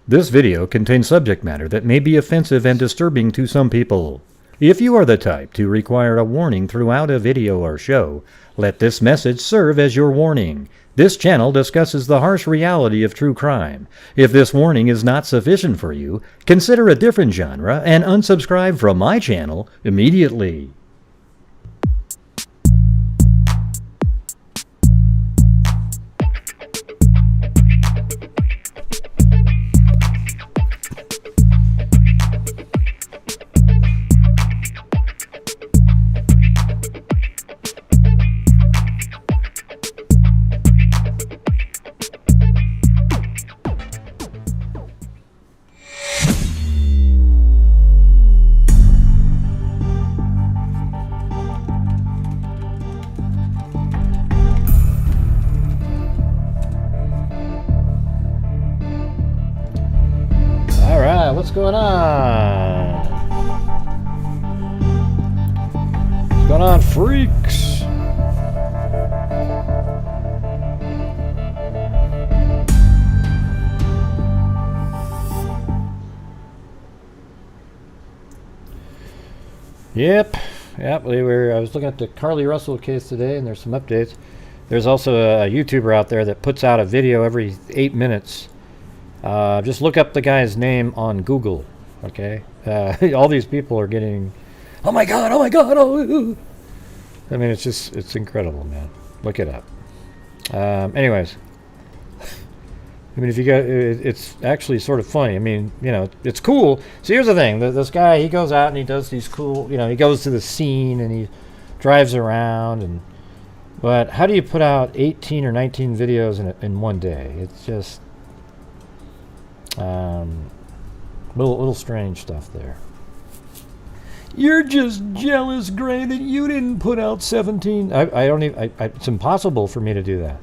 This video contains subject matter that may be offensive and disturbing to some people. If you are the type to require a warning throughout a video or show, let this message serve as your warning. This channel discusses the harsh reality of true crime. If this warning is not sufficient for you, consider a different genre and unsubscribe from my channel immediately. What's going on? What's going on, freaks? Yep. I was looking at the Carlee Russell case today, and there's some updates. There's also a YouTuber out there that puts out a video every 8 minutes. Just look up the guy's name on Google, okay? All these people are getting, oh my god, oh. I mean, it's incredible, man. Look it up. Anyways, I mean, if you go, it's actually sort of funny. I mean, you know, it's cool. So here's the thing. This guy, he goes out and he does these cool, you know, he goes to the scene and he drives around. But how do you put out 18 or 19 videos in one day? It's just... little strange stuff there. You're just jealous, Gray, that you didn't put out 17. I don't even. It's impossible for me to do that.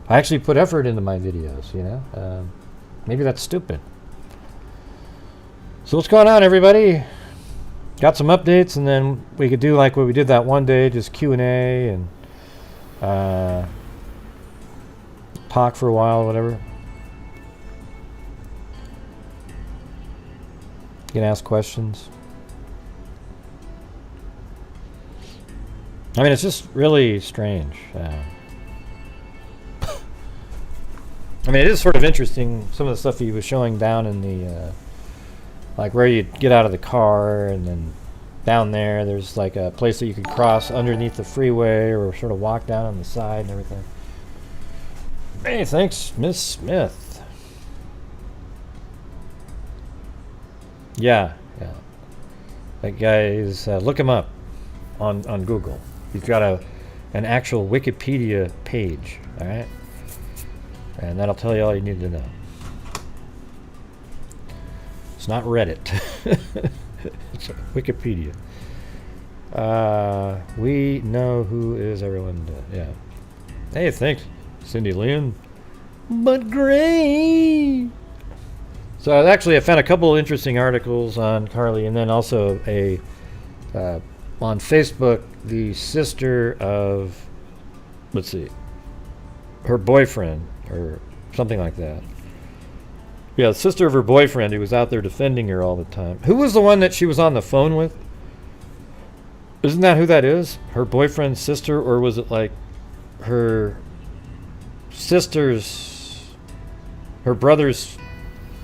I actually put effort into my videos. You know, maybe that's stupid. So what's going on, everybody? Got some updates, and then we could do like what we did that one day, just Q&A and talk for a while, whatever. You can ask questions. I mean, it's just really strange. I mean, it is sort of interesting, some of the stuff he was showing down in the, like where you get out of the car, and then down there's like a place that you could cross underneath the freeway or sort of walk down on the side and everything. Hey, thanks, Miss Smith. Yeah. That guy is, look him up on Google. He's got an actual Wikipedia page, all right? And that'll tell you all you need to know. It's not Reddit. It's Wikipedia. We know who is everyone. Yeah. Hey, thanks, Cindy Lynn. But Gray. So I found a couple of interesting articles on Carlee, and then also on Facebook, the sister of, let's see, her boyfriend or something like that. Yeah, the sister of her boyfriend who was out there defending her all the time. Who was the one that she was on the phone with? Isn't that who that is? Her boyfriend's sister, or was it like her brother's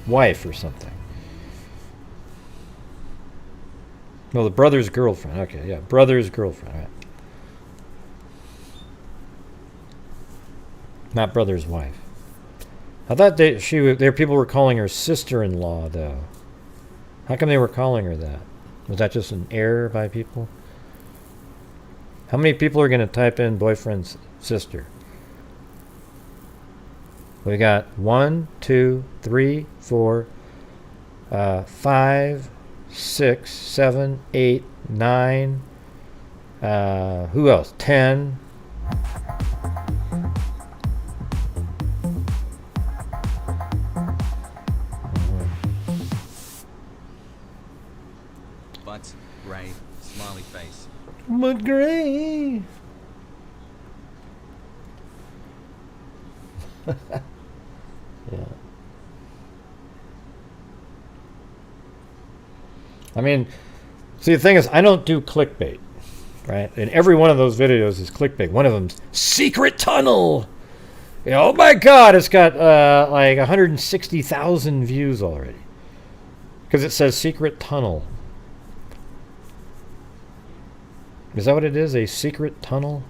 wife or something? No, the brother's girlfriend. Okay, yeah, brother's girlfriend. Right. Not brother's wife. I thought people were calling her sister-in-law though. How come they were calling her that? Was that just an error by people? How many people are going to type in boyfriend's sister? We got 1, 2, 3, 4, 5, 6, 7, 8, 9. Who else? 10. But Gray, smiley face. But Gray. Yeah. I mean, see, the thing is, I don't do clickbait, right? And every one of those videos is clickbait. One of them's secret tunnel. Oh my God, it's got like 160,000 views already because it says secret tunnel. Is that what it is? A secret tunnel?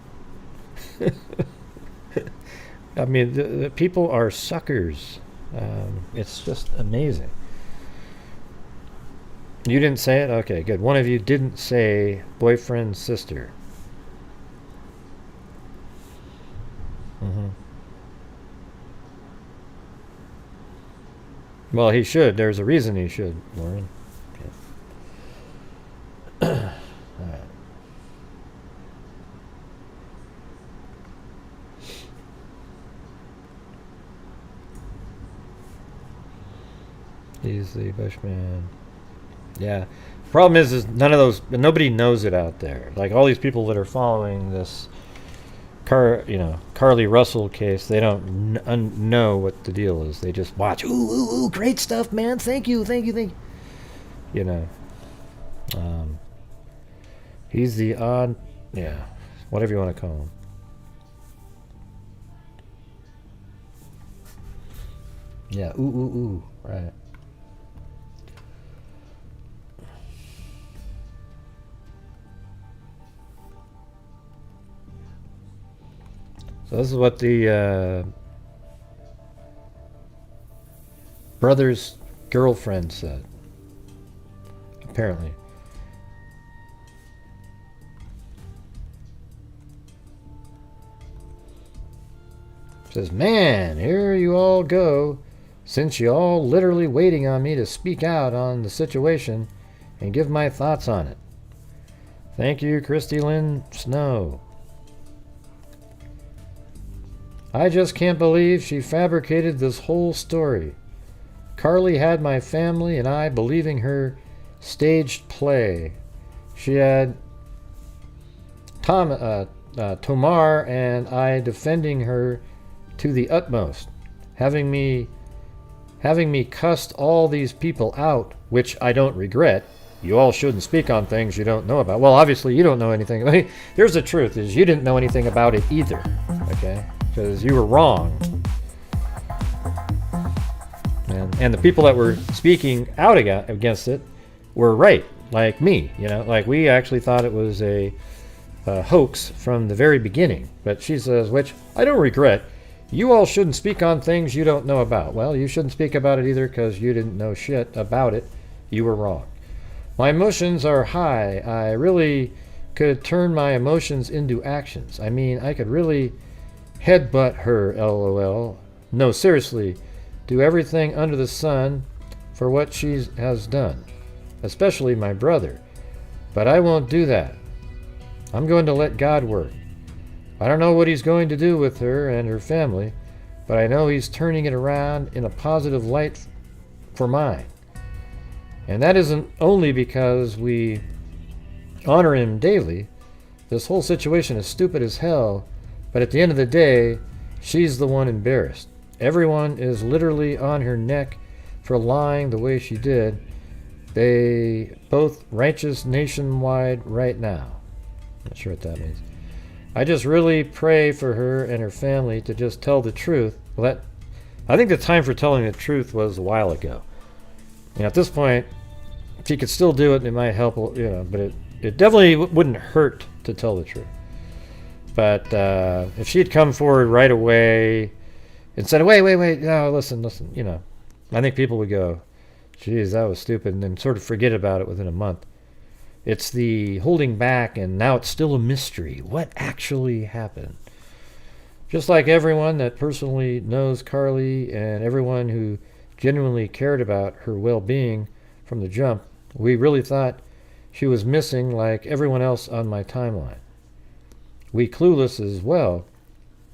I mean, the people are suckers. It's just amazing. You didn't say it? Okay, good. One of you didn't say boyfriend, sister. Mm-hmm. Well, he should. There's a reason he should, Lauren. Okay. All right. He's the Bushman. Yeah. Problem is none of those. Nobody knows it out there. Like all these people that are following this, Carlee Russell case, they don't know what the deal is. They just watch. Ooh, great stuff, man. Thank you. You know. He's the odd. Yeah. Whatever you want to call him. Yeah. Ooh. Right. So this is what the brother's girlfriend said. Apparently. Says, man, here you all go. Since you all literally waiting on me to speak out on the situation and give my thoughts on it. Thank you, Christy Lynn Snow. I just can't believe she fabricated this whole story. Carlee had my family and I believing her staged play. She had Tomar and I defending her to the utmost, having me cussed all these people out, which I don't regret. You all shouldn't speak on things you don't know about. Well, obviously you don't know anything. I mean, here's the truth: is you didn't know anything about it either. Okay. Because you were wrong. And the people that were speaking out against it were right, like me. Like we actually thought it was a hoax from the very beginning. But she says, which I don't regret, you all shouldn't speak on things you don't know about. Well, you shouldn't speak about it either because you didn't know shit about it. You were wrong. My emotions are high. I really could turn my emotions into actions. I mean, I could really headbutt her, LOL. No, seriously, do everything under the sun for what she has done, especially my brother. But I won't do that. I'm going to let God work. I don't know what he's going to do with her and her family, but I know he's turning it around in a positive light for mine. And that isn't only because we honor him daily. This whole situation is stupid as hell. But at the end of the day, she's the one embarrassed. Everyone is literally on her neck for lying the way she did. They both righteous nationwide right now. Not sure what that means. I just really pray for her and her family to just tell the truth. Well, I think the time for telling the truth was a while ago. At this point, if she could still do it, it might help, but it definitely wouldn't hurt to tell the truth. But if she had come forward right away and said, wait, no, listen, I think people would go, geez, that was stupid, and then sort of forget about it within a month. It's the holding back, and now it's still a mystery. What actually happened? Just like everyone that personally knows Carlee and everyone who genuinely cared about her well-being from the jump, we really thought she was missing like everyone else on my timeline. We clueless as well,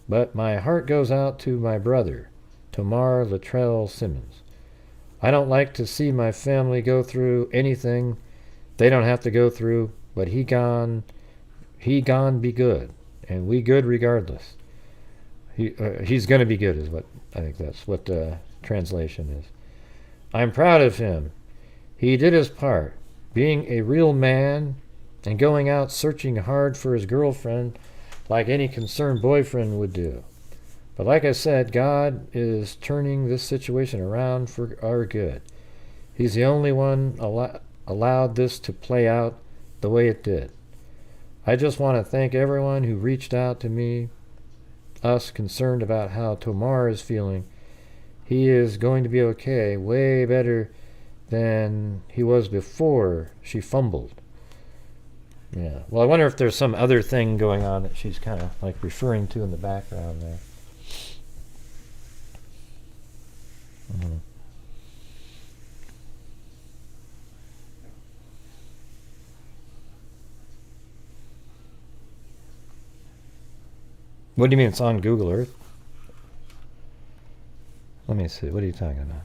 but my heart goes out to my brother, Tomar Latrell Simmons. I don't like to see my family go through anything they don't have to go through, but he gone be good, and we good regardless. He's going to be good is what I think that's what the translation is. I'm proud of him. He did his part. being a real man and going out searching hard for his girlfriend like any concerned boyfriend would do. But like I said, God is turning this situation around for our good. He's the only one allowed this to play out the way it did. I just want to thank everyone who reached out to me, us concerned about how Tomar is feeling. He is going to be okay, way better than he was before she fumbled. Yeah. Well, I wonder if there's some other thing going on that she's kind of like referring to in the background there. Mm-hmm. What do you mean it's on Google Earth? Let me see. What are you talking about?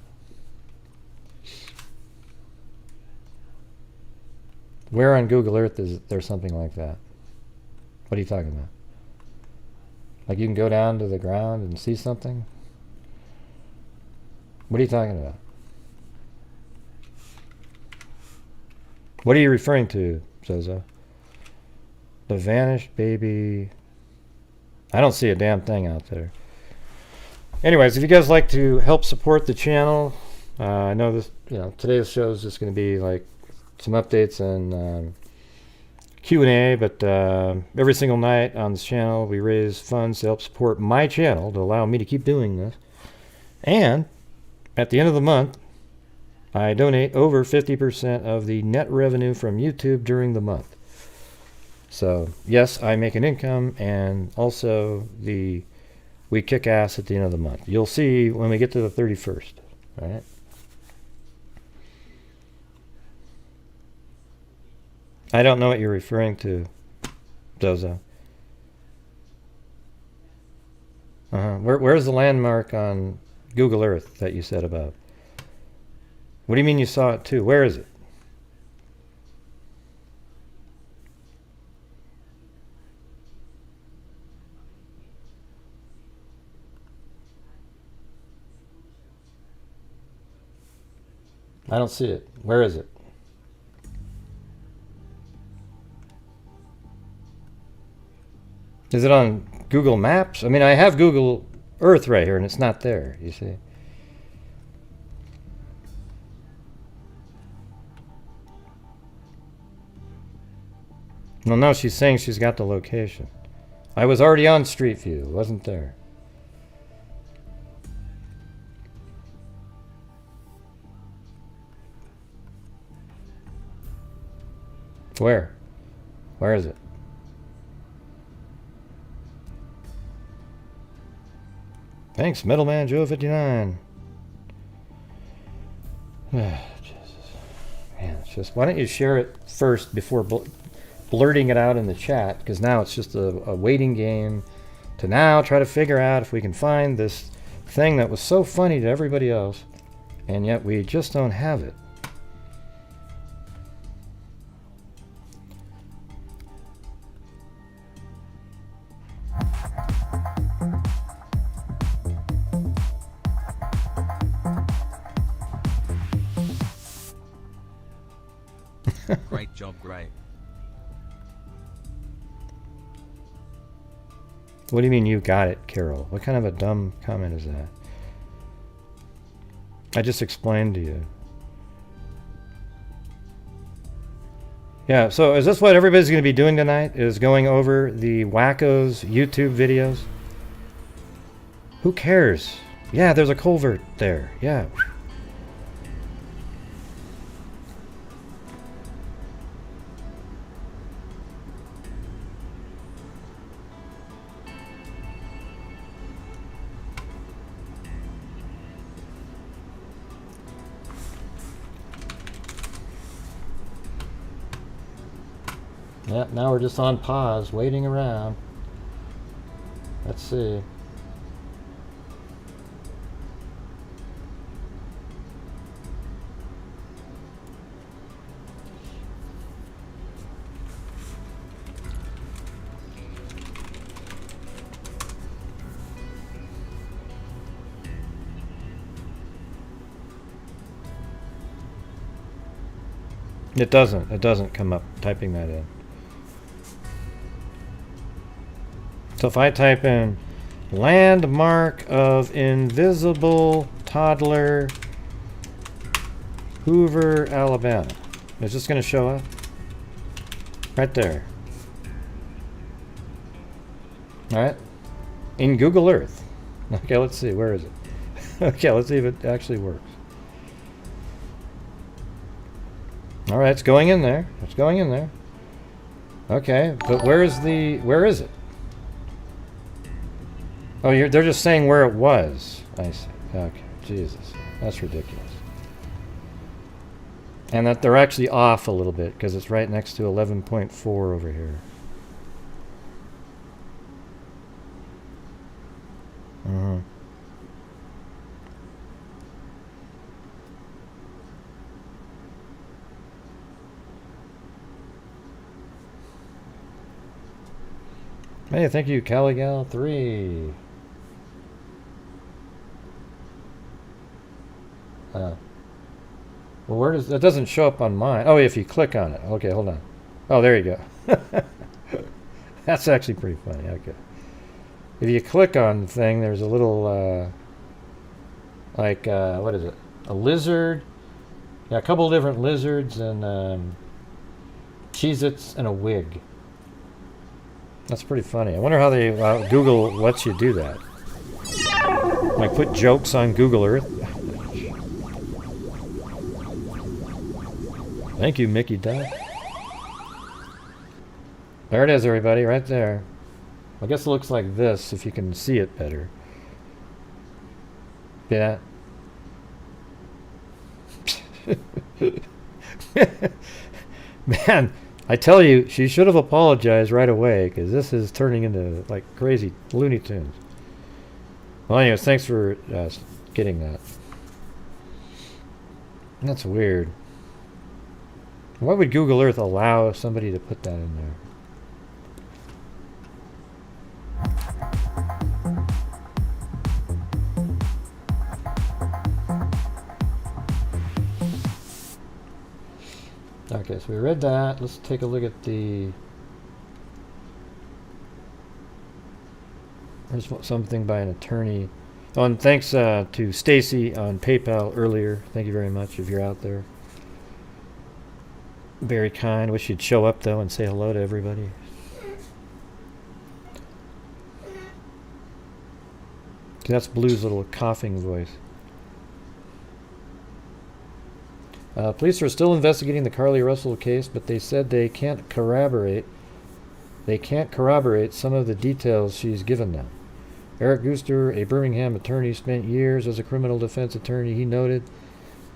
Where on Google Earth is there something like that? What are you talking about? Like you can go down to the ground and see something? What are you talking about? What are you referring to, Zozo? The vanished baby. I don't see a damn thing out there. Anyways, if you guys like to help support the channel, I know this, today's show is just going to be like some updates and Q&A, but every single night on this channel we raise funds to help support my channel to allow me to keep doing this. And at the end of the month, I donate over 50% of the net revenue from YouTube during the month. So yes, I make an income, and also we kick ass at the end of the month. You'll see when we get to the 31st. All right. I don't know what you're referring to, Zozo. Where's the landmark on Google Earth that you said about? What do you mean you saw it too? Where is it? I don't see it. Where is it? Is it on Google Maps? I mean, I have Google Earth right here, and it's not there, you see. Well, no, she's saying she's got the location. I was already on Street View. It wasn't there. Where? Where is it? Thanks, Middleman Joe 59. Jesus. Man, it's just, why don't you share it first before blurting it out in the chat? Because now it's just a waiting game to now try to figure out if we can find this thing that was so funny to everybody else, and yet we just don't have it. Great job, great. What do you mean you got it, Carol? What kind of a dumb comment is that? I just explained to you. Yeah, so is this what everybody's going to be doing tonight? Is going over the Wackos YouTube videos? Who cares? Yeah, there's a culvert there. Yeah. Yep, now we're just on pause, waiting around. Let's see. It doesn't. It doesn't come up typing that in. So if I type in landmark of invisible toddler Hoover, Alabama, is this going to show up? Right there. Alright. In Google Earth. Okay, let's see. Where is it? Okay, let's see if it actually works. Alright, it's going in there. It's going in there. Okay, but where is it? Oh, they're just saying where it was. I see. Okay, Jesus. That's ridiculous. And that they're actually off a little bit because it's right next to 11.4 over here. Hey, thank you, Caligal3. Well, where does that doesn't show up on mine? Oh, if you click on it. Okay, hold on. Oh, there you go. That's actually pretty funny. Okay. If you click on the thing, there's a little, what is it? A lizard. Yeah, a couple of different lizards and Cheez-Its and a wig. That's pretty funny. I wonder how they Google lets you do that. Like put jokes on Google Earth. Thank you, Mickey Duck. There it is, everybody, right there. I guess it looks like this if you can see it better. Yeah. Man, I tell you, she should have apologized right away because this is turning into like crazy Looney Tunes. Well, anyways, thanks for getting that. That's weird. Why would Google Earth allow somebody to put that in there? Okay, so we read that. Let's take a look at the... There's something by an attorney. Oh, and thanks to Stacy on PayPal earlier. Thank you very much if you're out there. Very kind. Wish you'd show up, though, and say hello to everybody. That's Blue's little coughing voice. Police are still investigating the Carlee Russell case, but they said they can't corroborate. They can't corroborate some of the details she's given them. Eric Gooster, a Birmingham attorney, spent years as a criminal defense attorney. He noted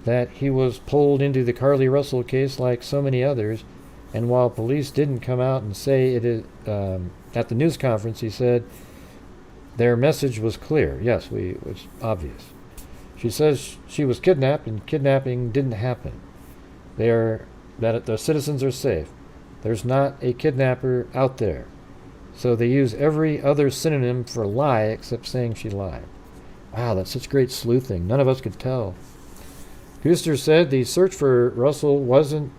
that he was pulled into the Carlee Russell case like so many others, and while police didn't come out and say it at the news conference, he said their message was clear. Yes, it was obvious. She says she was kidnapped and kidnapping didn't happen. That the citizens are safe. There's not a kidnapper out there. So they use every other synonym for lie except saying she lied. Wow, that's such great sleuthing. None of us could tell. Gooster said the search for Russell wasted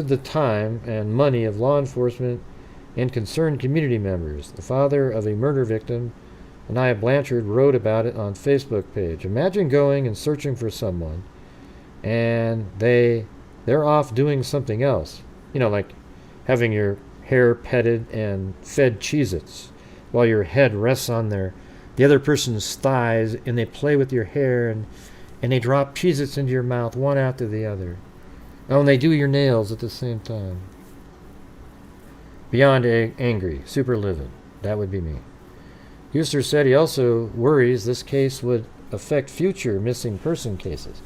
the time and money of law enforcement and concerned community members. The father of a murder victim, Anaya Blanchard, wrote about it on Facebook page. Imagine going and searching for someone and they're off doing something else. You know, like having your hair petted and fed Cheez-Its while your head rests on the other person's thighs, and they play with your hair and they drop Cheez-Its into your mouth one after the other. Oh, and they do your nails at the same time. Beyond angry, super livid. That would be me. Gooster said he also worries this case would affect future missing person cases.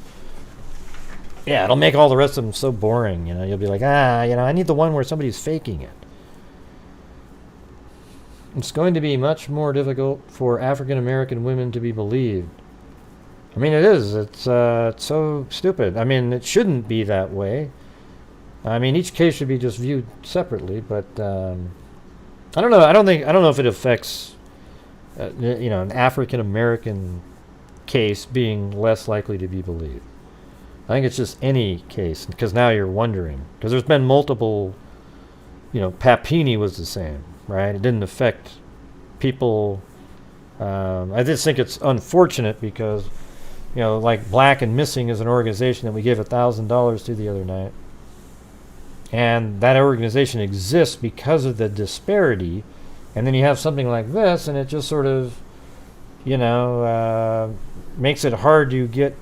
Yeah, it'll make all the rest of them so boring. You know, you'll be like, I need the one where somebody's faking it. It's going to be much more difficult for African American women to be believed. I mean, it is. It's so stupid. I mean, it shouldn't be that way. I mean, each case should be just viewed separately. But I don't know. I don't know if it affects, an African American case being less likely to be believed. I think it's just any case, because now you're wondering. Because there's been multiple, Papini was the same, right? It didn't affect people. I just think it's unfortunate because, like Black and Missing is an organization that we gave $1,000 to the other night. And that organization exists because of the disparity. And then you have something like this, and it just sort of, makes it hard to get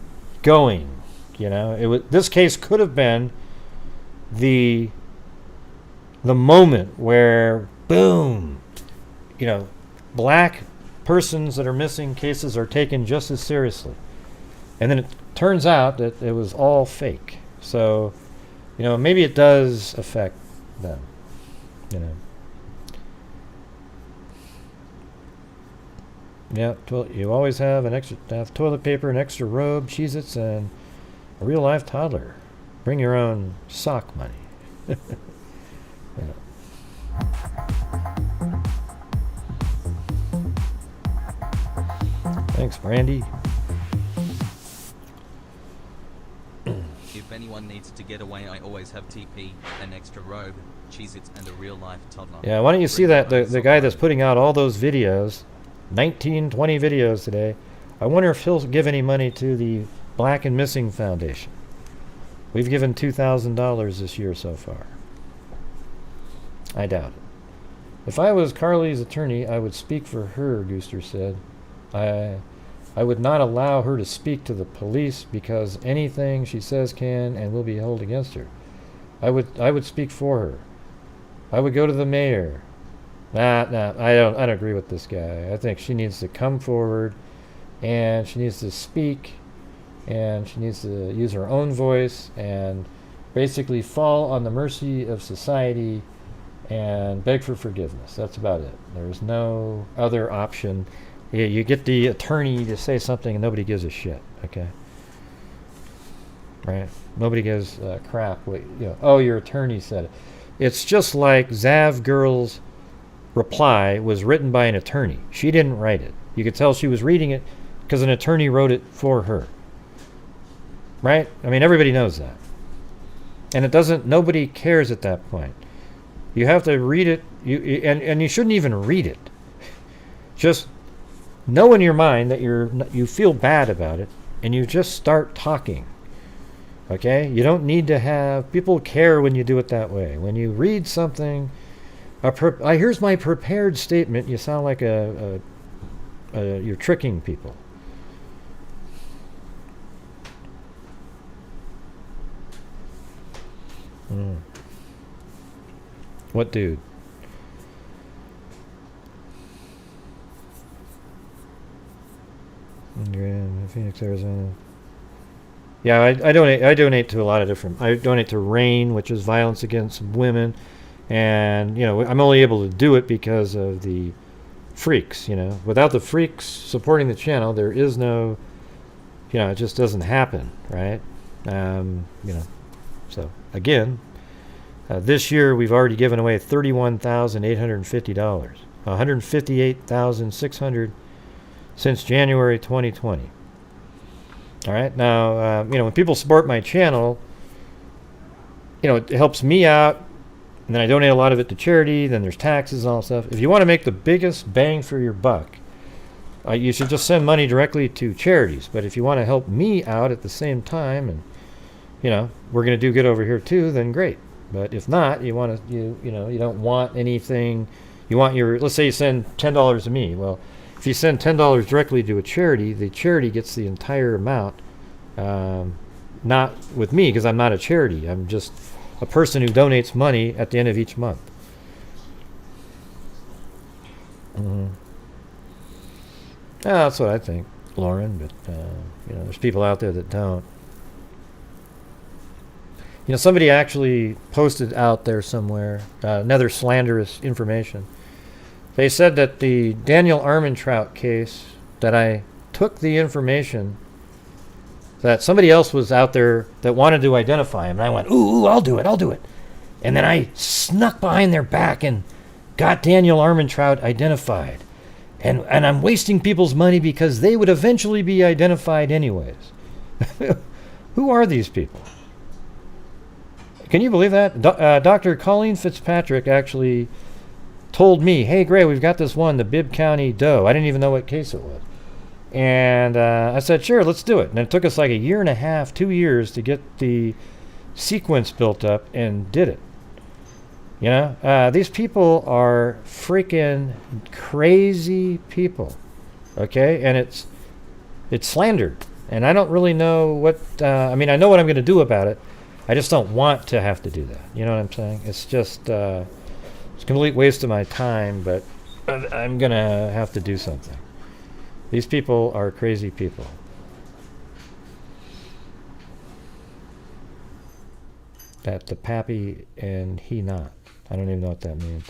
going. This case could have been the moment where, boom, Black persons that are missing cases are taken just as seriously. And then it turns out that it was all fake. So, maybe it does affect them, Yeah, you always have toilet paper, an extra robe, Cheez-Its, and a real-life toddler. Bring your own sock money. Thanks, Brandy. If anyone needs to get away, I always have TP, an extra robe, Cheez-Its, and a real-life toddler. Yeah, why don't you see that the guy that's putting out all those videos, 19, 20 videos today, I wonder if he'll give any money to the Black and Missing Foundation. We've given $2,000 this year so far. I doubt it. If I was Carlee's attorney, I would speak for her, Gooster said. I would not allow her to speak to the police because anything she says can and will be held against her. I would speak for her. I would go to the mayor. I don't agree with this guy. I think she needs to come forward and she needs to speak and she needs to use her own voice and basically fall on the mercy of society and beg for forgiveness. That's about it. There's no other option. You get the attorney to say something and nobody gives a shit, okay? Right? Nobody gives crap. Oh, your attorney said it. It's just like Zav Girl's reply was written by an attorney. She didn't write it. You could tell she was reading it because an attorney wrote it for her. Right? I mean, everybody knows that. And nobody cares at that point. You have to read it, and you shouldn't even read it. Just know in your mind that you feel bad about it, and you just start talking. Okay? You don't need to have... People care when you do it that way. When you read something... here's my prepared statement. You sound like you're tricking people. What dude? Phoenix, Arizona. Yeah, I donate to a lot of different... I donate to RAIN, which is violence against women. And, I'm only able to do it because of the freaks, Without the freaks supporting the channel, there is no... it just doesn't happen, right? So, again, this year we've already given away $31,850. $158,600 since January 2020. All right, now, when people support my channel, it helps me out, and then I donate a lot of it to charity, then there's taxes and all that stuff. If you want to make the biggest bang for your buck, you should just send money directly to charities. But if you want to help me out at the same time, and, we're going to do good over here too, then great. But if not, you don't want anything, let's say you send $10 to me. Well, if you send $10 directly to a charity, the charity gets the entire amount, not with me because I'm not a charity. I'm just a person who donates money at the end of each month. That's what I think, Lauren, but there's people out there that don't. Somebody actually posted out there somewhere another slanderous information. They said that the Daniel Armentrout case, that I took the information that somebody else was out there that wanted to identify him, and I went, ooh, I'll do it. And then I snuck behind their back and got Daniel Armentrout identified. And I'm wasting people's money because they would eventually be identified anyways. Who are these people? Can you believe that? Dr. Colleen Fitzpatrick actually told me, hey, Gray, we've got this one, the Bibb County Doe. I didn't even know what case it was. And I said, sure, let's do it. And it took us like a year and a half, 2 years to get the sequence built up and did it. You know, these people are freaking crazy people. Okay? And it's slandered. And I don't really know what, I mean, I know what I'm going to do about it. I just don't want to have to do that. You know what I'm saying? It's just, it's a complete waste of my time, but I'm going to have to do something. These people are crazy people. That the pappy and he not. I don't even know what that means.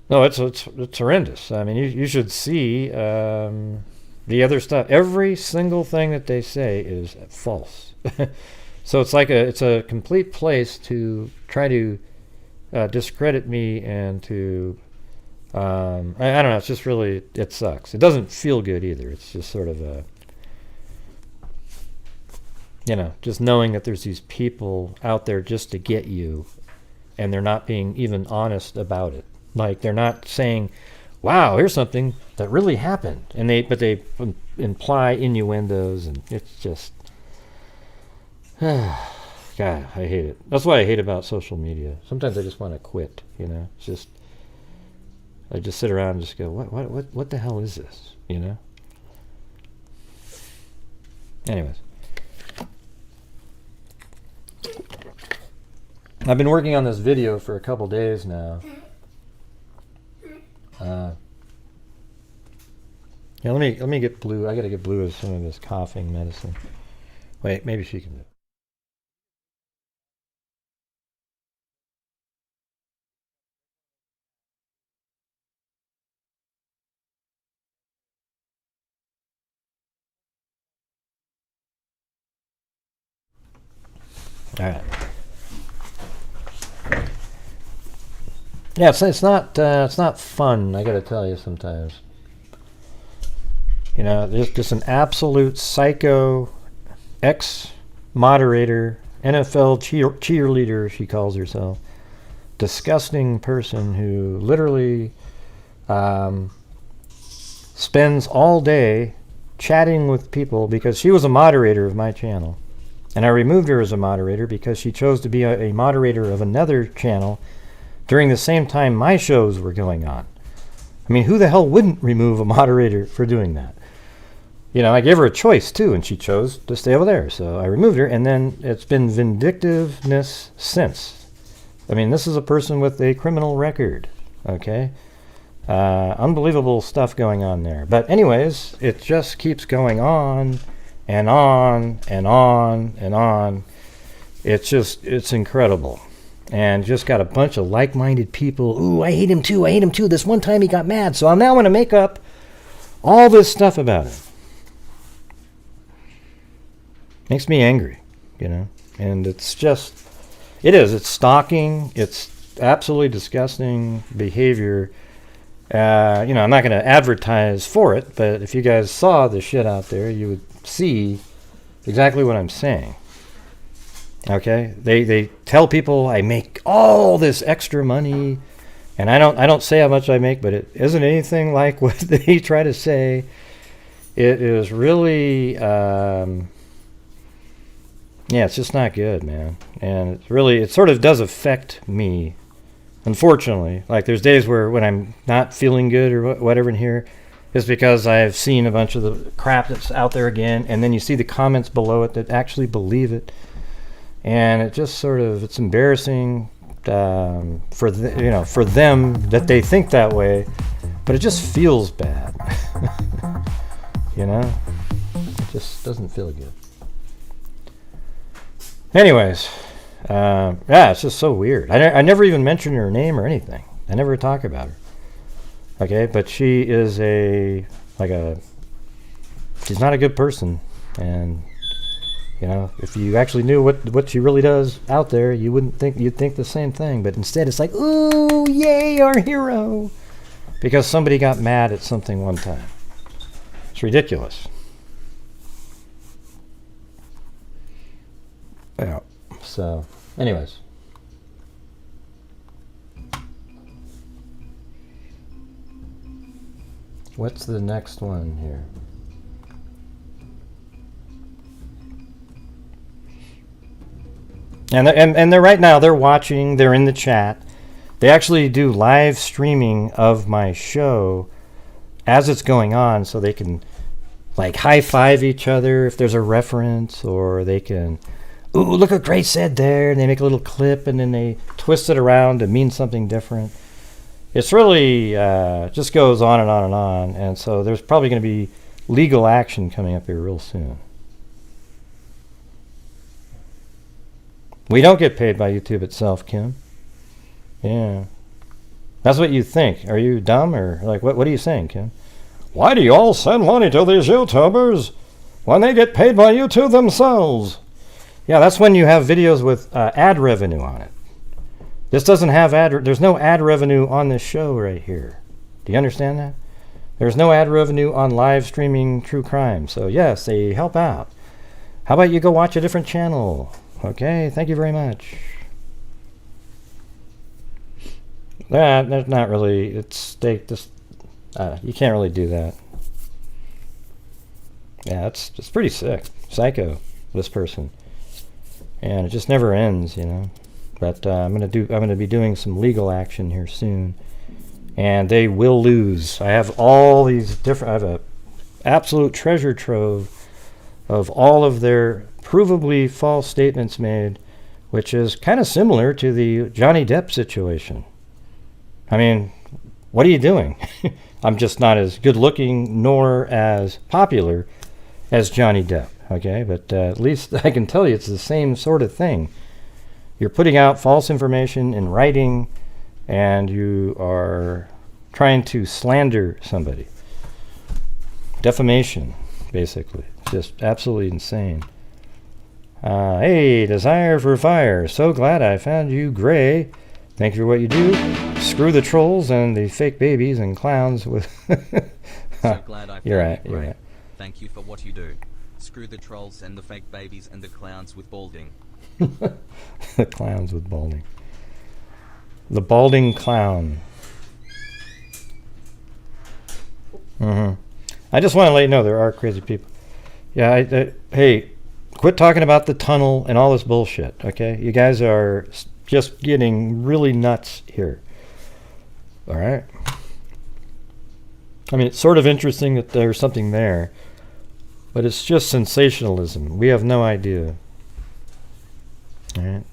No, it's horrendous. I mean, you should see the other stuff. Every single thing that they say is false. So it's like it's a complete place to try to discredit me and to I don't know. It's just really, it sucks. It doesn't feel good either. It's just sort of a, you know, just knowing that there's these people out there just to get you, and they're not being even honest about it. Like they're not saying, "Wow, here's something that really happened," but they imply innuendos, and it's just. God, I hate it. That's what I hate about social media. Sometimes I just want to quit, you know. It's just, I just sit around and just go, what the hell is this, you know? Anyways. I've been working on this video for a couple days now. Yeah, let me get Blue. I gotta get Blue as some of this coughing medicine. Wait, maybe she can do it. All right. Yeah, it's not fun. I got to tell you sometimes. You know, there's just an absolute psycho, ex-moderator, NFL cheerleader, she calls herself, disgusting person who literally spends all day chatting with people because she was a moderator of my channel. And I removed her as a moderator because she chose to be a moderator of another channel during the same time my shows were going on. I mean, who the hell wouldn't remove a moderator for doing that? You know, I gave her a choice too, and she chose to stay over there. So I removed her, and then it's been vindictiveness since. I mean, this is a person with a criminal record, okay? Unbelievable stuff going on there. But anyways, it just keeps going on. And on and on and on. It's incredible. And just got a bunch of like-minded people. Ooh, I hate him too. I hate him too. This one time he got mad. So I'm now going to make up all this stuff about him. Makes me angry, you know. And it's just, it's stalking. It's absolutely disgusting behavior. You know, I'm not going to advertise for it, but if you guys saw the shit out there, you would see exactly what I'm saying. Okay, they tell people I make all this extra money, and I don't say how much I make, but it isn't anything like what they try to say. It is really yeah, it's just not good, man. And it's really, it sort of does affect me, unfortunately. Like there's days when I'm not feeling good or whatever in here, is because I've seen a bunch of the crap that's out there again, and then you see the comments below it that actually believe it, and it just sort of, it's embarrassing for them that they think that way, but it just feels bad. You know, it just doesn't feel good. Anyways, yeah, it's just so weird. I never even mention her name or anything. I never talk about her. Okay, but she is she's not a good person, and you know, if you actually knew what she really does out there, you'd think the same thing, but instead it's like, ooh, yay, our hero, because somebody got mad at something one time. It's ridiculous. Yeah. So, anyways. What's the next one here? And they're right now, they're watching, they're in the chat. They actually do live streaming of my show as it's going on, so they can like high five each other if there's a reference, or they can, ooh, look what Grace said there, and they make a little clip and then they twist it around to mean something different. It's really just goes on and on and on, and so there's probably going to be legal action coming up here real soon. We don't get paid by YouTube itself, Kim. Yeah. That's what you think. Are you dumb, or like what are you saying, Kim? Why do you all send money to these YouTubers when they get paid by YouTube themselves? Yeah, that's when you have videos with ad revenue on it. This doesn't have there's no ad revenue on this show right here. Do you understand that? There's no ad revenue on live streaming true crime. So yes, they help out. How about you go watch a different channel? Okay, thank you very much. That's not really, it's, you can't really do that. Yeah, it's pretty sick. Psycho, this person. And it just never ends, you know. But I'm gonna be doing some legal action here soon. And they will lose. I have all these different, I have a absolute treasure trove of all of their provably false statements made, which is kind of similar to the Johnny Depp situation. I mean, what are you doing? I'm just not as good looking nor as popular as Johnny Depp, okay? But at least I can tell you it's the same sort of thing. You're putting out false information in writing, and you are trying to slander somebody. Defamation, basically. Just absolutely insane. Hey, Desire for Fire. So glad I found you, Gray. Thank you for what you do. Screw the trolls and the fake babies and clowns with... So glad I found You're right, you, you're Gray. right. Thank you for what you do. Screw the trolls and the fake babies and the clowns with balding. The clowns with balding. The balding clown. I just want to let you know there are crazy people. Yeah, hey, quit talking about the tunnel and all this bullshit, okay? You guys are just getting really nuts here. All right? I mean, it's sort of interesting that there's something there, but it's just sensationalism. We have no idea. All right?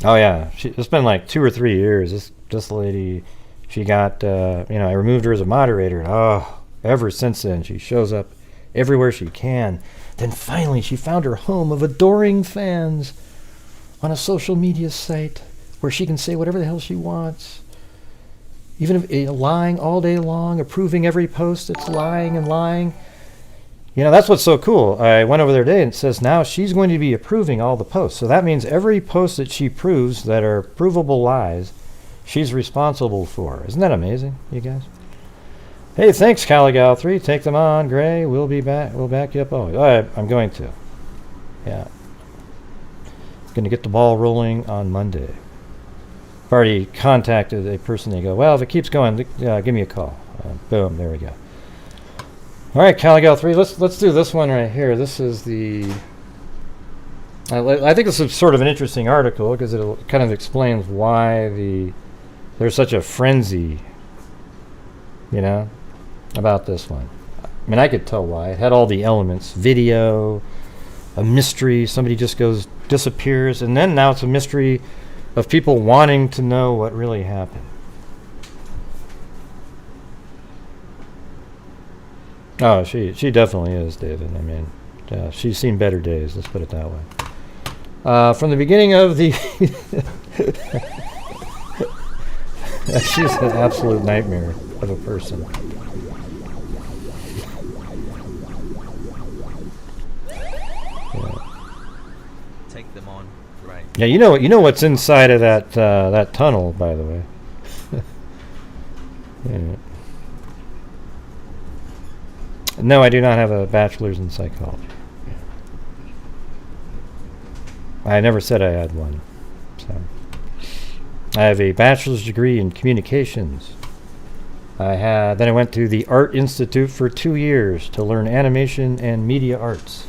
Oh, yeah. It's been like 2 or 3 years. This lady, she got, I removed her as a moderator. Oh, ever since then, she shows up everywhere she can. Then finally, she found her home of adoring fans on a social media site where she can say whatever the hell she wants. Even if lying all day long, approving every post that's lying and lying. You know, that's what's so cool. I went over there today and it says now she's going to be approving all the posts. So that means every post that she proves that are provable lies, she's responsible for. Isn't that amazing, you guys? Hey, thanks, Caligal3. Take them on, Gray. We'll be back. We'll back you up always. I'm going to. Yeah. Going to get the ball rolling on Monday. I've already contacted a person. They go, well, if it keeps going, give me a call. Boom, there we go. All right, Caligal3, let's do this one right here. This is the... I think this is sort of an interesting article because it kind of explains why there's such a frenzy, about this one. I mean, I could tell why. It had all the elements. Video, a mystery, somebody just disappears, and then now it's a mystery of people wanting to know what really happened. Oh, she definitely is, David. I mean, she's seen better days, let's put it that way. From the beginning of the... She's an absolute nightmare of a person. Take them on, right? Yeah, you know what's inside of that tunnel, by the way. Yeah. No, I do not have a bachelor's in psychology. I never said I had one. So I have a bachelor's degree in communications. Then I went to the Art Institute for 2 years to learn animation and media arts.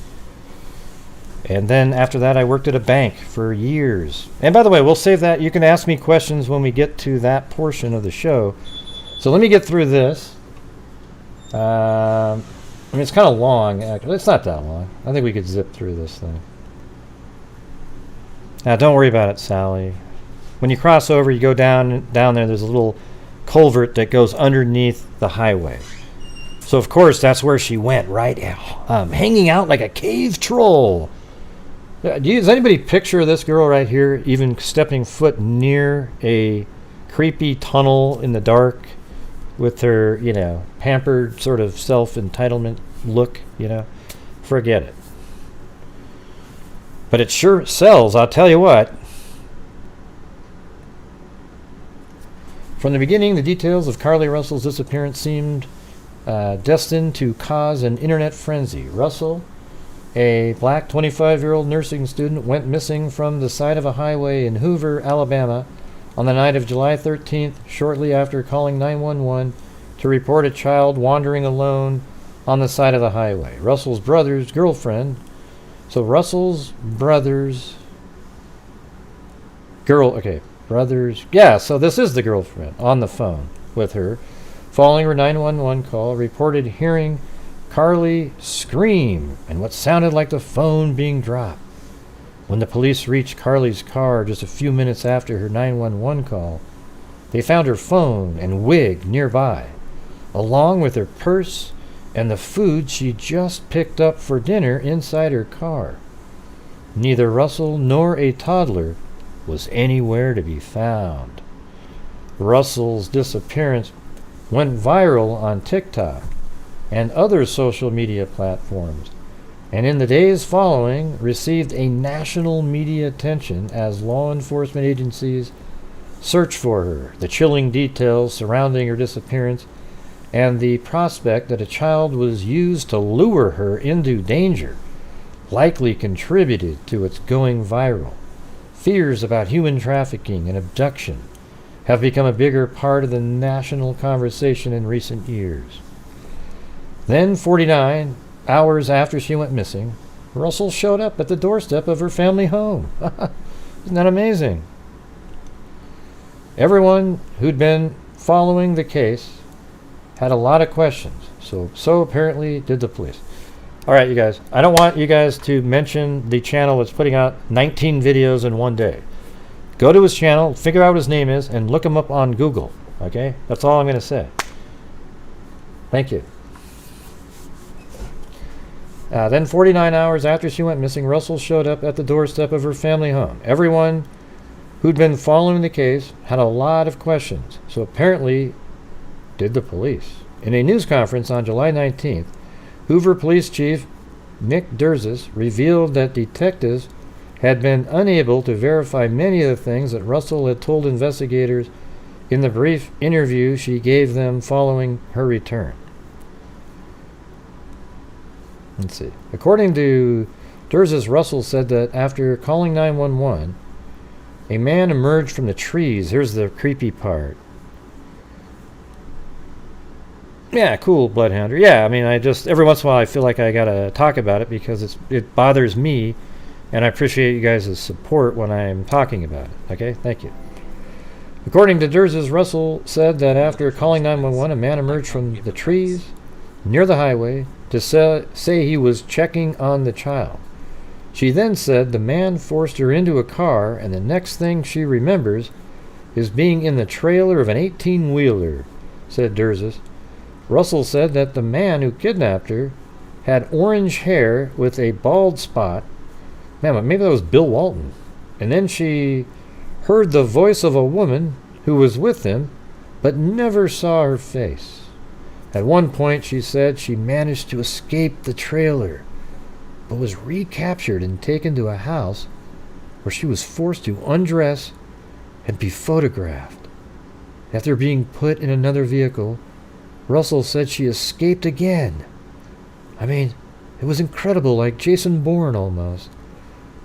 And then after that, I worked at a bank for years. And by the way, we'll save that. You can ask me questions when we get to that portion of the show. So let me get through this. I mean, it's kind of long. Actually, it's not that long. I think we could zip through this thing. Now, don't worry about it, Sally. When you cross over, you go down there. There's a little culvert that goes underneath the highway. So, of course, that's where she went, right? Hanging out like a cave troll. Does anybody picture this girl right here even stepping foot near a creepy tunnel in the dark with her, pampered sort of self-entitlement look, Forget it. But it sure sells, I'll tell you what. From the beginning, the details of Carlee Russell's disappearance seemed destined to cause an internet frenzy. Russell, a black 25-year-old nursing student, went missing from the side of a highway in Hoover, Alabama, on the night of July 13th, shortly after calling 911 to report a child wandering alone on the side of the highway. Russell's brother's girlfriend. So Russell's brother's brothers. Yeah, so this is the girlfriend on the phone with her, following her 911 call, reported hearing Carlee scream and what sounded like the phone being dropped. When the police reached Carlee's car just a few minutes after her 911 call, they found her phone and wig nearby, along with her purse and the food she just picked up for dinner inside her car. Neither Russell nor a toddler was anywhere to be found. Russell's disappearance went viral on TikTok and other social media platforms, and in the days following received a national media attention as law enforcement agencies searched for her. The chilling details surrounding her disappearance and the prospect that a child was used to lure her into danger likely contributed to its going viral. Fears about human trafficking and abduction have become a bigger part of the national conversation in recent years. Then, 49 hours after she went missing, Russell showed up at the doorstep of her family home. Isn't that amazing? Everyone who'd been following the case had a lot of questions. So apparently did the police. All right, you guys. I don't want you guys to mention the channel that's putting out 19 videos in one day. Go to his channel, figure out what his name is, and look him up on Google. Okay? That's all I'm going to say. Thank you. Then 49 hours after she went missing, Russell showed up at the doorstep of her family home. Everyone who'd been following the case had a lot of questions. So apparently did the police. In a news conference on July 19th, Hoover Police Chief Nick Durzis revealed that detectives had been unable to verify many of the things that Russell had told investigators in the brief interview she gave them following her return. Let's see. According to Durzis, Russell said that after calling 911, a man emerged from the trees. Here's the creepy part. Yeah, cool, Bloodhounder. Yeah, I mean, every once in a while I feel like I gotta talk about it because it bothers me, and I appreciate you guys' support when I'm talking about it. Okay, thank you. According to Durzis, Russell said that after calling 911, a man emerged from the trees near the highway to say he was checking on the child. She then said the man forced her into a car, and the next thing she remembers is being in the trailer of an 18-wheeler, said Durzis. Russell said that the man who kidnapped her had orange hair with a bald spot. Man, maybe that was Bill Walton. And then she heard the voice of a woman who was with him, but never saw her face. At one point, she said she managed to escape the trailer, but was recaptured and taken to a house where she was forced to undress and be photographed. After being put in another vehicle, Russell said she escaped again. I mean, it was incredible, like Jason Bourne almost.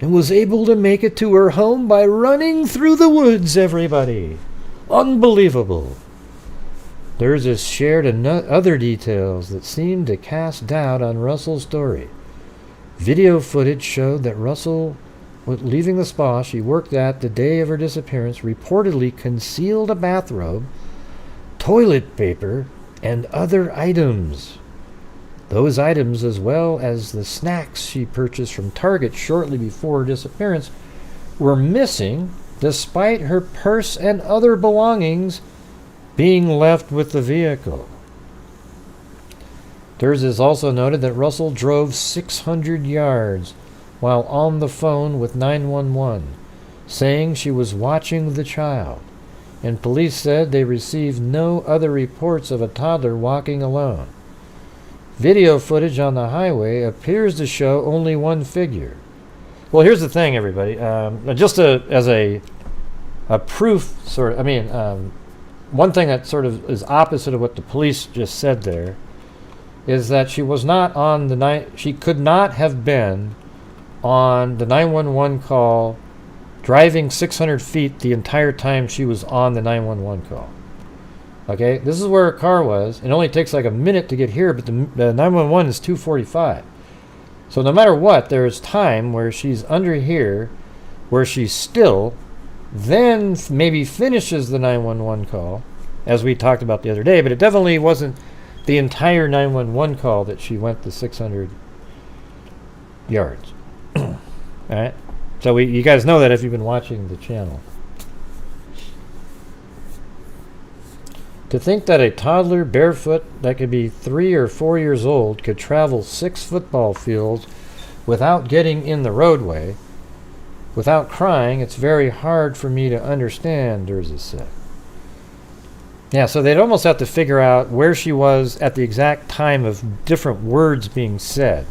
and was able to make it to her home by running through the woods, everybody. Unbelievable. Narcissist shared other details that seemed to cast doubt on Russell's story. Video footage showed that Russell, leaving the spa she worked at the day of her disappearance, reportedly concealed a bathrobe, toilet paper, and other items. Those items, as well as the snacks she purchased from Target shortly before her disappearance, were missing despite her purse and other belongings being left with the vehicle. Narcissist also noted that Russell drove 600 yards while on the phone with 911, saying she was watching the child, and police said they received no other reports of a toddler walking alone. Video footage on the highway appears to show only one figure. Well, here's the thing, everybody. As a proof, one thing that sort of is opposite of what the police just said there is that she was not on the night. She could not have been on the 911 call, driving 600 feet the entire time she was on the 911 call. Okay, this is where her car was. It only takes like a minute to get here, but the 911 is 2:45. So no matter what, there's time where she's under here, where she's still, then maybe finishes the 911 call, as we talked about the other day, but it definitely wasn't the entire 911 call that she went the 600 yards. All right? So you guys know that if you've been watching the channel. To think that a toddler barefoot that could be 3 or 4 years old could travel 6 football fields without getting in the roadway, without crying, it's very hard for me to understand, Narcissist said. Yeah, so they'd almost have to figure out where she was at the exact time of different words being said.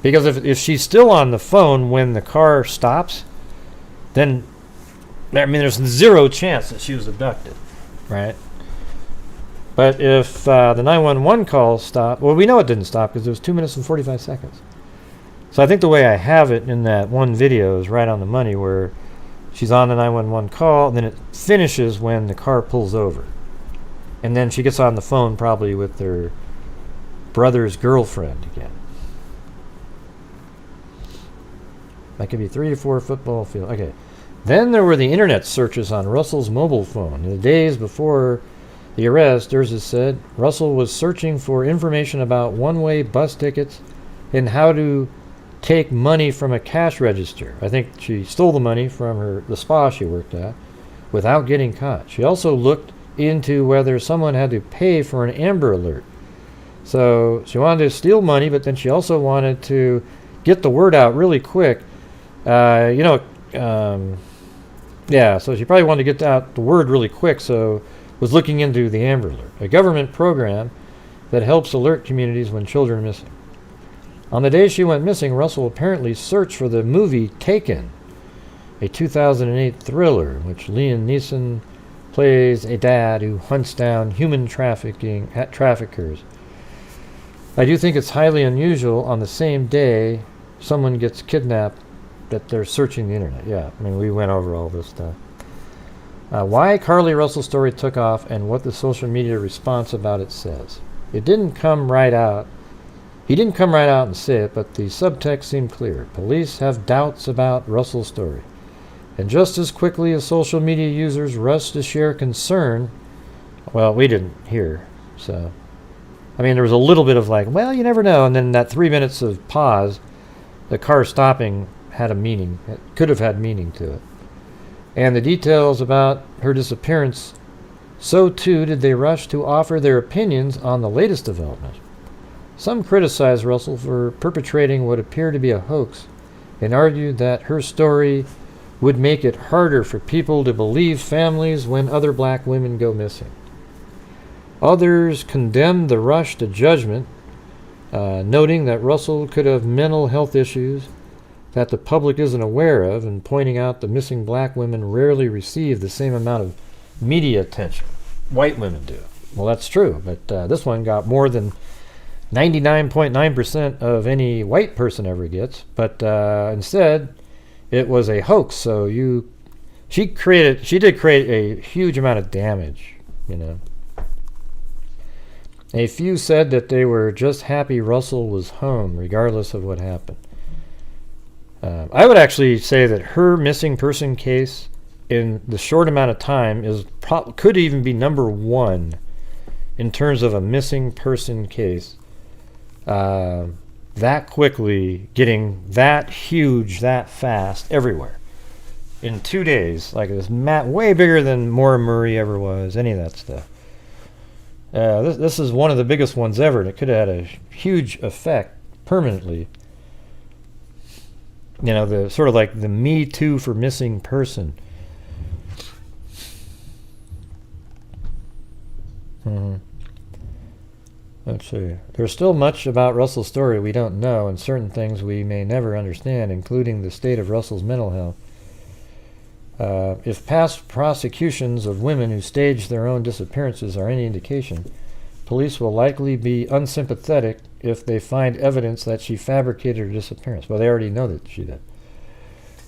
Because if she's still on the phone when the car stops, then, there's zero chance that she was abducted, right? But if the 911 call stopped, well, we know it didn't stop because it was 2 minutes and 45 seconds. So I think the way I have it in that one video is right on the money, where she's on the 911 call, and then it finishes when the car pulls over. And then she gets on the phone probably with her brother's girlfriend again. That could be 3 to 4 football fields. Okay. Then there were the internet searches on Russell's mobile phone. In the days before the arrest, Narcissist said Russell was searching for information about one-way bus tickets and how to take money from a cash register. I think she stole the money from the spa she worked at without getting caught. She also looked into whether someone had to pay for an Amber Alert. So she wanted to steal money, but then she also wanted to get the word out really quick. So she probably wanted to get out the word really quick, so was looking into the Amber Alert, a government program that helps alert communities when children are missing. On the day she went missing, Russell apparently searched for the movie Taken, a 2008 thriller in which Liam Neeson plays a dad who hunts down human traffickers. I do think it's highly unusual on the same day someone gets kidnapped that they're searching the internet. Yeah, we went over all this stuff. Why Carlee Russell's story took off and what the social media response about it says. It didn't come right out. He didn't come right out and say it, but the subtext seemed clear. Police have doubts about Russell's story. And just as quickly as social media users rushed to share concern, well, we didn't hear. So, there was a little bit of you never know. And then that 3 minutes of pause, the car stopping had a meaning. It could have had meaning to it. And the details about her disappearance, so too did they rush to offer their opinions on the latest development. Some criticized Russell for perpetrating what appeared to be a hoax and argued that her story would make it harder for people to believe families when other black women go missing. Others condemned the rush to judgment, noting that Russell could have mental health issues that the public isn't aware of, and pointing out the missing black women rarely receive the same amount of media attention white women do. Well, that's true, but this one got more than 99.9% of any white person ever gets. But instead, it was a hoax. So she did create a huge amount of damage, you know. A few said that they were just happy Russell was home, regardless of what happened. I would actually say that her missing person case, in the short amount of time, could even be number one in terms of a missing person case. That quickly, getting that huge, that fast, everywhere. In 2 days, like this, way bigger than Maura Murray ever was, any of that stuff. This is one of the biggest ones ever, and it could have had a huge effect permanently. You know, the sort of like the Me Too for missing person. Let's see. There's still much about Russell's story we don't know, and certain things we may never understand, including the state of Russell's mental health. If past prosecutions of women who staged their own disappearances are any indication, police will likely be unsympathetic if they find evidence that she fabricated her disappearance. Well, they already know that she did.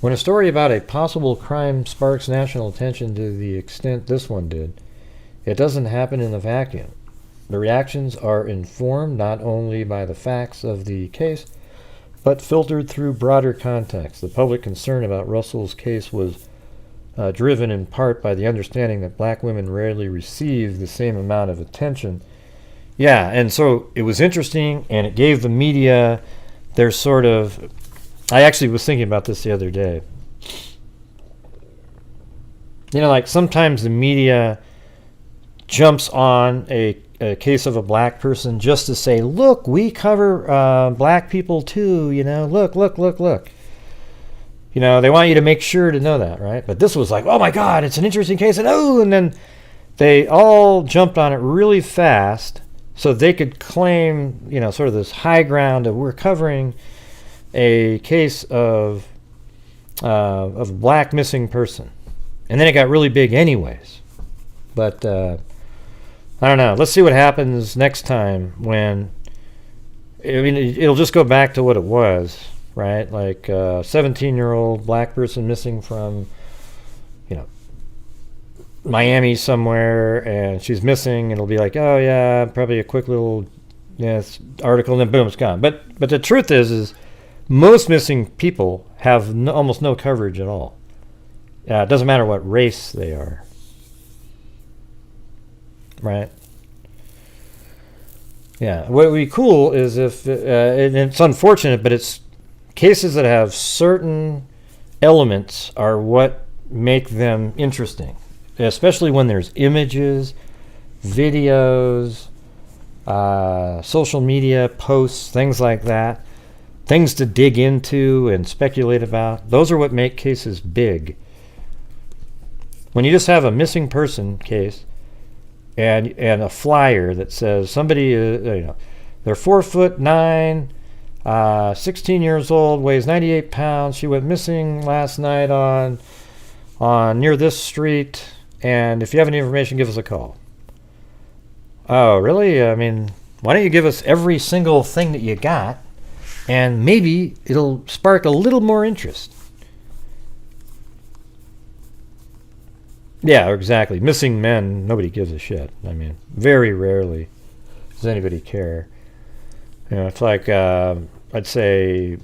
When a story about a possible crime sparks national attention to the extent this one did, it doesn't happen in a vacuum. The reactions are informed not only by the facts of the case, but filtered through broader context. The public concern about Russell's case was driven in part by the understanding that black women rarely receive the same amount of attention. Yeah, and so it was interesting, and it gave the media their sort of... I actually was thinking about this the other day. You know, like sometimes the media jumps on a case of a black person just to say, look, we cover black people too, you know, look. You know, they want you to make sure to know that, right? But this was like, oh my God, it's an interesting case, and then they all jumped on it really fast so they could claim, you know, sort of this high ground of we're covering a case of a black missing person. And then it got really big anyways. But I don't know. Let's see what happens next time when, I mean, it'll just go back to what it was. Right, like a 17-year-old black person missing from, you know, Miami somewhere, and she's missing. It'll be like, oh yeah, probably a quick little article, and then boom, it's gone. But the truth is most missing people have almost no coverage at all. It doesn't matter what race they are. Right. Yeah, what would be cool is if, and it's unfortunate, but it's cases that have certain elements are what make them interesting, especially when there's images, videos, social media posts, things like that, things to dig into and speculate about. Those are what make cases big. When you just have a missing person case and a flyer that says somebody, you know, they're 4'9", 16 years old, weighs 98 pounds. She went missing last night on near this street. And if you have any information, give us a call. Oh, really? I mean, why don't you give us every single thing that you got, and maybe it'll spark a little more interest. Yeah, exactly. Missing men, nobody gives a shit. I mean, very rarely does anybody care. You know, it's like, I'd say,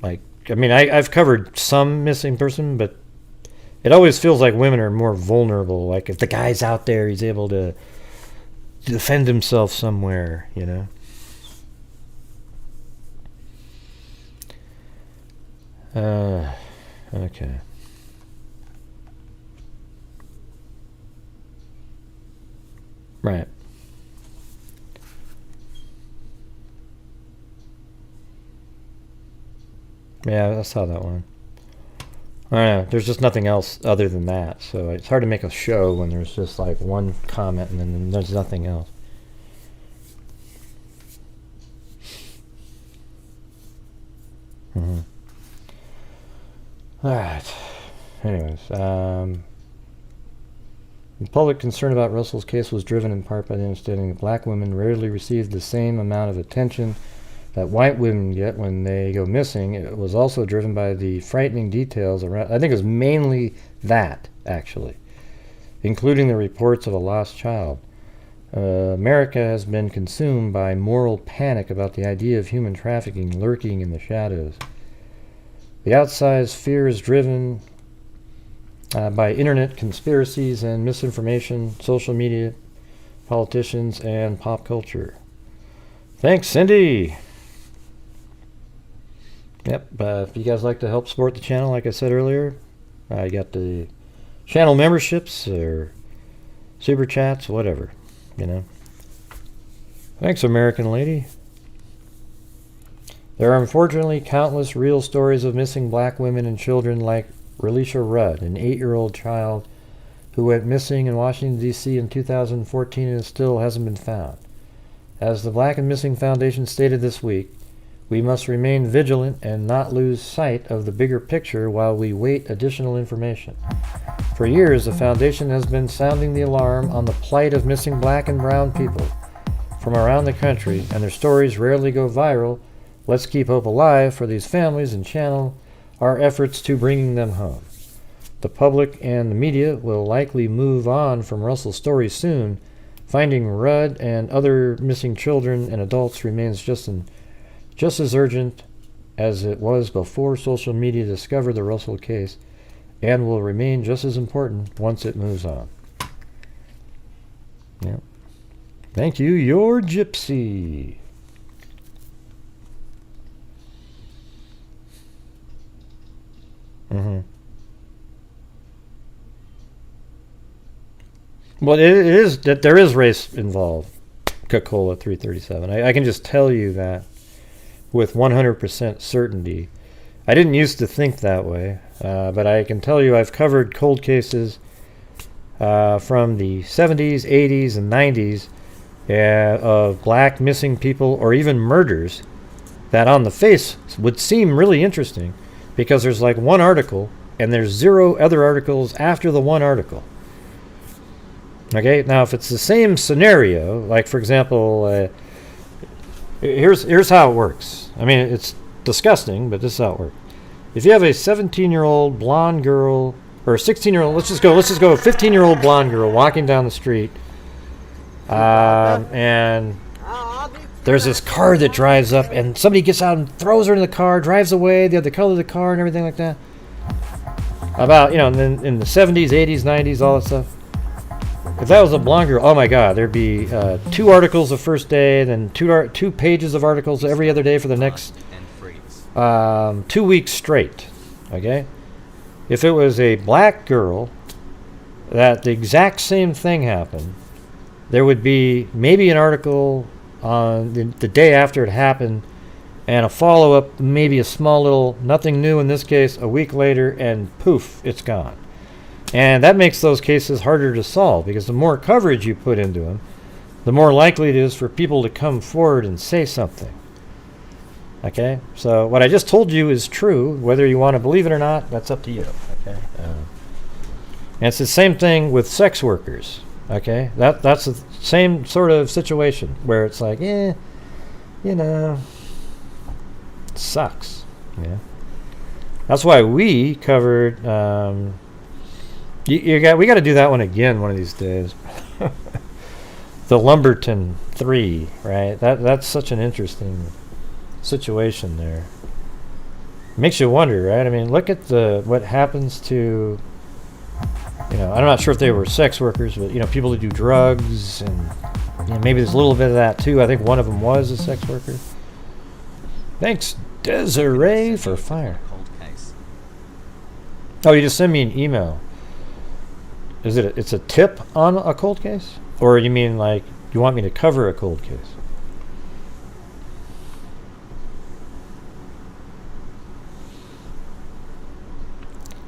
like, I mean, I've covered some missing person, but it always feels like women are more vulnerable. Like, if the guy's out there, he's able to defend himself somewhere, you know? Okay. Right. Yeah, I saw that one. I don't know. There's just nothing else other than that. So it's hard to make a show when there's just like one comment and then there's nothing else. Mm-hmm. All right. Anyways, the public concern about Russell's case was driven in part by the understanding that black women rarely received the same amount of attention that white women get when they go missing. It was also driven by the frightening details around. I think it was mainly that, actually, including the reports of a lost child. America has been consumed by moral panic about the idea of human trafficking lurking in the shadows. The outsized fear is driven by internet conspiracies and misinformation, social media, politicians, and pop culture. Thanks, Cindy. Yep, if you guys like to help support the channel, like I said earlier, I got the channel memberships or super chats, whatever, you know. Thanks, American lady. There are unfortunately countless real stories of missing black women and children like Relisha Rudd, an 8-year-old child who went missing in Washington, D.C. in 2014 and still hasn't been found. As the Black and Missing Foundation stated this week, we must remain vigilant and not lose sight of the bigger picture while we wait additional information. For years, the Foundation has been sounding the alarm on the plight of missing black and brown people from around the country, and their stories rarely go viral. Let's keep hope alive for these families and channel our efforts to bringing them home. The public and the media will likely move on from Russell's story soon. Finding Rudd and other missing children and adults remains just as urgent as it was before social media discovered the Russell case, and will remain just as important once it moves on. Yep. Thank you, your gypsy. Well, it is that there is race involved, Coca-Cola 337. I can just tell you that with 100% certainty. I didn't used to think that way, but I can tell you I've covered cold cases from the 70s, 80s, and 90s of black missing people or even murders that on the face would seem really interesting because there's like one article and there's 0 other articles after the one article. Okay, now if it's the same scenario, like for example, here's how it works. I mean, it's disgusting, but this is how it works. If you have a 17-year-old blonde girl, or a 16-year-old, let's just go a 15-year-old blonde girl walking down the street, and there's this car that drives up, and somebody gets out and throws her in the car, drives away, they have the color of the car and everything like that. About, you know, in the 70s, 80s, 90s, all that stuff. If that was a blonde girl, oh my God, there'd be 2 articles the first day, then 2 pages of articles every other day for the next 2 weeks straight. Okay? If it was a black girl, that the exact same thing happened, there would be maybe an article on the day after it happened, and a follow-up, maybe a small little, nothing new in this case, a week later, and poof, it's gone. And that makes those cases harder to solve because the more coverage you put into them, the more likely it is for people to come forward and say something. Okay? So what I just told you is true. Whether you want to believe it or not, that's up to you. Okay? And it's the same thing with sex workers. Okay? That's the same sort of situation where it's like, you know, it sucks. Yeah. That's why we covered... we got to do that one again one of these days. The Lumberton 3, right? That's such an interesting situation there. Makes you wonder, right? I mean, look at what happens to, you know, I'm not sure if they were sex workers, but, you know, people who do drugs, and you know, maybe there's a little bit of that too. I think one of them was a sex worker. Thanks, Desiree, for fire. Oh, you just send me an email. Is it? It's a tip on a cold case, or you mean like you want me to cover a cold case?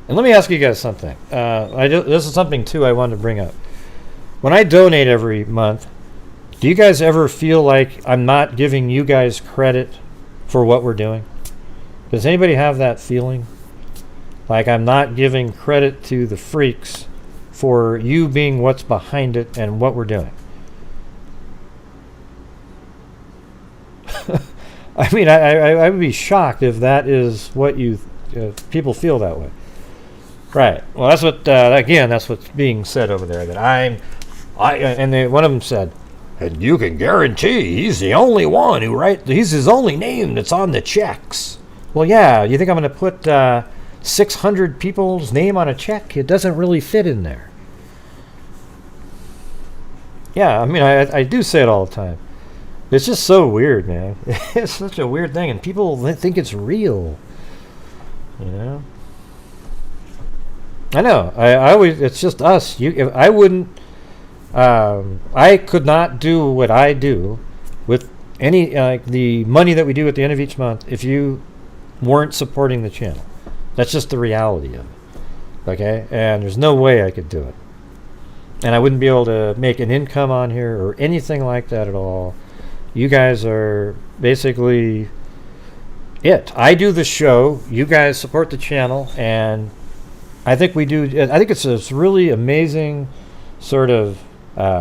And let me ask you guys something. This is something too I wanted to bring up. When I donate every month, do you guys ever feel like I'm not giving you guys credit for what we're doing? Does anybody have that feeling? Like I'm not giving credit to the freaks for you being what's behind it and what we're doing. I mean, I would be shocked if that is what you people feel that way. Right. Well, that's what again. That's what's being said over there. That one of them said, and you can guarantee he's the only one who he's his only name that's on the checks. Well, yeah. You think I'm going to put 600 people's name on a check? It doesn't really fit in there. Yeah. I mean, I do say it all the time. It's just so weird, man. It's such a weird thing, and people think it's real. You know. I know. I always. It's just us. I wouldn't. I could not do what I do with any the money that we do at the end of each month if you weren't supporting the channel. That's just the reality of it. Okay, and there's no way I could do it, and I wouldn't be able to make an income on here or anything like that at all. You guys are basically it. I do the show. You guys support the channel, and I think we do. I think it's this really amazing sort of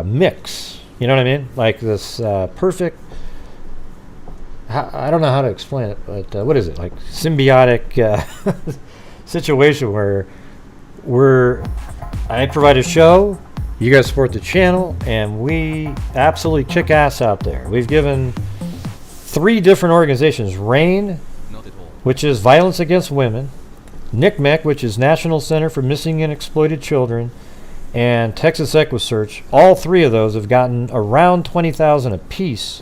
mix. You know what I mean? Like this perfect. I don't know how to explain it, but what is it? Like symbiotic situation where I provide a show, you guys support the channel, and we absolutely kick ass out there. We've given 3 different organizations: RAIN, which is violence against women; NCMEC, which is National Center for Missing and Exploited Children; and Texas EquiSearch. All 3 of those have gotten around $20,000 a piece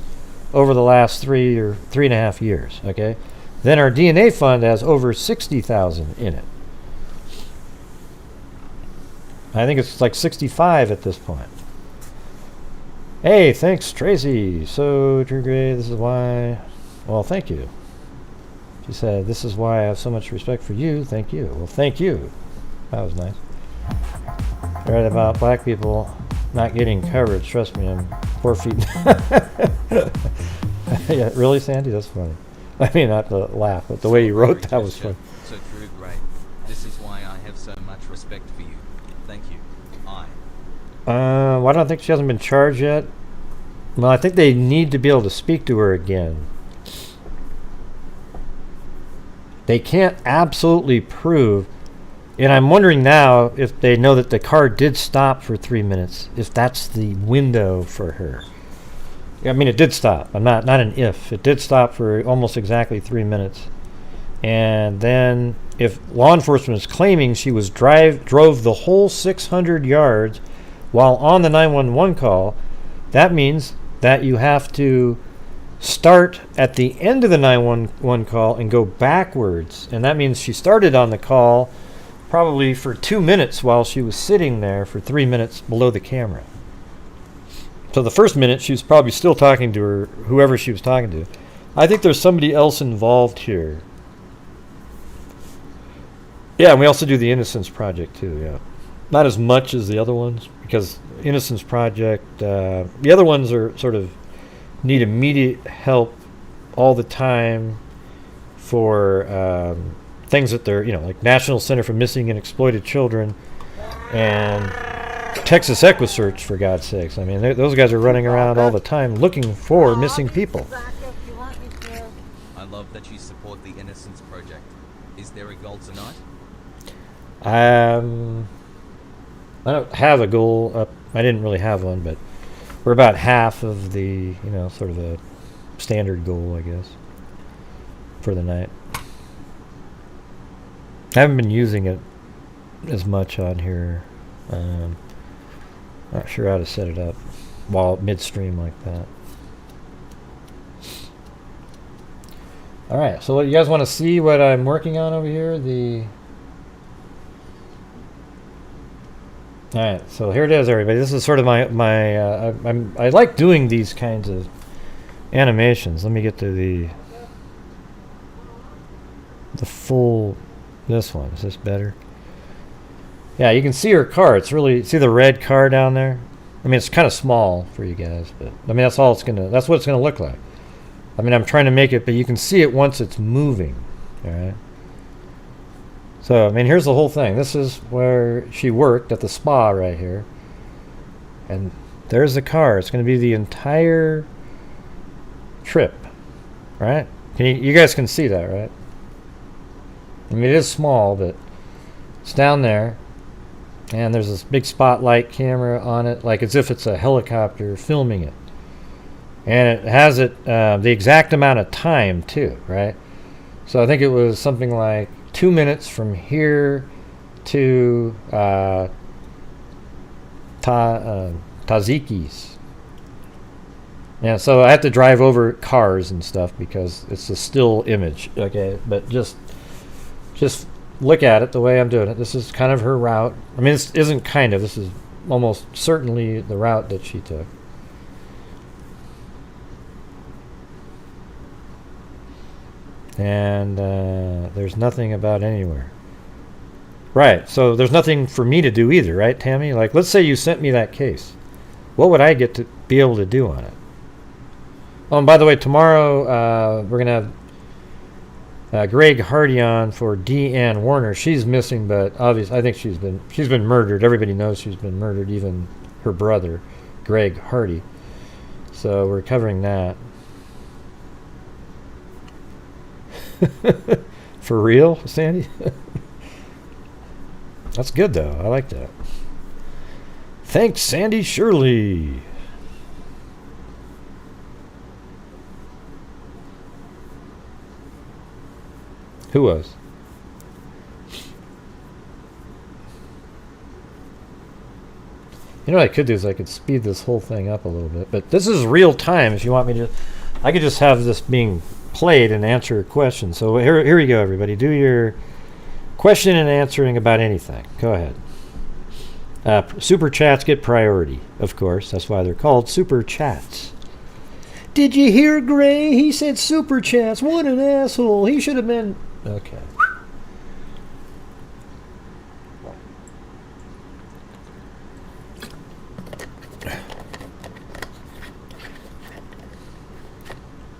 over the last 3 or 3.5 years. Okay, then our DNA fund has over $60,000 in it. I think it's like 65 at this point. Hey, thanks, Tracy. So, Drew Gray, this is why. Well, thank you. She said, "This is why I have so much respect for you." Thank you. Well, thank you. That was nice. Right about black people not getting coverage. Trust me, I'm 4 feet. Yeah, really, Sandy? That's funny. I mean, not to laugh, but the way you wrote that was funny. So, Drew Gray, this is why I have so much respect for you. Thank you. Why don't I think she hasn't been charged yet? Well, I think they need to be able to speak to her again. They can't absolutely prove, and I'm wondering now if they know that the car did stop for 3 minutes, if that's the window for her. I mean, it did stop. I'm not an if. It did stop for almost exactly 3 minutes. And then if law enforcement is claiming she was drove the whole 600 yards while on the 911 call, that means that you have to start at the end of the 911 call and go backwards. And that means she started on the call probably for 2 minutes while she was sitting there for 3 minutes below the camera. So the first minute, she was probably still talking to her, whoever she was talking to. I think there's somebody else involved here. Yeah, and we also do the Innocence Project too, yeah. Not as much as the other ones, because Innocence Project, the other ones are sort of need immediate help all the time for things that they're, like National Center for Missing and Exploited Children and Texas EquiSearch, for God's sakes. I mean, those guys are running around all the time looking for missing people. I love that you support the Innocence Project. Is there a goal tonight? I don't have a goal up. I didn't really have one, but we're about half of the, sort of a standard goal, I guess, for the night. I haven't been using it as much on here. Not sure how to set it up while midstream like that. All right, so you guys want to see what I'm working on over here? All right, so here it is, everybody. This is sort of my I like doing these kinds of animations. Let me get to the full. This one, is this better? Yeah, you can see her car. It's really, see the red car down there? I mean, it's kind of small for you guys, but I mean, that's what it's gonna look like. I mean, I'm trying to make it, but you can see it once it's moving. All right. So, I mean, here's the whole thing. This is where she worked at the spa right here. And there's the car. It's going to be the entire trip, right? You guys can see that, right? I mean, it is small, but it's down there. And there's this big spotlight camera on it, like as if it's a helicopter filming it. And it has it the exact amount of time, too, right? So I think it was something like 2 minutes from here to Taziki's. Yeah, so I have to drive over cars and stuff because it's a still image, okay? But just look at it the way I'm doing it. This is kind of her route. I mean, this isn't kind of. This is almost certainly the route that she took. And there's nothing about anywhere. Right, so there's nothing for me to do either, right, Tammy? Like, let's say you sent me that case. What would I get to be able to do on it? Oh, and by the way, tomorrow we're going to have Greg Hardy on for Deanne Warner. She's missing, but obviously I think she's been murdered. Everybody knows she's been murdered, even her brother, Greg Hardy. So we're covering that. For real, Sandy? That's good, though. I like that. Thanks, Sandy Shirley. Who was? You know what I could do is I could speed this whole thing up a little bit. But this is real time if you want me to. I could just have this being played and answer a question. So here we go, everybody. Do your question and answering about anything. Go ahead. Super chats get priority, of course. That's why they're called super chats. Did you hear Gray? He said super chats. What an asshole. He should have been... Okay.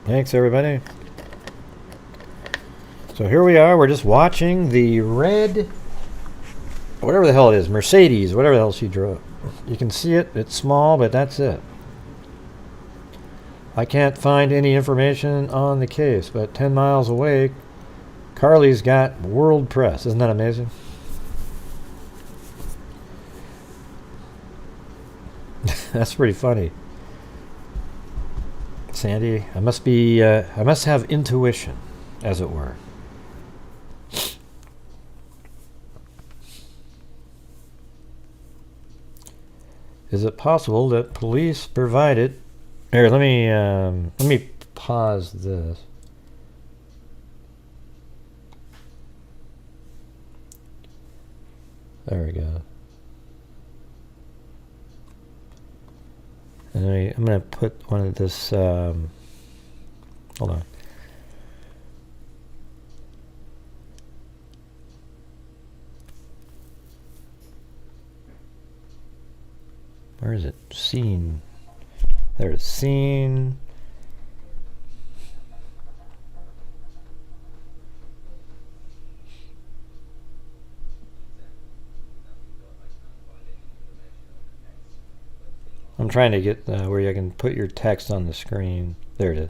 Thanks, everybody. So here we are. We're just watching the red, whatever the hell it is, Mercedes, whatever the hell she drove. You can see it. It's small, but that's it. I can't find any information on the case, but 10 miles away, Carlee's got world press. Isn't that amazing? That's pretty funny. Sandy, I must have intuition, as it were. Is it possible that police provided... Here, let me pause this. There we go. And I'm going to put one of this... hold on. Where is it? Scene. There's scene. I'm trying to get where you can put your text on the screen. There it is.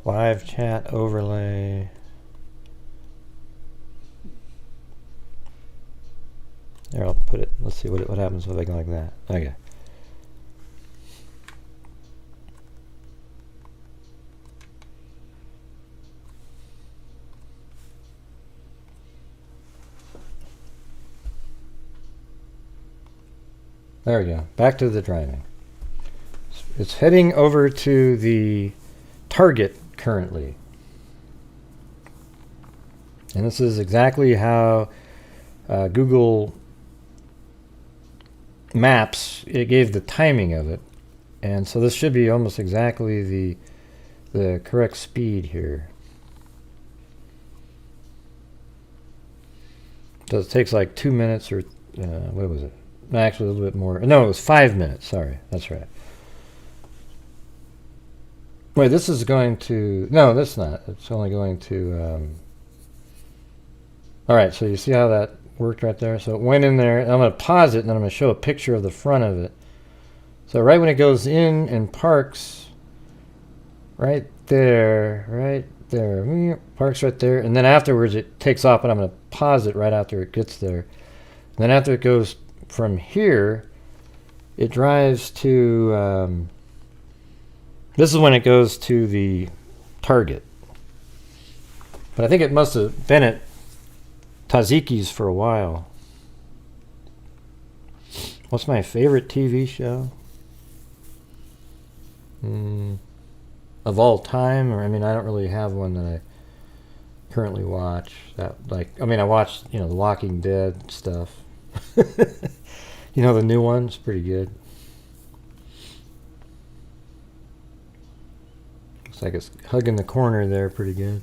Live chat overlay. There, I'll put it. Let's see what happens with it like that. Okay. There we go. Back to the driving. It's heading over to the Target currently. And this is exactly how Google Maps, it gave the timing of it. And so this should be almost exactly the correct speed here. So it takes like 2 minutes or what was it? Actually, a little bit more. No, it was 5 minutes. Sorry, that's right. Wait, this is going to... No, that's not. It's only going to... All right, so you see how that worked right there? So it went in there. I'm going to pause it, and then I'm going to show a picture of the front of it. So right when it goes in and parks, right there. Parks right there. And then afterwards it takes off, and I'm going to pause it right after it gets there. And then after it goes from here, it drives to, this is when it goes to the Target. But I think it must have been at Taziki's for a while. What's my favorite TV show? Of all time? Or, I mean, I don't really have one that I currently watch. I watched, The Walking Dead stuff. The new one's pretty good. Looks like it's hugging the corner there pretty good.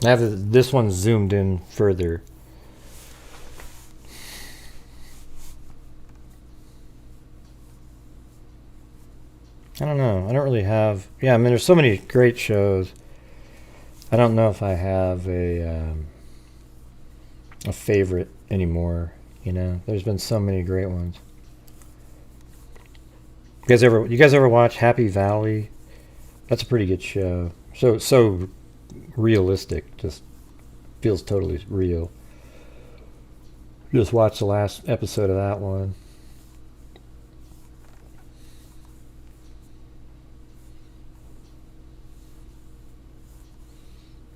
Now this one's zoomed in further. I don't know. I don't really have... Yeah, I mean, there's so many great shows. I don't know if I have a favorite anymore. There's been so many great ones. You guys ever watch Happy Valley? That's a pretty good show. So realistic. Just feels totally real. Just watched the last episode of that one.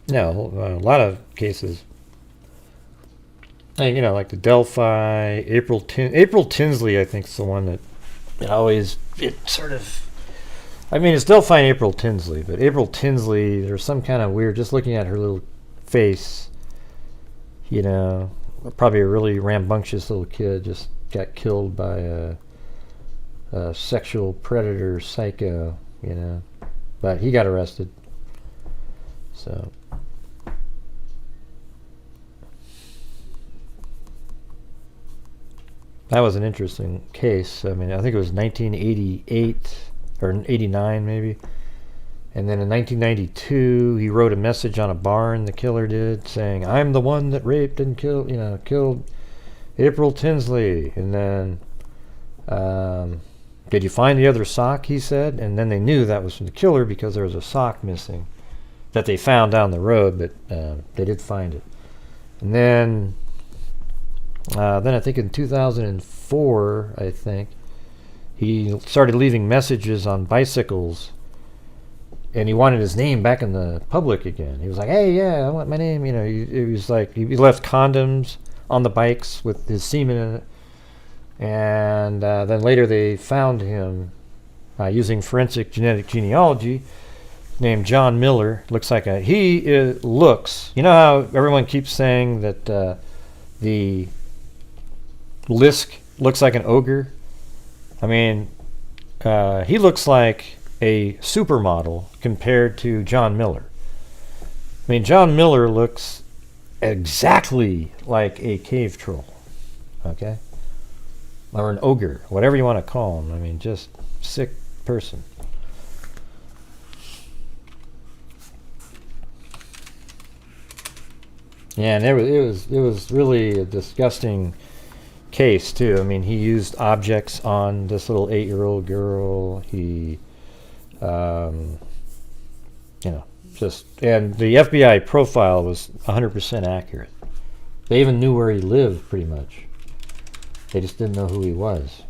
Yeah, a lot of cases. Like the Delphi, April Tinsley, I think, is the one that it's Delphi and April Tinsley, but April Tinsley, there's some kind of weird, just looking at her little face, probably a really rambunctious little kid just got killed by a sexual predator psycho, but he got arrested. So... that was an interesting case. I mean, I think it was 1988 or 89 maybe. And then in 1992, he wrote a message on a barn, the killer did, saying, "I'm the one that raped and killed April Tinsley." And then, "Did you find the other sock?" he said. And then they knew that was from the killer because there was a sock missing that they found down the road, but they did find it. And then I think in 2004, he started leaving messages on bicycles, and he wanted his name back in the public again. He was like, "Hey, yeah, I want my name." He was like, he left condoms on the bikes with his semen in it. And then later they found him using forensic genetic genealogy, named John Miller. Looks like looks. You know how everyone keeps saying that the Lisk looks like an ogre? I mean, he looks like a supermodel compared to John Miller. I mean, John Miller looks exactly like a cave troll, okay? Or an ogre, whatever you want to call him. I mean, just sick person. Yeah, and it was really a disgusting case too. I mean, he used objects on this little 8-year-old girl. He, and the FBI profile was 100% accurate. They even knew where he lived, pretty much. They just didn't know who he was.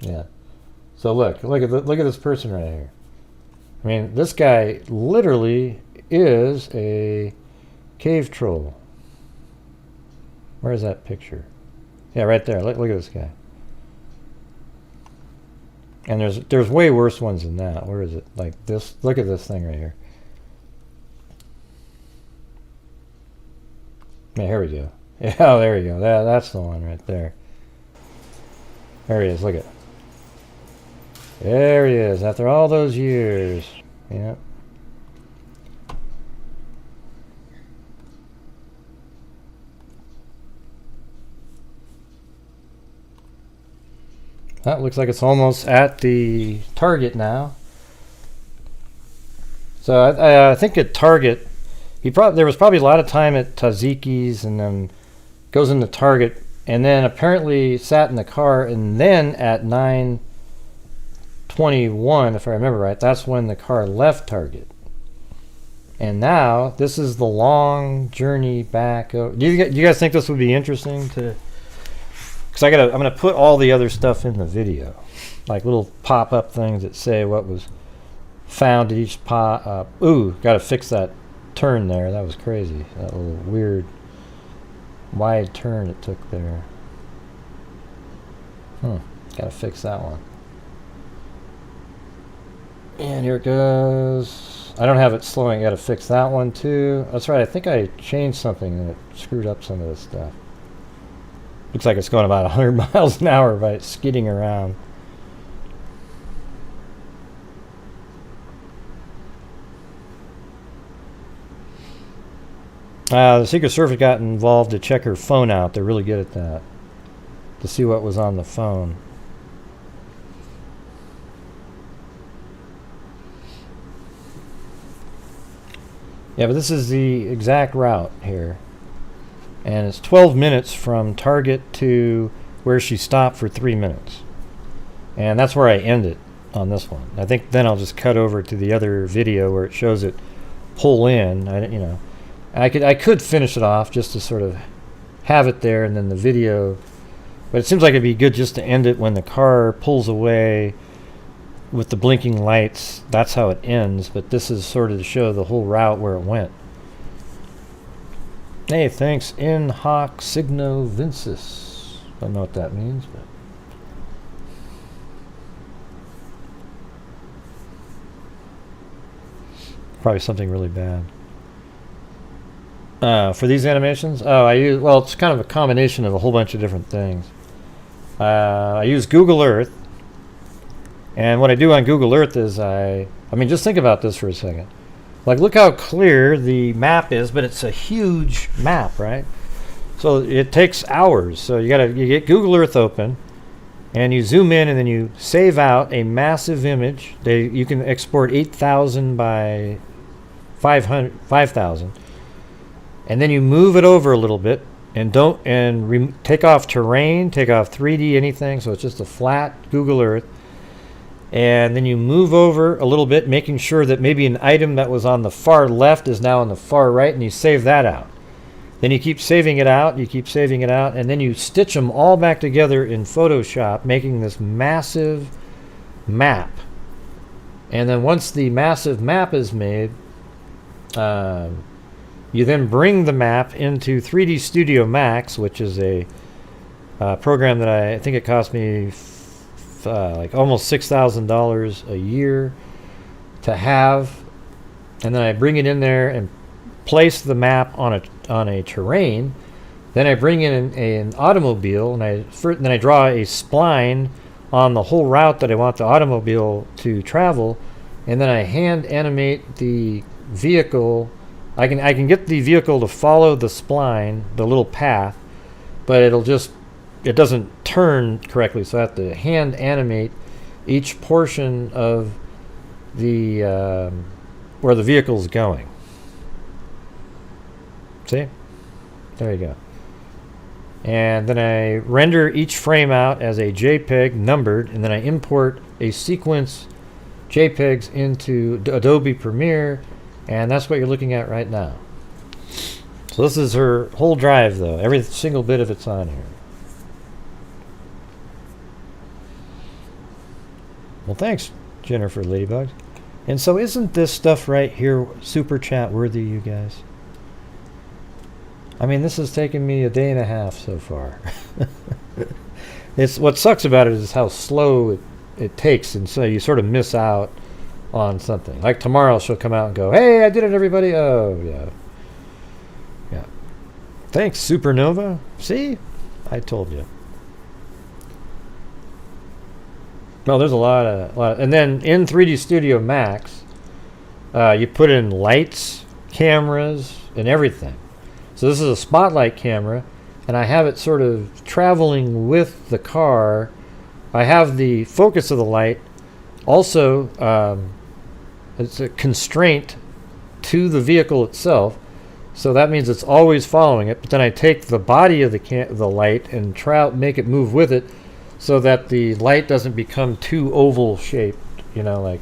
Yeah. So look at this person right here. I mean, this guy literally is a cave troll. Where is that picture? Yeah, right there. Look at this guy. And there's way worse ones than that. Where is it? Like this. Look at this thing right here. Yeah, here we go. Yeah, oh, there we go. That's the one right there. There he is. Look at it. There he is. After all those years. Yep. That looks like it's almost at the Target now. So I think at Target, there was probably a lot of time at Taziki's, and then goes into Target, and then apparently sat in the car, and then at 9:21, if I remember right, that's when the car left Target. And now this is the long journey back. Do you guys think this would be interesting to? Because I'm gonna put all the other stuff in the video, like little pop-up things that say what was found at each pop. Ooh, got to fix that turn there. That was crazy. That little weird wide turn it took there. Got to fix that one. And here it goes. I don't have it slowing. Got to fix that one too. That's right. I think I changed something that screwed up some of this stuff. Looks like it's going about 100 miles an hour by skidding around. The Secret Service got involved to check her phone out. They're really good at that. To see what was on the phone. Yeah, but this is the exact route here. And it's 12 minutes from Target to where she stopped for 3 minutes. And that's where I end it on this one. I think then I'll just cut over to the other video where it shows it pull in. I could finish it off just to sort of have it there, and then the video. But it seems like it'd be good just to end it when the car pulls away with the blinking lights. That's how it ends. But this is sort of to show the whole route where it went. Hey, thanks, in hoc signo vincis. Don't know what that means, but probably something really bad. For these animations, it's kind of a combination of a whole bunch of different things. I use Google Earth, and what I do on Google Earth is just think about this for a second. Like, look how clear the map is, but it's a huge map, right? So it takes hours. So you get Google Earth open, and you zoom in, and then you save out a massive image. You can export 8,000 by 5,000, and then you move it over a little bit, and take off terrain, take off 3D anything. So it's just a flat Google Earth. And then you move over a little bit, making sure that maybe an item that was on the far left is now on the far right, and you save that out. Then you keep saving it out, and then you stitch them all back together in Photoshop, making this massive map. And then once the massive map is made, you then bring the map into 3D Studio Max, which is a program that I think it cost me like almost $6,000 a year to have, and then I bring it in there and place the map on a terrain. Then I bring in an automobile, and then I draw a spline on the whole route that I want the automobile to travel, and then I hand animate the vehicle. I can get the vehicle to follow the spline, the little path, but it doesn't turn correctly, so I have to hand animate each portion of the where the vehicle's going. See? There you go. And then I render each frame out as a JPEG numbered, and then I import a sequence JPEGs into Adobe Premiere, and that's what you're looking at right now. So this is her whole drive, though. Every single bit of it's on here. Well, thanks, Jennifer Ladybug. And so isn't this stuff right here super chat worthy, you guys? I mean, this has taken me a day and a half so far. It's what sucks about it is how slow it takes, and so you sort of miss out on something. Like tomorrow she'll come out and go, "Hey, I did it, everybody." Oh, yeah. Yeah. Thanks, Supernova. See? I told you. No, there's a lot of, and then in 3D Studio Max, you put in lights, cameras, and everything. So this is a spotlight camera, and I have it sort of traveling with the car. I have the focus of the light. Also, it's a constraint to the vehicle itself. So that means it's always following it. But then I take the body of the light and make it move with it, so that the light doesn't become too oval shaped. You know, like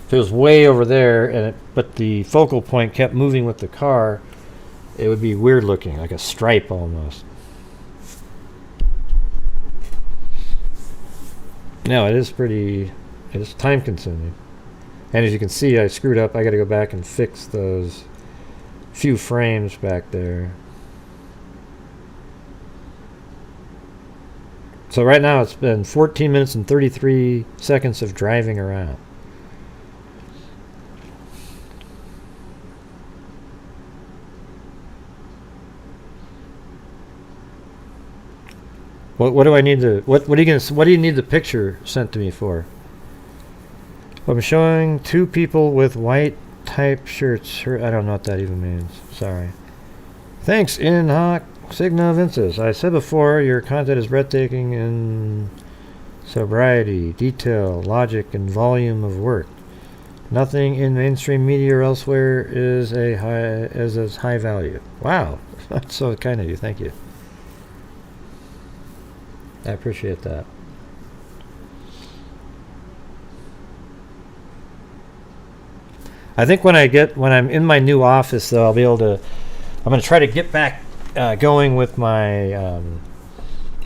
if it was way over there, but the focal point kept moving with the car, it would be weird looking, like a stripe almost. No, it is time consuming. And as you can see, I screwed up. I got to go back and fix those few frames back there. So right now it's been 14 minutes and 33 seconds of driving around. What do I need to what do you need the picture sent to me for? I'm showing two people with white type shirts. I don't know what that even means. Sorry. Thanks, In Hoc Signa Vinces. I said before, your content is breathtaking in sobriety, detail, logic, and volume of work. Nothing in mainstream media or elsewhere is as high value. Wow, that's so kind of you. Thank you. I appreciate that. I think when I'm in my new office, though, I'm going to try to get back going with my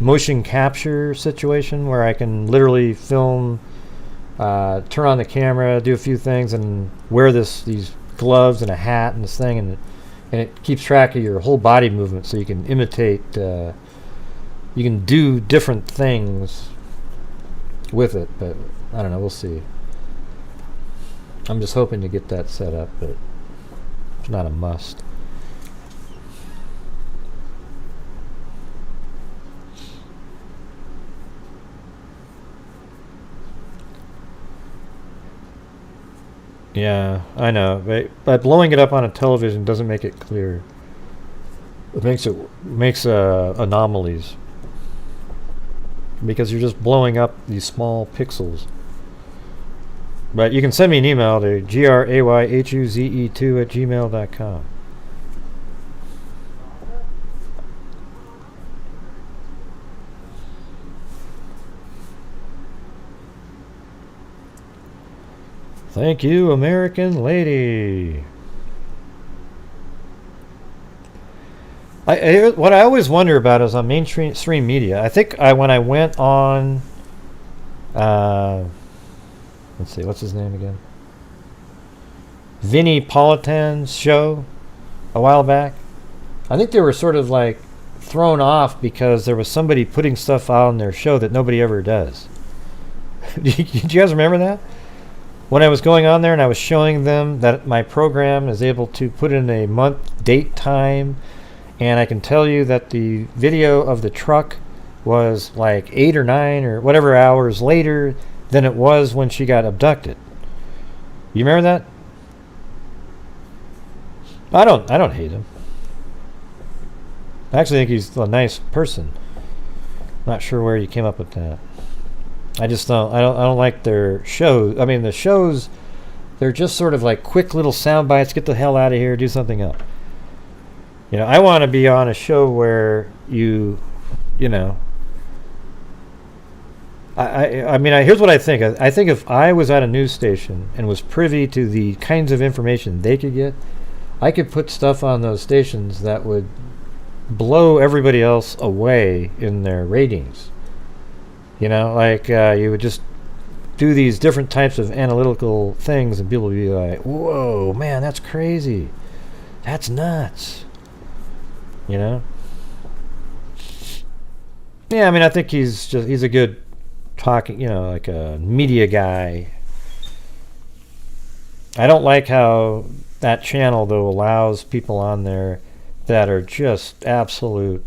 motion capture situation, where I can literally film, turn on the camera, do a few things, and wear these gloves and a hat and this thing, and it keeps track of your whole body movement, so you can imitate. You can do different things with it, but I don't know. We'll see. I'm just hoping to get that set up, but it's not a must. Yeah, I know, but blowing it up on a television doesn't make it clear. It makes anomalies, because you're just blowing up these small pixels. But you can send me an email to grayhuze2@gmail.com. Thank you, American Lady. What I always wonder about is on mainstream media. I think when I went on, let's see, what's his name again? Vinnie Politan's show a while back. I think they were sort of like thrown off because there was somebody putting stuff out on their show that nobody ever does. Do you guys remember that? When I was going on there and I was showing them that my program is able to put in a month, date, time, and I can tell you that the video of the truck was like 8 or 9 or whatever hours later than it was when she got abducted. You remember that? I don't hate him. I actually think he's a nice person. Not sure where you came up with that. I don't like their shows. I mean, the shows, they're just sort of like quick little sound bites. Get the hell out of here. Do something else. You know, I want to be on a show where you know. I mean, here's what I think. I think if I was at a news station and was privy to the kinds of information they could get, I could put stuff on those stations that would blow everybody else away in their ratings. You know, like you would just do these different types of analytical things and people would be like, whoa, man, that's crazy. That's nuts. You know? Yeah, I mean, I think he's a good talking, you know, like a media guy. I don't like how that channel, though, allows people on there that are just absolute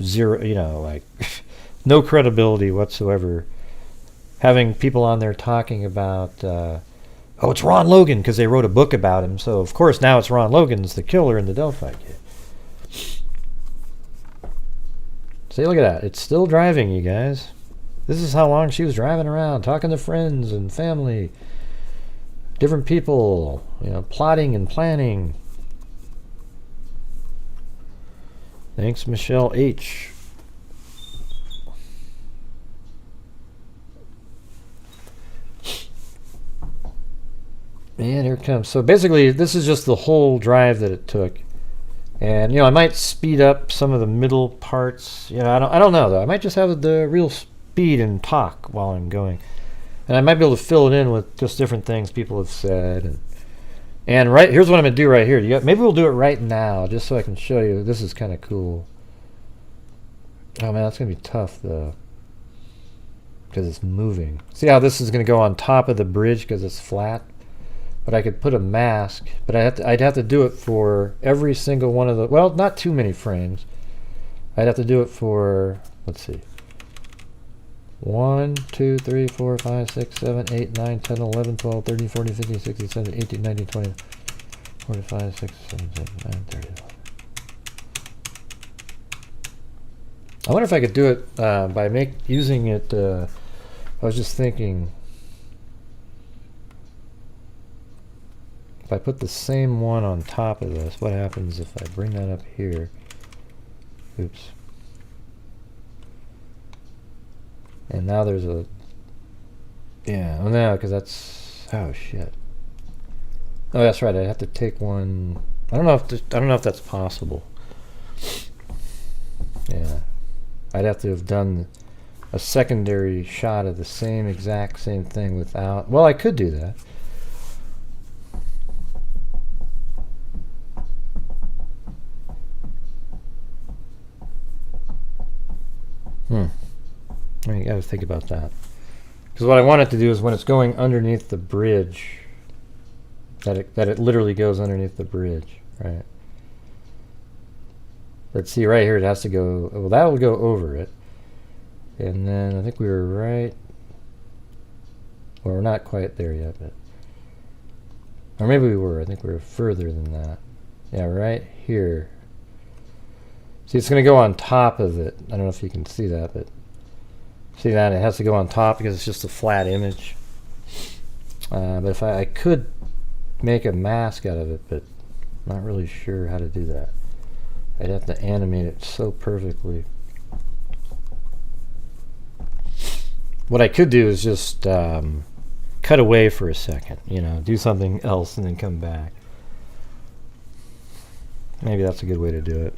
zero, you know, like no credibility whatsoever. Having people on there talking about, oh, it's Ron Logan because they wrote a book about him. So, of course, now it's Ron Logan's the killer in the Delphi kid. See, look at that. It's still driving, you guys. This is how long she was driving around, talking to friends and family, different people, you know, plotting and planning. Thanks, Michelle H. And here it comes. So basically, this is just the whole drive that it took. And, I might speed up some of the middle parts. I don't know, though. I might just have the real speed and talk while I'm going. And I might be able to fill it in with just different things people have said. And right here's what I'm going to do right here. Maybe we'll do it right now, just so I can show you. This is kind of cool. Oh, man, that's going to be tough, though. Because it's moving. See how this is going to go on top of the bridge because it's flat? But I could put a mask, but I'd have to do it for every single one of the, well, not too many frames. I'd have to do it for, let's see, 1, 2, 3, 4, 5, 6, 7, 8, 9, 10, 11, 12, 13, 14, 15, 16, 17, 18, 19, 20, 45, 6, 7, 8, 9, 30. I wonder if I could do it by using it, I was just thinking, if I put the same one on top of this, what happens if I bring that up here? Oops. And now there's a, yeah, well, no, because that's, oh shit. Oh, that's right. I have to take one. I don't know if that's possible. Yeah, I'd have to have done a secondary shot of the exact same thing without. Well, I could do that. I gotta think about that. Because what I want it to do is when it's going underneath the bridge, that it literally goes underneath the bridge, right? Let's see, right here it has to go, well, that will go over it. And then I think we were right, well, we're not quite there yet, but, or maybe we were, I think we were further than that. Yeah, right here. See, it's going to go on top of it. I don't know if you can see that, but see that? It has to go on top because it's just a flat image. But if I could make a mask out of it, but I'm not really sure how to do that. I'd have to animate it so perfectly. What I could do is just cut away for a second, do something else and then come back. Maybe that's a good way to do it.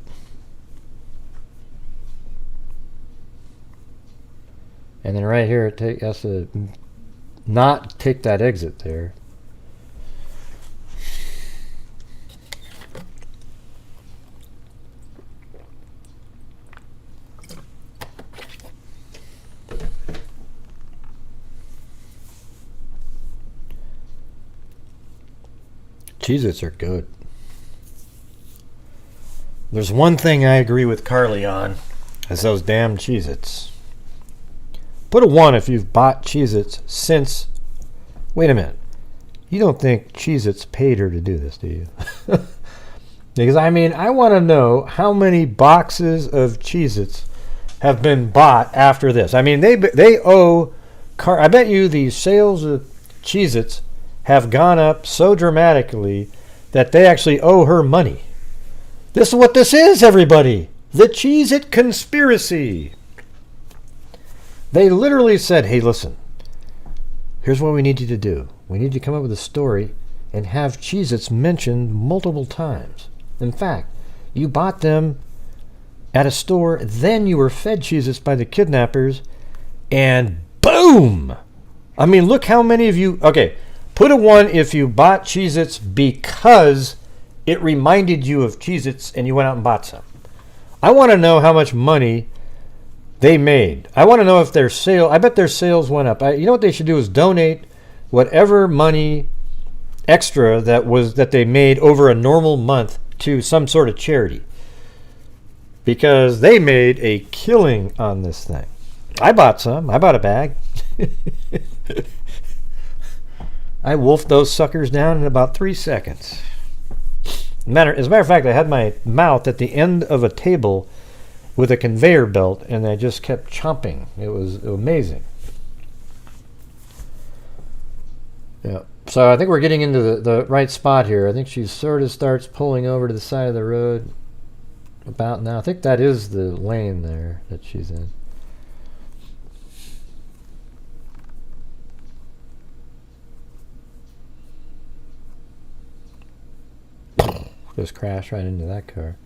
And then right here, it has to not take that exit there. Cheez-Its are good. There's one thing I agree with Carlee on, is those damn Cheez-Its. Put a 1 if you've bought Cheez-Its since... Wait a minute. You don't think Cheez-Its paid her to do this, do you? Because, I want to know how many boxes of Cheez-Its have been bought after this. They owe... I bet you the sales of Cheez-Its have gone up so dramatically that they actually owe her money. This is what this is, everybody. The Cheez-It conspiracy. They literally said, hey, listen, here's what we need you to do. We need you to come up with a story and have Cheez-Its mentioned multiple times. In fact, you bought them at a store, then you were fed Cheez-Its by the kidnappers, and boom! Look how many of you... Okay, put a 1 if you bought Cheez-Its because it reminded you of Cheez-Its and you went out and bought some. I want to know how much money they made. I want to know if their sale... I bet their sales went up. You know what they should do is donate whatever money extra that they made over a normal month to some sort of charity. Because they made a killing on this thing. I bought some. I bought a bag. I wolfed those suckers down in about 3 seconds. As a matter of fact, I had my mouth at the end of a table with a conveyor belt, and I just kept chomping. It was amazing. Yeah. So I think we're getting into the right spot here. I think she sort of starts pulling over to the side of the road. about now. I think that is the lane there that she's in. Just crashed right into that car.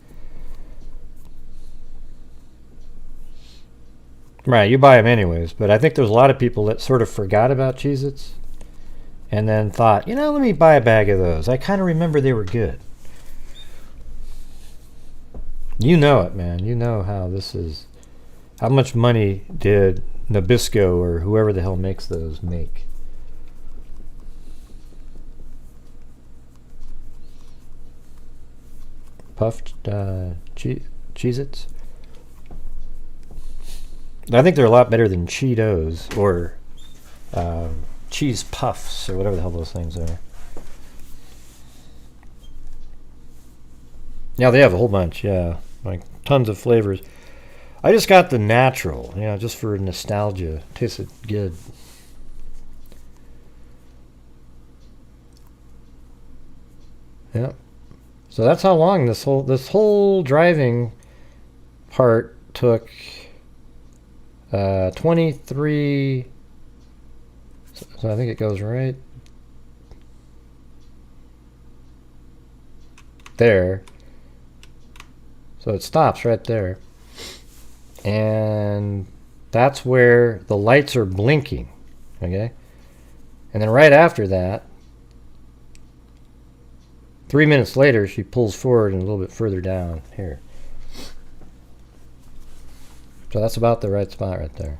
Right, you buy them anyways, but I think there's a lot of people that sort of forgot about Cheez-Its and then thought, let me buy a bag of those. I kind of remember they were good. You know it, man. You know how this is. How much money did Nabisco or whoever the hell makes those make? Puffed Cheez-Its? I think they're a lot better than Cheetos or Cheese Puffs or whatever the hell those things are. Yeah, they have a whole bunch, yeah. Like tons of flavors. I just got the natural, just for nostalgia. Tasted good. Yep. So that's how long this whole driving part took. 23. So I think it goes right there. So it stops right there. And that's where the lights are blinking. Okay? And then right after that, 3 minutes later, she pulls forward and a little bit further down here. So that's about the right spot right there.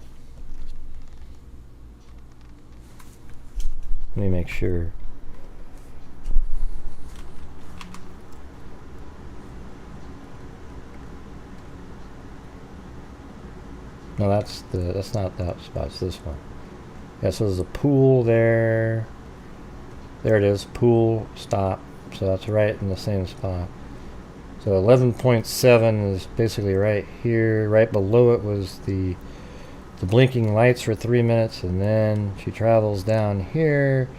Let me make sure. No, that's not that spot. It's this one. Yeah, so there's a pool there. There it is. Pool, stop. So that's right in the same spot. So 11.7 is basically right here. Right below it was the blinking lights for 3 minutes, and then she travels down here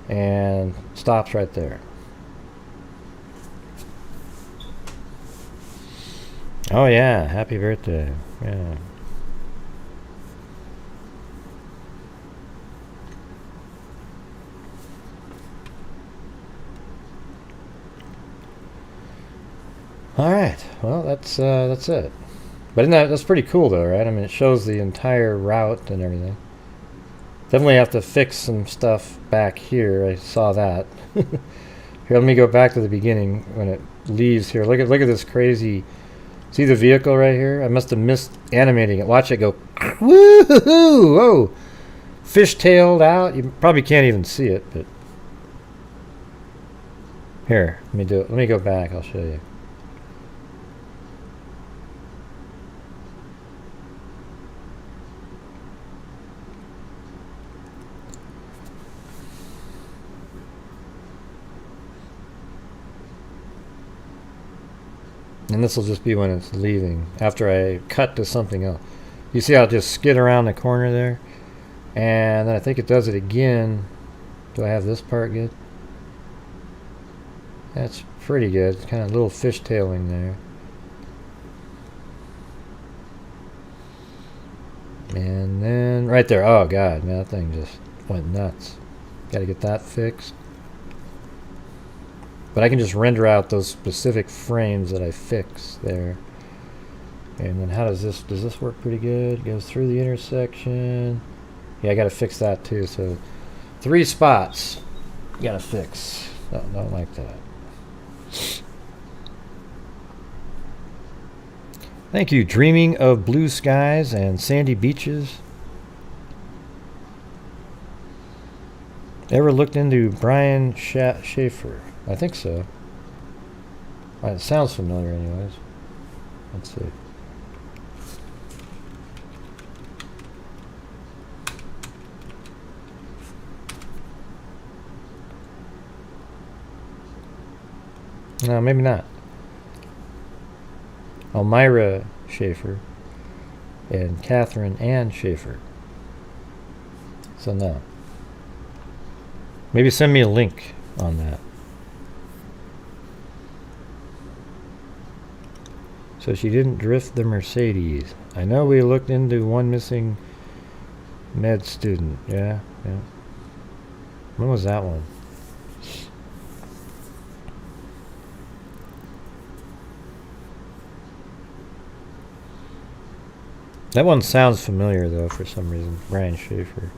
and stops right there. Oh yeah, happy birthday. Yeah. All right. Well, that's it. But that's pretty cool, though, right? I mean, it shows the entire route and everything. Definitely have to fix some stuff back here. I saw that. Here, let me go back to the beginning when it leaves here. Look at this crazy. See the vehicle right here? I must have missed animating it. Watch it go. Woo-hoo-hoo! Whoa! Fishtailed out. You probably can't even see it, but here, let me do it. Let me go back. I'll show you. And this will just be when it's leaving, after I cut to something else. You see how it just skid around the corner there? And then I think it does it again. Do I have this part good? That's pretty good. It's kind of a little fishtailing there. And then right there. Oh god, man, that thing just went nuts. Gotta get that fixed. But I can just render out those specific frames that I fix there. And then how does this work pretty good? It goes through the intersection. Yeah, I gotta fix that too. So 3 spots you gotta fix. Don't like that. Thank you. Dreaming of blue skies and sandy beaches. Ever looked into Brian Schaefer? I think so. It sounds familiar anyways. Let's see. No, maybe not. Elmira Schaefer and Catherine Ann Schaefer. So no. Maybe send me a link on that. So she didn't drift the Mercedes. I know we looked into one missing med student. Yeah. When was that one? That one sounds familiar, though, for some reason. Brian Schaefer.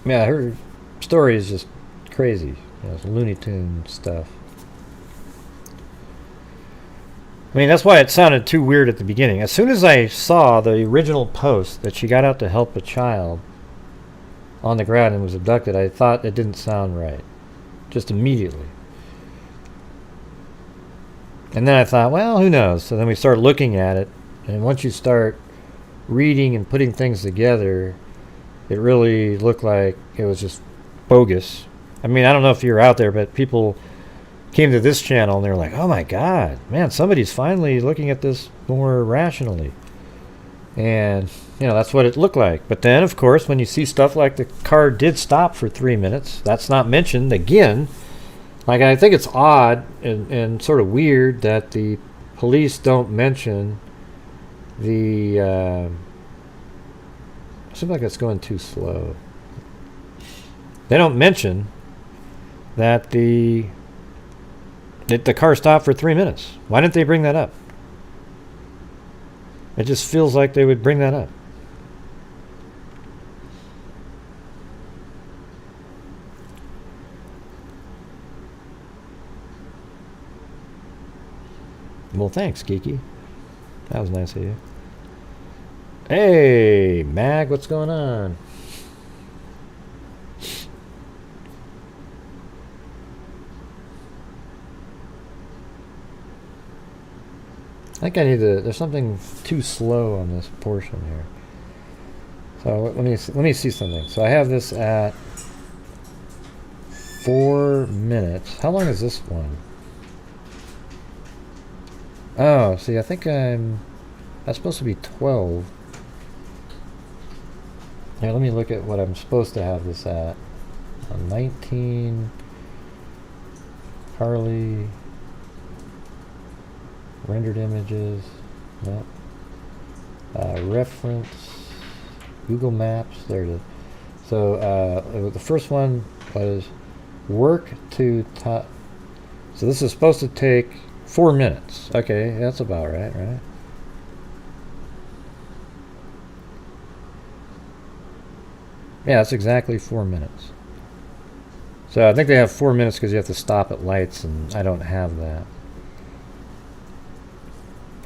Yeah, her story is just crazy. It's Looney Tune stuff. I mean, that's why it sounded too weird at the beginning. As soon as I saw the original post that she got out to help a child on the ground and was abducted, I thought it didn't sound right. Just immediately. And then I thought, well, who knows? So then we start looking at it, and once you start reading and putting things together, it really looked like it was just bogus. I mean, I don't know if you're out there, but people came to this channel and they were like, oh my God, man, somebody's finally looking at this more rationally. And, that's what it looked like. But then, of course, when you see stuff like the car did stop for 3 minutes, that's not mentioned again. Like, I think it's odd and sort of weird that the police don't mention the... seems like it's going too slow. They don't mention that the car stopped for 3 minutes. Why didn't they bring that up? It just feels like they would bring that up. Well, thanks, Geeky. That was nice of you. Hey, Mag, what's going on? I think I need to. There's something too slow on this portion here. So let me see something. So I have this at 4 minutes. How long is this one? Oh, see, I think that's supposed to be 12. Now let me look at what I'm supposed to have this at. 19. Carlee. Rendered images. Nope. Reference. Google Maps. There it is. So the first one was work to top. So this is supposed to take 4 minutes. Okay, that's about right? Yeah, that's exactly 4 minutes. So I think they have 4 minutes because you have to stop at lights, and I don't have that.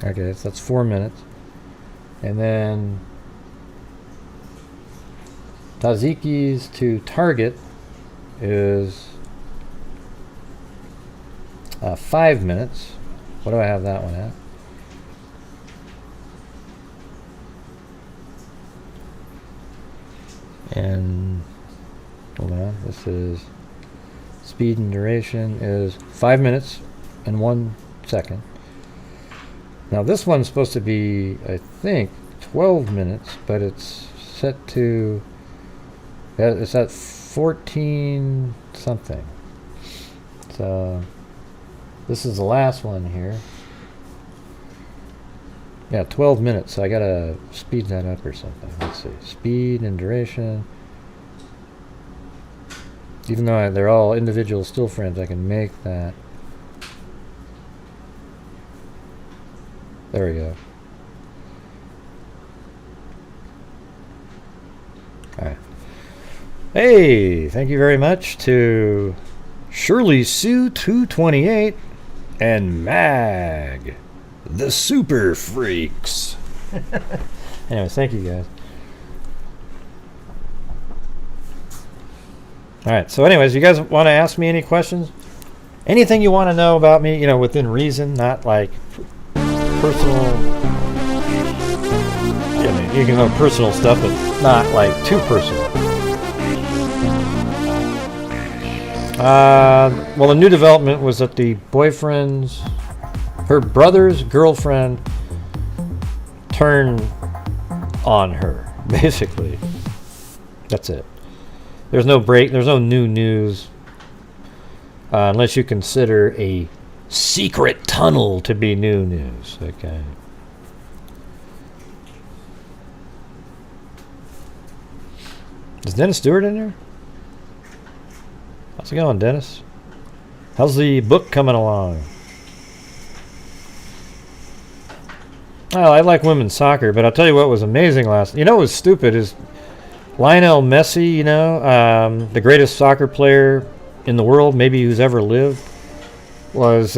Okay, so that's 4 minutes. And then Taziki's to target is 5 minutes. What do I have that one at? And hold on, this is speed and duration is 5 minutes and 1 second. Now this one's supposed to be, I think, 12 minutes, but it's set to, it's at 14 something. So this is the last one here. Yeah, 12 minutes, so I gotta speed that up or something. Let's see, speed and duration. Even though they're all individual still frames, I can make that. There we go. Alright. Hey, thank you very much to Shirley Sue 228 and Mag, the Super Freaks. Anyways, thank you guys. Alright, so anyways, you guys want to ask me any questions? Anything you want to know about me, within reason, not like personal. You can know personal stuff, but not like too personal. Well, the new development was that the her brother's girlfriend turned on her, basically. That's it. There's no break. There's no new news unless you consider a secret tunnel to be new news. Okay. Is Dennis Stewart in there? How's it going, Dennis? How's the book coming along? Well, I like women's soccer, but I'll tell you what was amazing last. You know what was stupid is Lionel Messi. You know, the greatest soccer player in the world, maybe who's ever lived, was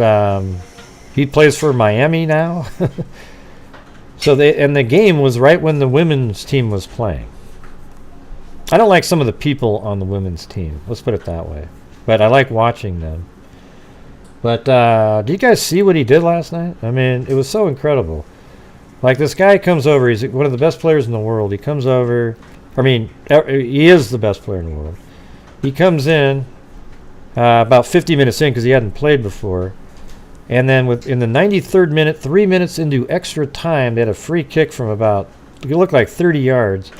he plays for Miami now. So the game was right when the women's team was playing. I don't like some of the people on the women's team. Let's put it that way. But I like watching them. But do you guys see what he did last night? I mean, it was so incredible. Like, this guy comes over. He's one of the best players in the world. He comes over. I mean, he is the best player in the world. He comes in about 50 minutes in because he hadn't played before. And then in the 93rd minute, 3 minutes into extra time, they had a free kick from about, it looked like 30 yards.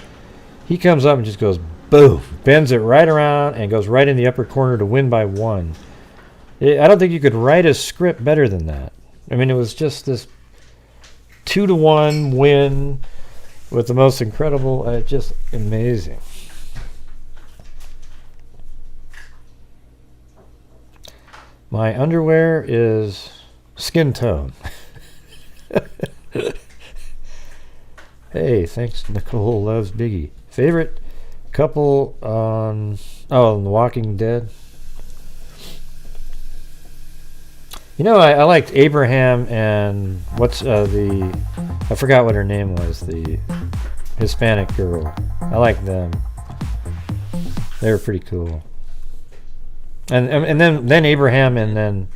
He comes up and just goes, boom, bends it right around and goes right in the upper corner to win by 1. I don't think you could write a script better than that. I mean, it was just this 2-1 win with the most incredible, just amazing. My underwear is skin tone. Hey, thanks. Nicole loves Biggie. Favorite couple on The Walking Dead. You know, I liked Abraham and I forgot what her name was, the Hispanic girl. I liked them. They were pretty cool. And then Abraham and then,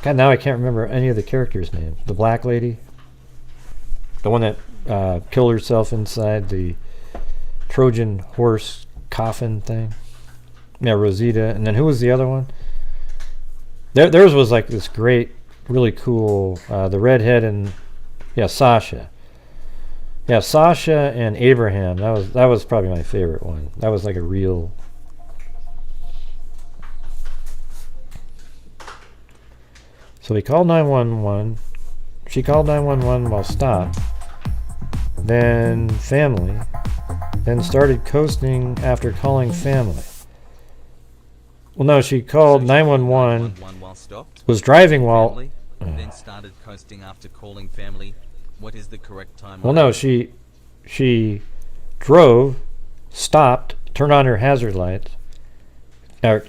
God, now I can't remember any of the characters' names. The black lady, the one that killed herself inside the Trojan horse coffin thing. Yeah, Rosita. And then who was the other one? Theirs was like this great, really cool, the redhead and, Sasha. Yeah, Sasha and Abraham. That was probably my favorite one. That was like a real. So he called 911. She called 911 while stopped. Then family. Then started coasting after calling family. Well, no, she called 911. Was driving while. Then started coasting after calling family. What is the correct time? Well, no, she drove, stopped, turned on her hazard lights,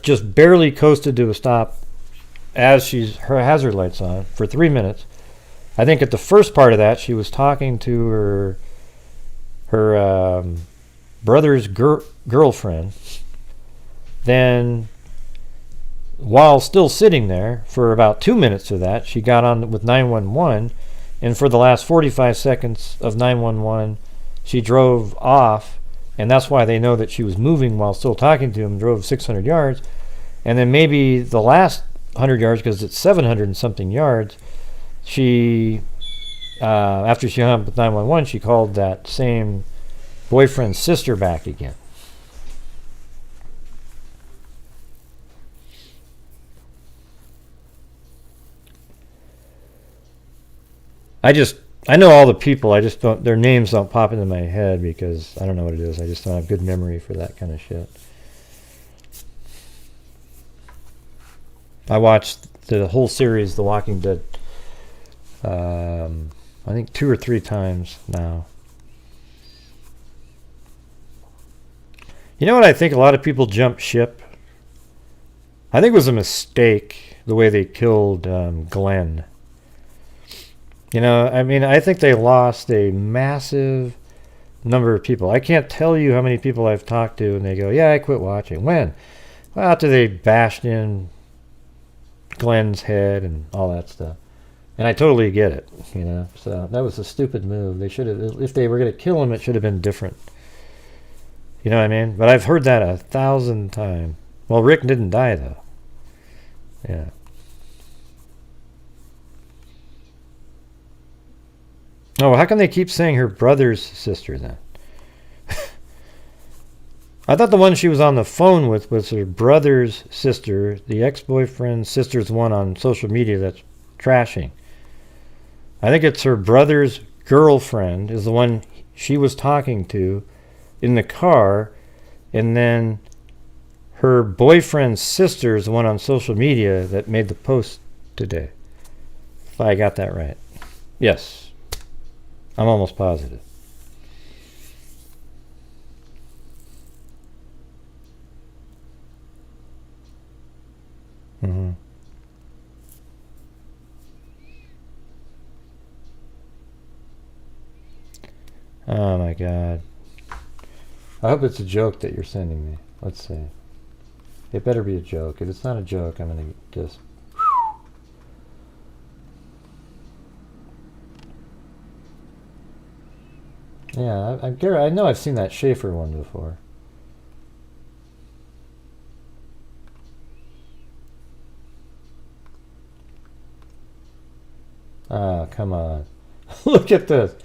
just barely coasted to a stop as her hazard lights on for 3 minutes. I think at the first part of that, she was talking to her brother's girlfriend. Then, while still sitting there for about 2 minutes of that, she got on with 911, and for the last 45 seconds of 911, she drove off, and that's why they know that she was moving while still talking to him, drove 600 yards, and then maybe the last 100 yards, because it's 700 and something yards, she, after she hung up with 911, she called that same boyfriend's sister back again. I know all the people, I just don't, their names don't pop into my head because I don't know what it is. I just don't have good memory for that kind of shit. I watched the whole series, The Walking Dead, I think 2 or 3 times now. You know what I think? A lot of people jump ship. I think it was a mistake the way they killed Glenn. You know, I mean, I think they lost a massive number of people. I can't tell you how many people I've talked to and they go, yeah, I quit watching. When? Well, after they bashed in Glenn's head and all that stuff. And I totally get it, you know. So that was a stupid move. They should have, if they were going to kill him, it should have been different. You know what I mean? But I've heard that 1,000 times. Well, Rick didn't die, though. Yeah. Oh, how come they keep saying her brother's sister then? I thought the one she was on the phone with was her brother's sister, the ex-boyfriend's sister's one on social media that's trashing. I think it's her brother's girlfriend is the one she was talking to in the car, and then her boyfriend's sister is the one on social media that made the post today. If I got that right. Yes. I'm almost positive. Mm-hmm. Oh my God. I hope it's a joke that you're sending me. Let's see. It better be a joke. If it's not a joke, I'm going to just... Yeah, I know I've seen that Schaefer one before. Ah, come on. Look at this.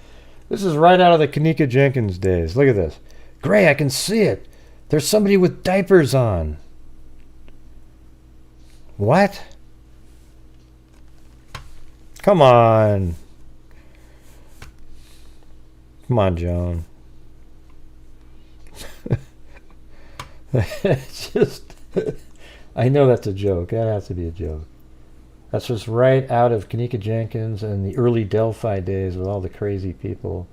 This is right out of the Kenneka Jenkins days. Look at this. Gray, I can see it. There's somebody with diapers on. What? Come on. Come on, Joan. It's just... I know that's a joke. That has to be a joke. That's just right out of Kenneka Jenkins and the early Delphi days with all the crazy people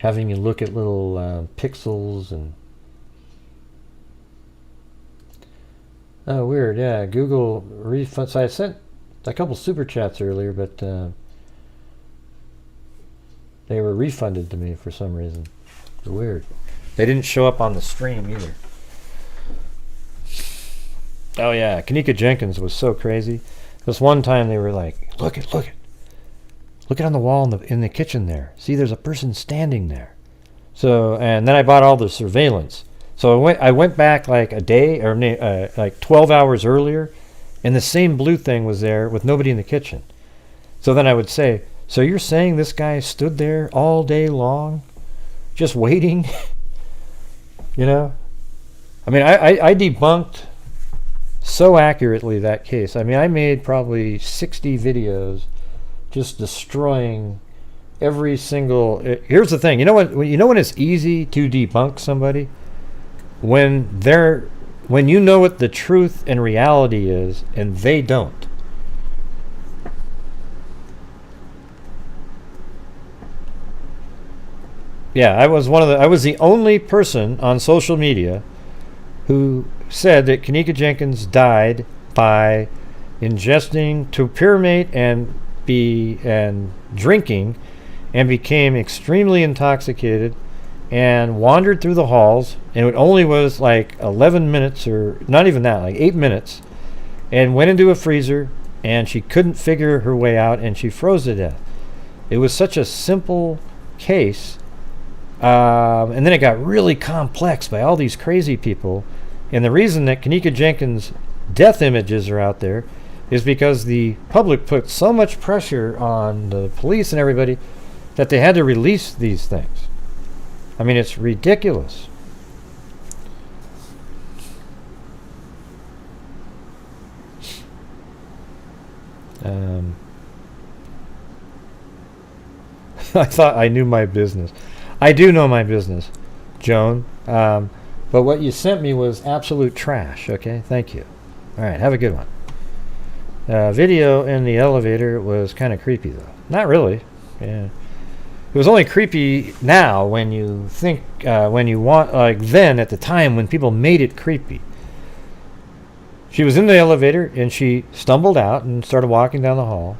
having you look at little pixels and... Oh, weird. Yeah, Google refund. So I sent a couple super chats earlier, but they were refunded to me for some reason. It's weird. They didn't show up on the stream either. Oh yeah, Kenneka Jenkins was so crazy. This one time they were like, look it on the wall in the kitchen there. See, there's a person standing there. So, and then I bought all the surveillance. So I went back like a day or like 12 hours earlier, and the same blue thing was there with nobody in the kitchen. So then I would say, so you're saying this guy stood there all day long, just waiting? You know? I mean, I debunked so accurately that case. I mean, I made probably 60 videos just destroying every single... Here's the thing. You know when it's easy to debunk somebody? When you know what the truth and reality is, and they don't. Yeah, I was the only person on social media who said that Kenneka Jenkins died by ingesting topiramate and drinking, and became extremely intoxicated and wandered through the halls, and it only was like 11 minutes, or not even that, like 8 minutes, and went into a freezer, and she couldn't figure her way out, and she froze to death. It was such a simple case, and then it got really complex by all these crazy people. And the reason that Kenneka Jenkins' death images are out there is because the public put so much pressure on the police and everybody that they had to release these things. I mean, it's ridiculous. I thought I knew my business. I do know my business, Joan. But what you sent me was absolute trash, okay? Thank you. All right, have a good one. Video in the elevator was kind of creepy, though. Not really. Yeah. It was only creepy now when you think, when you want, like then at the time when people made it creepy. She was in the elevator and she stumbled out and started walking down the hall.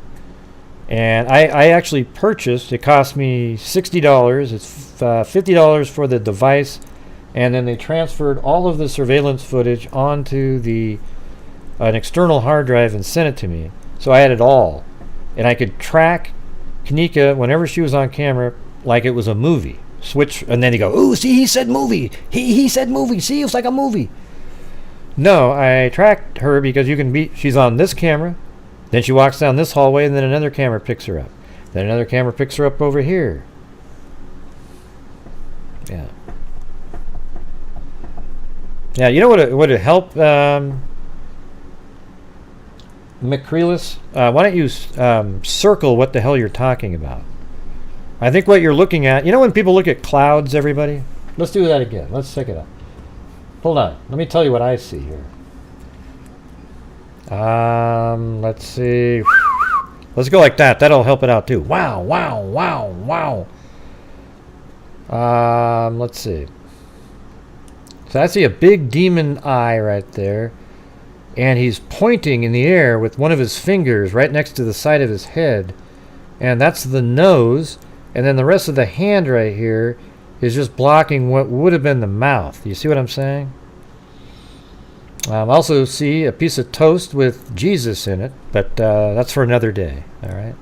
And I actually purchased, it cost me $60. It's $50 for the device. And then they transferred all of the surveillance footage onto an external hard drive and sent it to me. So I had it all. And I could track Kenneka whenever she was on camera like it was a movie. Switch, and then they go, ooh, see, he said movie. He said movie. See, it's like a movie. No, I tracked her because she's on this camera. Then she walks down this hallway, and then another camera picks her up. Then another camera picks her up over here. Yeah. Yeah, you know what would help, McCreelis? Why don't you circle what the hell you're talking about? I think what you're looking at, you know when people look at clouds, everybody? Let's do that again. Let's check it out. Hold on. Let me tell you what I see here. Let's see. Let's go like that. That'll help it out too. Wow, wow, wow, wow. Let's see. So I see a big demon eye right there. And he's pointing in the air with one of his fingers right next to the side of his head. And that's the nose. And then the rest of the hand right here is just blocking what would have been the mouth. You see what I'm saying? I also see a piece of toast with Jesus in it, but that's for another day. All right.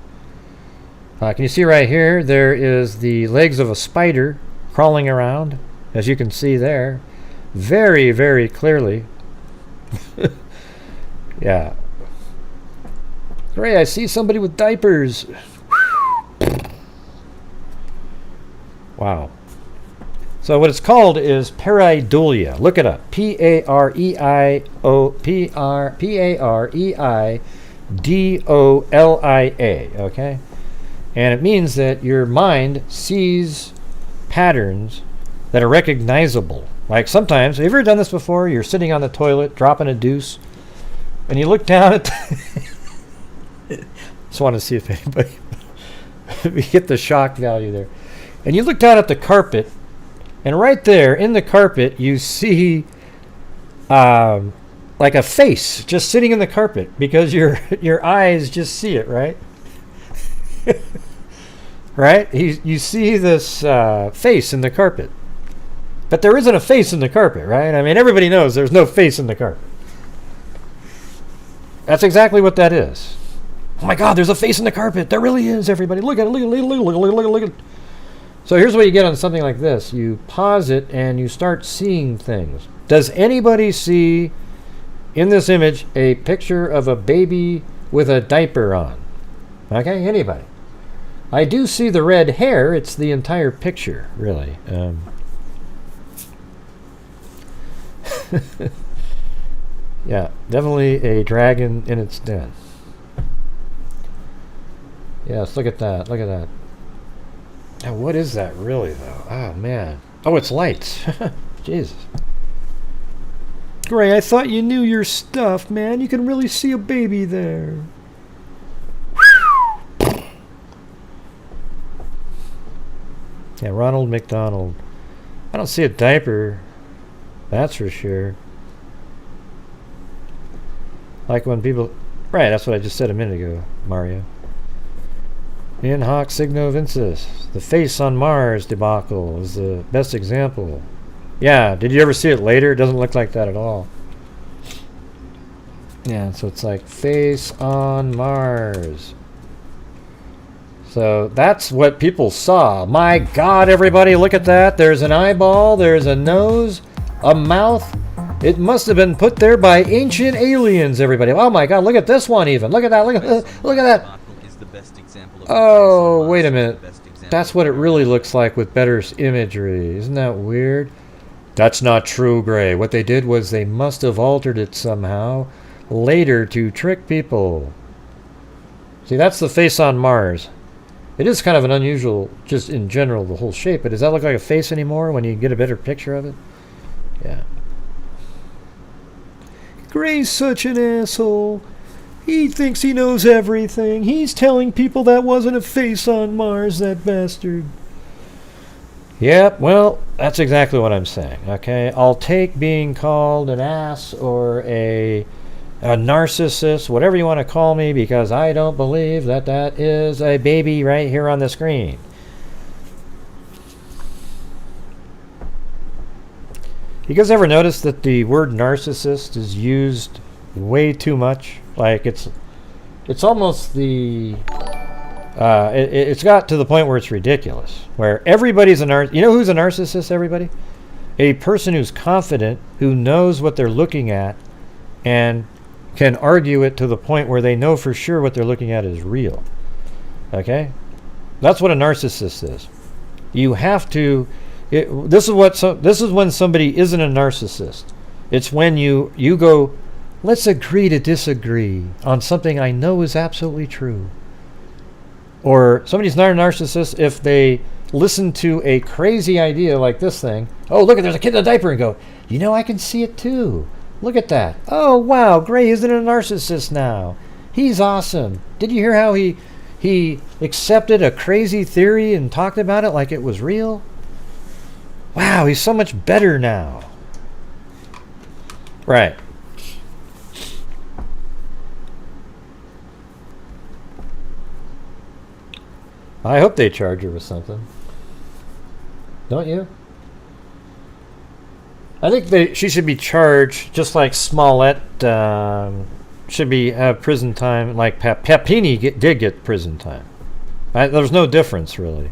Can you see right here? There is the legs of a spider crawling around, as you can see there, very, very clearly. Yeah. Great, I see somebody with diapers. Wow. So what it's called is pareidolia. Look it up. Pareidolia. Okay? And it means that your mind sees patterns that are recognizable. Like sometimes, have you ever done this before? You're sitting on the toilet, dropping a deuce, and you look down at just want to see if anybody we get the shock value there. And you look down at the carpet, and right there in the carpet you see like a face just sitting in the carpet because your eyes just see it, right? Right? You see this face in the carpet. But there isn't a face in the carpet, right? I mean, everybody knows there's no face in the carpet. That's exactly what that is. Oh my God, there's a face in the carpet. There really is, everybody. Look at it, look at it. So here's what you get on something like this. You pause it and you start seeing things. Does anybody see in this image a picture of a baby with a diaper on? Okay, anybody? I do see the red hair. It's the entire picture, really. Yeah, definitely a dragon in its den. Yes, look at that. Look at that. Now, what is that really, though? Oh, man. Oh, it's lights. Jesus. Gray, I thought you knew your stuff, man. You can really see a baby there. Yeah, Ronald McDonald. I don't see a diaper. That's for sure. Like when people... Right, that's what I just said a minute ago, Mario. In hoc signo vinces. The face on Mars debacle is the best example. Yeah, did you ever see it later? It doesn't look like that at all. Yeah, so it's like face on Mars. So that's what people saw. My God, everybody, look at that. There's an eyeball, there's a nose, a mouth. It must have been put there by ancient aliens, everybody. Oh my God, look at this one even. Look at that, look at that. Oh, wait a minute. That's what it really looks like with better imagery. Isn't that weird? That's not true, Gray. What they did was they must have altered it somehow later to trick people. See, that's the face on Mars. It is kind of an unusual, just in general, the whole shape, but does that look like a face anymore when you get a better picture of it? Yeah. Gray's such an asshole. He thinks he knows everything. He's telling people that wasn't a face on Mars, that bastard. Yep, well, that's exactly what I'm saying, okay? I'll take being called an ass or a narcissist, whatever you want to call me, because I don't believe that that is a baby right here on the screen. You guys ever notice that the word narcissist is used way too much? Like it's almost the it's got to the point where it's ridiculous. Where everybody's a you know who's a narcissist? Everybody, a person who's confident, who knows what they're looking at, and can argue it to the point where they know for sure what they're looking at is real. Okay, that's what a narcissist is. You have to. This is when somebody isn't a narcissist. It's when you go, let's agree to disagree on something I know is absolutely true. Or somebody's not a narcissist if they listen to a crazy idea like this thing. Oh, look, there's a kid in a diaper, and go, you know, I can see it too. Look at that. Oh, wow, Gray isn't a narcissist now. He's awesome. Did you hear how he accepted a crazy theory and talked about it like it was real? Wow, he's so much better now. Right. I hope they charge her with something. Don't you? I think she should be charged just like Smollett should be have prison time. Like Papini did get prison time. There's no difference really.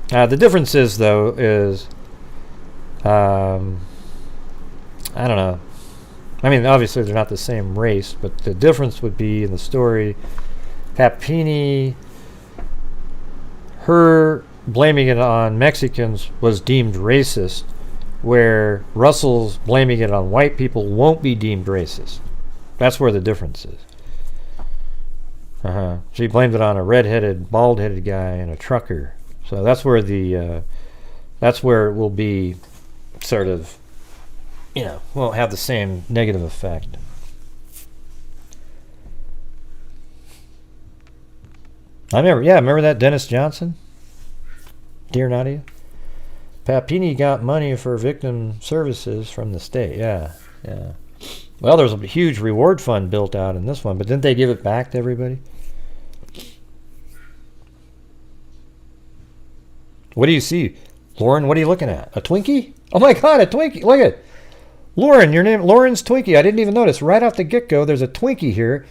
The difference is though I don't know. I mean, obviously they're not the same race, but the difference would be in the story. Papini, her blaming it on Mexicans was deemed racist, where Russell's blaming it on white people won't be deemed racist. That's where the difference is. She blamed it on a redheaded, bald-headed guy and a trucker. So that's where that's where it will be sort of, won't have the same negative effect. Remember that Dennis Johnson? Dear Nadia? Papini got money for victim services from the state. Yeah. Well, there's a huge reward fund built out in this one, but didn't they give it back to everybody? What do you see? Lauren, what are you looking at? A Twinkie? Oh my God, a Twinkie. Look at it. Lauren, your name, Lauren's Twinkie. I didn't even notice. Right off the get-go, there's a Twinkie here.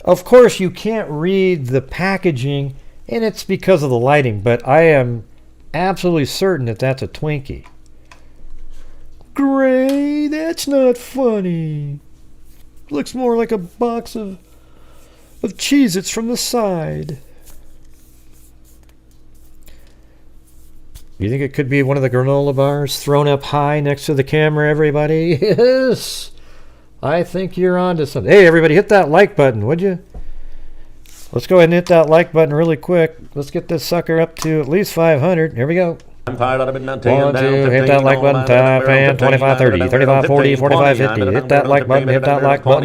Of course, you can't read the packaging, and it's because of the lighting, but I am absolutely certain that that's a Twinkie. Gray, that's not funny. Looks more like a box of Cheez-Its from the side. You think it could be one of the granola bars thrown up high next to the camera, everybody? Yes! I think you're on to something. Hey, everybody, hit that like button, would you? Let's go ahead and hit that like button really quick. Let's get this sucker up to at least 500. Here we go. 1, 2, hit that like button, 10, 25, 30, 35, 40, 45, 50. Hit that like button,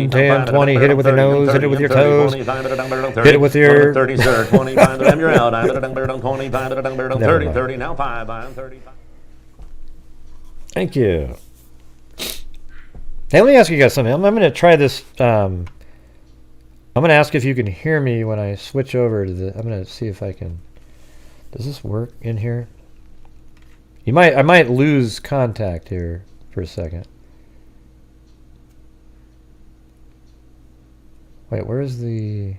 10, 20, hit it with your nose, hit it with your toes, hit it with your... 30, 20, you're out. 30, 30, now 5, I'm 35. Thank you. Hey, let me ask you guys something. I'm going to try this. I'm going to ask if you can hear me when I switch over to the... I'm going to see if I can... Does this work in here? I might lose contact here for a second. Wait, where's the...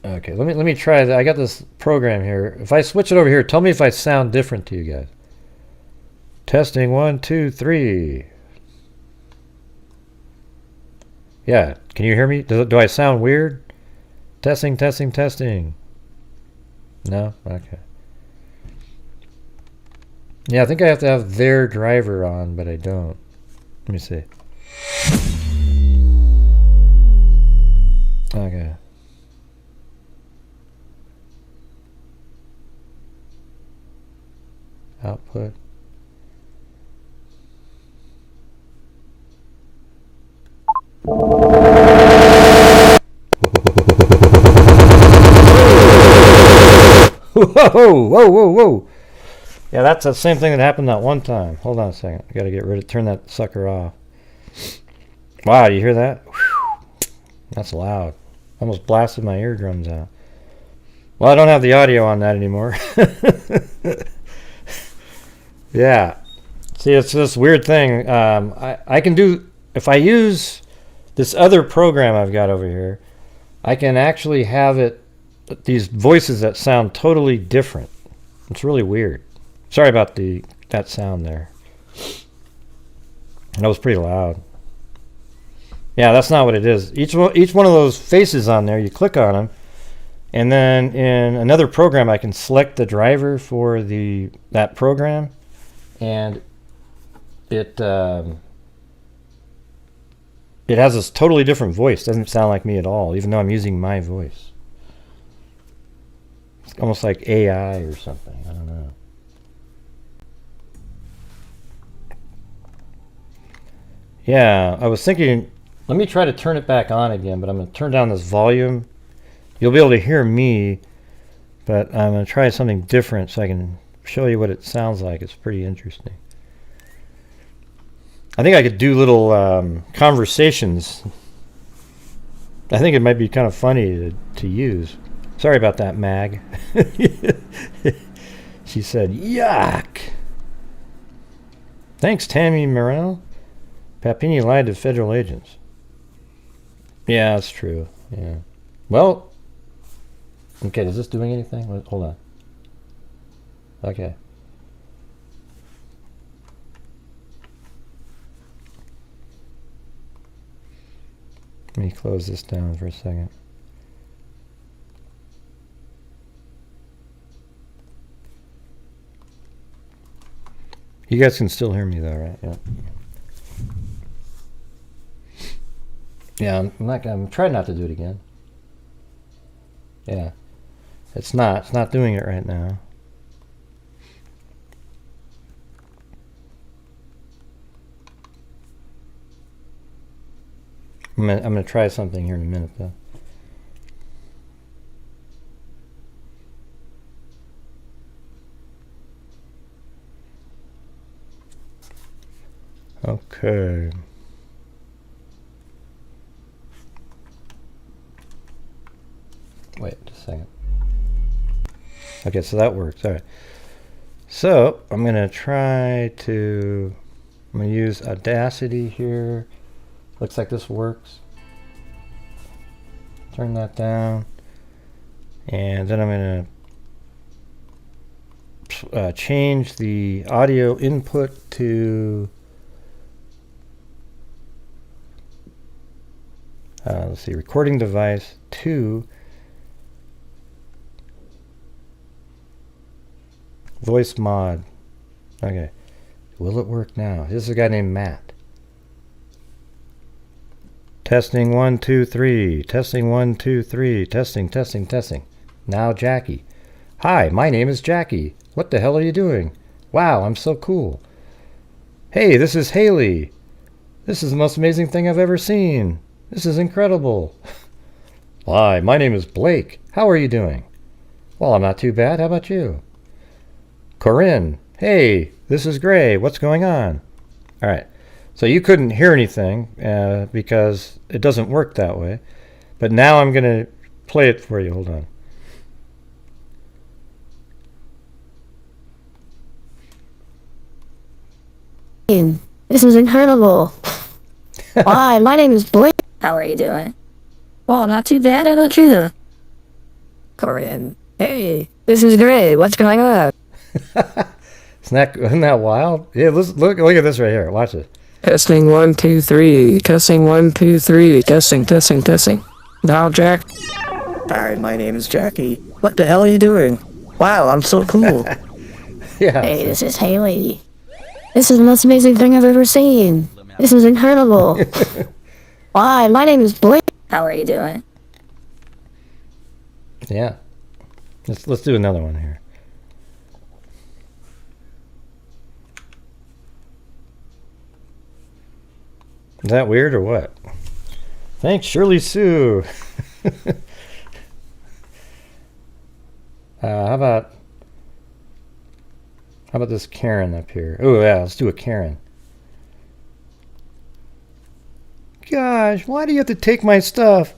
Okay, let me try that. I got this program here. If I switch it over here, tell me if I sound different to you guys. Testing 1, 2, 3. Yeah, can you hear me? Do I sound weird? Testing, testing, testing. No? Okay. Yeah, I think I have to have their driver on, but I don't. Let me see. Okay. Output. Whoa. Yeah, that's the same thing that happened that one time. Hold on a second. I gotta turn that sucker off. Wow, you hear that? Whew. That's loud. Almost blasted my eardrums out. Well, I don't have the audio on that anymore. Yeah. See, it's this weird thing. I can do, if I use this other program I've got over here, I can actually have it, these voices that sound totally different. It's really weird. Sorry about that sound there. That was pretty loud. Yeah, that's not what it is. Each one of those faces on there, you click on them, And then in another program, I can select the driver for that program, and it has this totally different voice. Doesn't sound like me at all, even though I'm using my voice. It's almost like AI or something. I don't know. Yeah, I was thinking, let me try to turn it back on again, but I'm going to turn down this volume. You'll be able to hear me, but I'm going to try something different so I can show you what it sounds like. It's pretty interesting. I think I could do little conversations. I think it might be kind of funny to use. Sorry about that, Mag. She said, yuck. Thanks, Tammy Morrell. Papini lied to federal agents. Yeah, that's true. Yeah. Well, okay, is this doing anything? Hold on. Okay. Let me close this down for a second. You guys can still hear me though, right? Yeah. Yeah, I'm trying not to do it again. Yeah. It's not doing it right now. I'm gonna try something here in a minute though. Okay. Wait just a second. Okay, so that works. All right. So I'm gonna use Audacity here. Looks like this works. Turn that down. And then I'm going to change the audio input to, let's see, recording device 2. Voice mod. Okay. Will it work now? This is a guy named Matt. Testing 1 2 3. Testing 1 2 3. Testing. Now Jackie. Hi, my name is Jackie. What the hell are you doing? Wow, I'm so cool. Hey, this is Haley. This is the most amazing thing I've ever seen. This is incredible. Hi, my name is Blake. How are you doing? Well, I'm not too bad. How about you? Corinne. Hey, this is Gray. What's going on? All right. So you couldn't hear anything because it doesn't work that way. But now I'm going to play it for you. Hold on. This is incredible. Hi, my name is Blake. How are you doing? Well, not too bad. How about you? Corinne. Hey, this is Gray. What's going on? Isn't that wild? Yeah, look at this right here. Watch it. Testing 1 2 3. Testing 1 2 3. Testing. Now, Jack. Hi, my name is Jackie. What the hell are you doing? Wow, I'm so cool. Yeah. Hey, this is Haley. This is the most amazing thing I've ever seen. This is incredible. Hi, my name is Blake. How are you doing? Yeah. Let's do another one here. Is that weird or what? Thanks, Shirley Sue. How about this Karen up here? Oh yeah, let's do a Karen. Gosh, why do you have to take my stuff?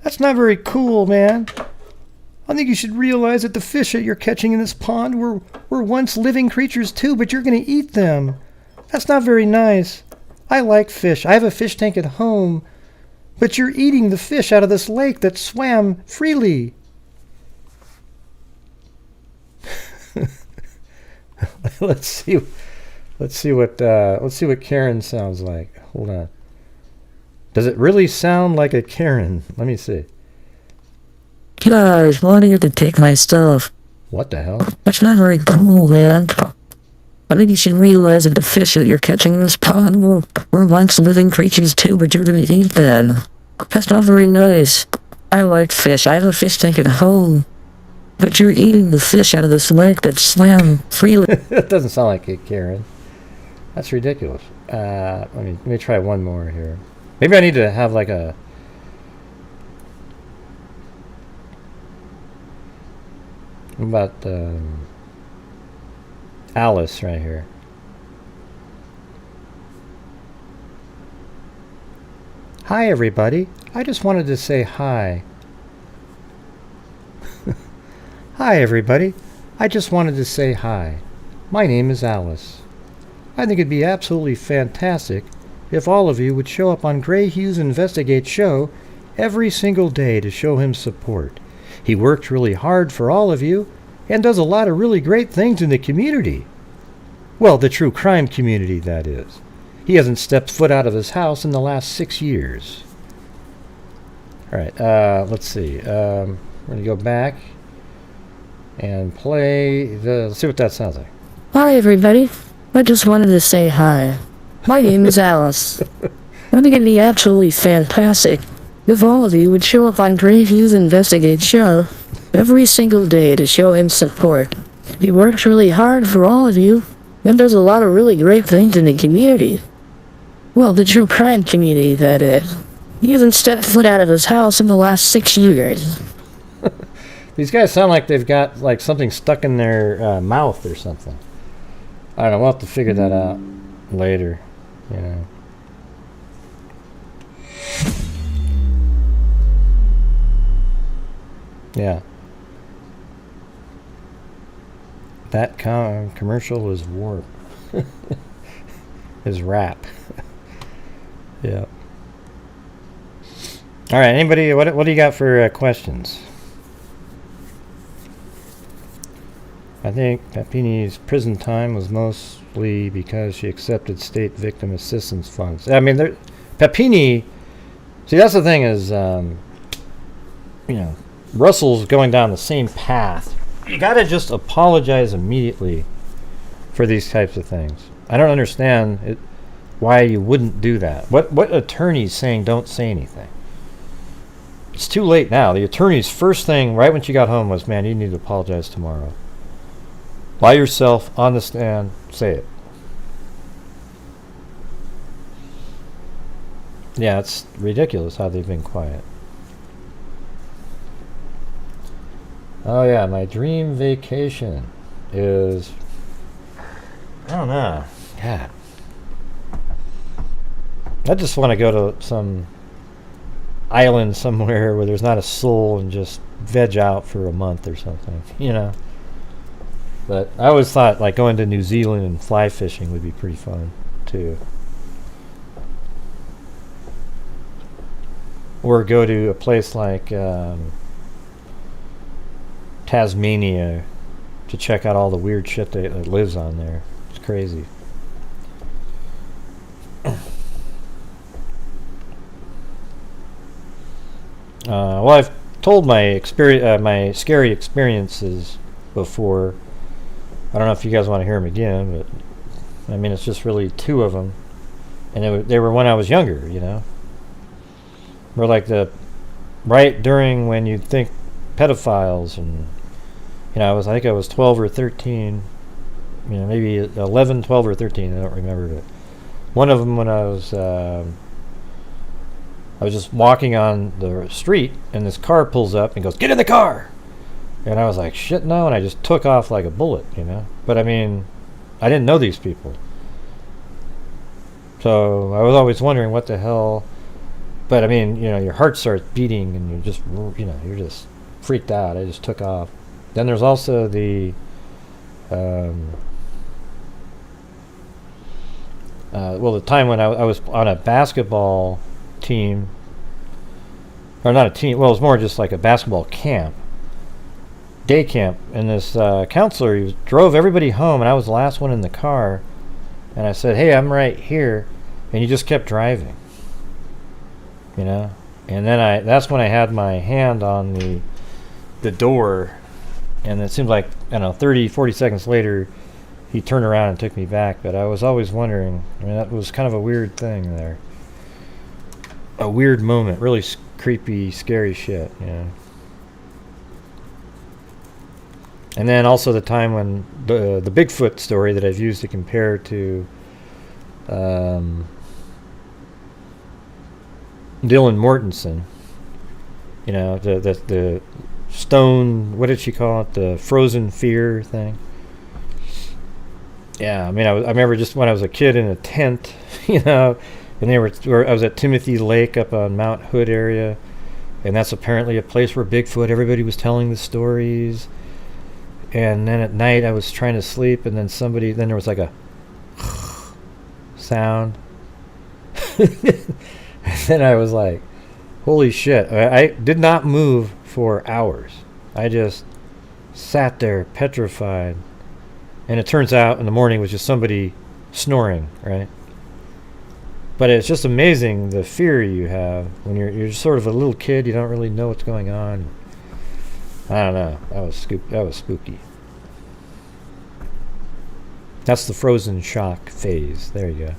That's not very cool, man. I think you should realize that the fish that you're catching in this pond were once living creatures too, but you're going to eat them. That's not very nice. I like fish. I have a fish tank at home, but you're eating the fish out of this lake that swam freely. Let's see what Karen sounds like. Hold on. Does it really sound like a Karen? Let me see. Guys, why do you have to take my stuff? What the hell? That's not very cool, man. I think you should realize that the fish that you're catching in this pond were once living creatures too, but you're gonna eat them. That's not very nice. I like fish. I have a fish tank at home. But you're eating the fish out of this lake that swam freely. That doesn't sound like it, Karen. That's ridiculous. Let me try one more here. Maybe I need to have like a... What about Alice right here? Hi, everybody. I just wanted to say hi. Hi, everybody. I just wanted to say hi. My name is Alice. I think it'd be absolutely fantastic if all of you would show up on Gray Hughes Investigate show every single day to show him support. He works really hard for all of you and does a lot of really great things in the community. Well, the true crime community, that is. He hasn't stepped foot out of his house in the last 6 years. All right, let's see. We're going to go back and play the... Let's see what that sounds like. Hi, everybody. I just wanted to say hi. My name is Alice. I think it'd be absolutely fantastic if all of you would show up on Gray Hughes Investigate show every single day to show him support. He works really hard for all of you and does a lot of really great things in the community. Well, the true crime community, that is. He hasn't stepped foot out of his house in the last 6 years. These guys sound like they've got like something stuck in their mouth or something. I don't know. We'll have to figure that out later. You know. Yeah. That commercial was warped. His rap. Yeah. All right. Anybody? What do you got for questions? I think Papini's prison time was mostly because she accepted state victim assistance funds. I mean, Papini. See, that's the thing is, you know, Russell's going down the same path. You gotta just apologize immediately for these types of things. I don't understand why you wouldn't do that. What attorney's saying don't say anything? It's too late now. The attorney's first thing right when she got home was, man, you need to apologize tomorrow. By yourself, on the stand, say it. Yeah, it's ridiculous how they've been quiet. Oh yeah, my dream vacation is... I don't know. God. I just want to go to some island somewhere where there's not a soul and just veg out for a month or something, you know. But I always thought like going to New Zealand and fly fishing would be pretty fun too. Or go to a place like Tasmania to check out all the weird shit that lives on there. It's crazy. Well, I've told my my scary experiences before. I don't know if you guys want to hear them again, but I mean, it's just really 2 of them, and they were when I was younger, you know. We're like right during when you'd think pedophiles, and you know, I think I was 12 or 13, you know, maybe 11, 12 or 13. I don't remember, but one of them when I was just walking on the street, and this car pulls up and goes, "Get in the car!" And I was like, shit, no, and I just took off like a bullet, you know. But I mean, I didn't know these people. So I was always wondering what the hell. But I mean, you know, your heart starts beating and you're just, you know, you're just freaked out. I just took off. Then there's also the, the time when I was on a basketball team, or not a team, well, it was more just like a basketball camp. Day camp, and this counselor, he drove everybody home, and I was the last one in the car, and I said, "Hey, I'm right here," and he just kept driving, you know. And then that's when I had my hand on the the door, and it seemed like, I don't know, 30, 40 seconds later, he turned around and took me back. But I was always wondering, I mean, that was kind of a weird thing there. A weird moment, really creepy, scary shit, you know. And then also the time when the Bigfoot story that I've used to compare to Dylan Mortensen, you know, the stone, what did she call it, the frozen fear thing. Yeah, I mean, I remember just when I was a kid in a tent, you know, and I was at Timothy Lake up on Mount Hood area, and that's apparently a place where Bigfoot, everybody was telling the stories. And then at night I was trying to sleep, and then there was like a sound. And then I was like, holy shit. I did not move for hours. I just sat there petrified. And it turns out in the morning it was just somebody snoring, right? But it's just amazing the fear you have when you're just sort of a little kid. You don't really know what's going on. I don't know. That was spooky. That's the frozen shock phase. There you go.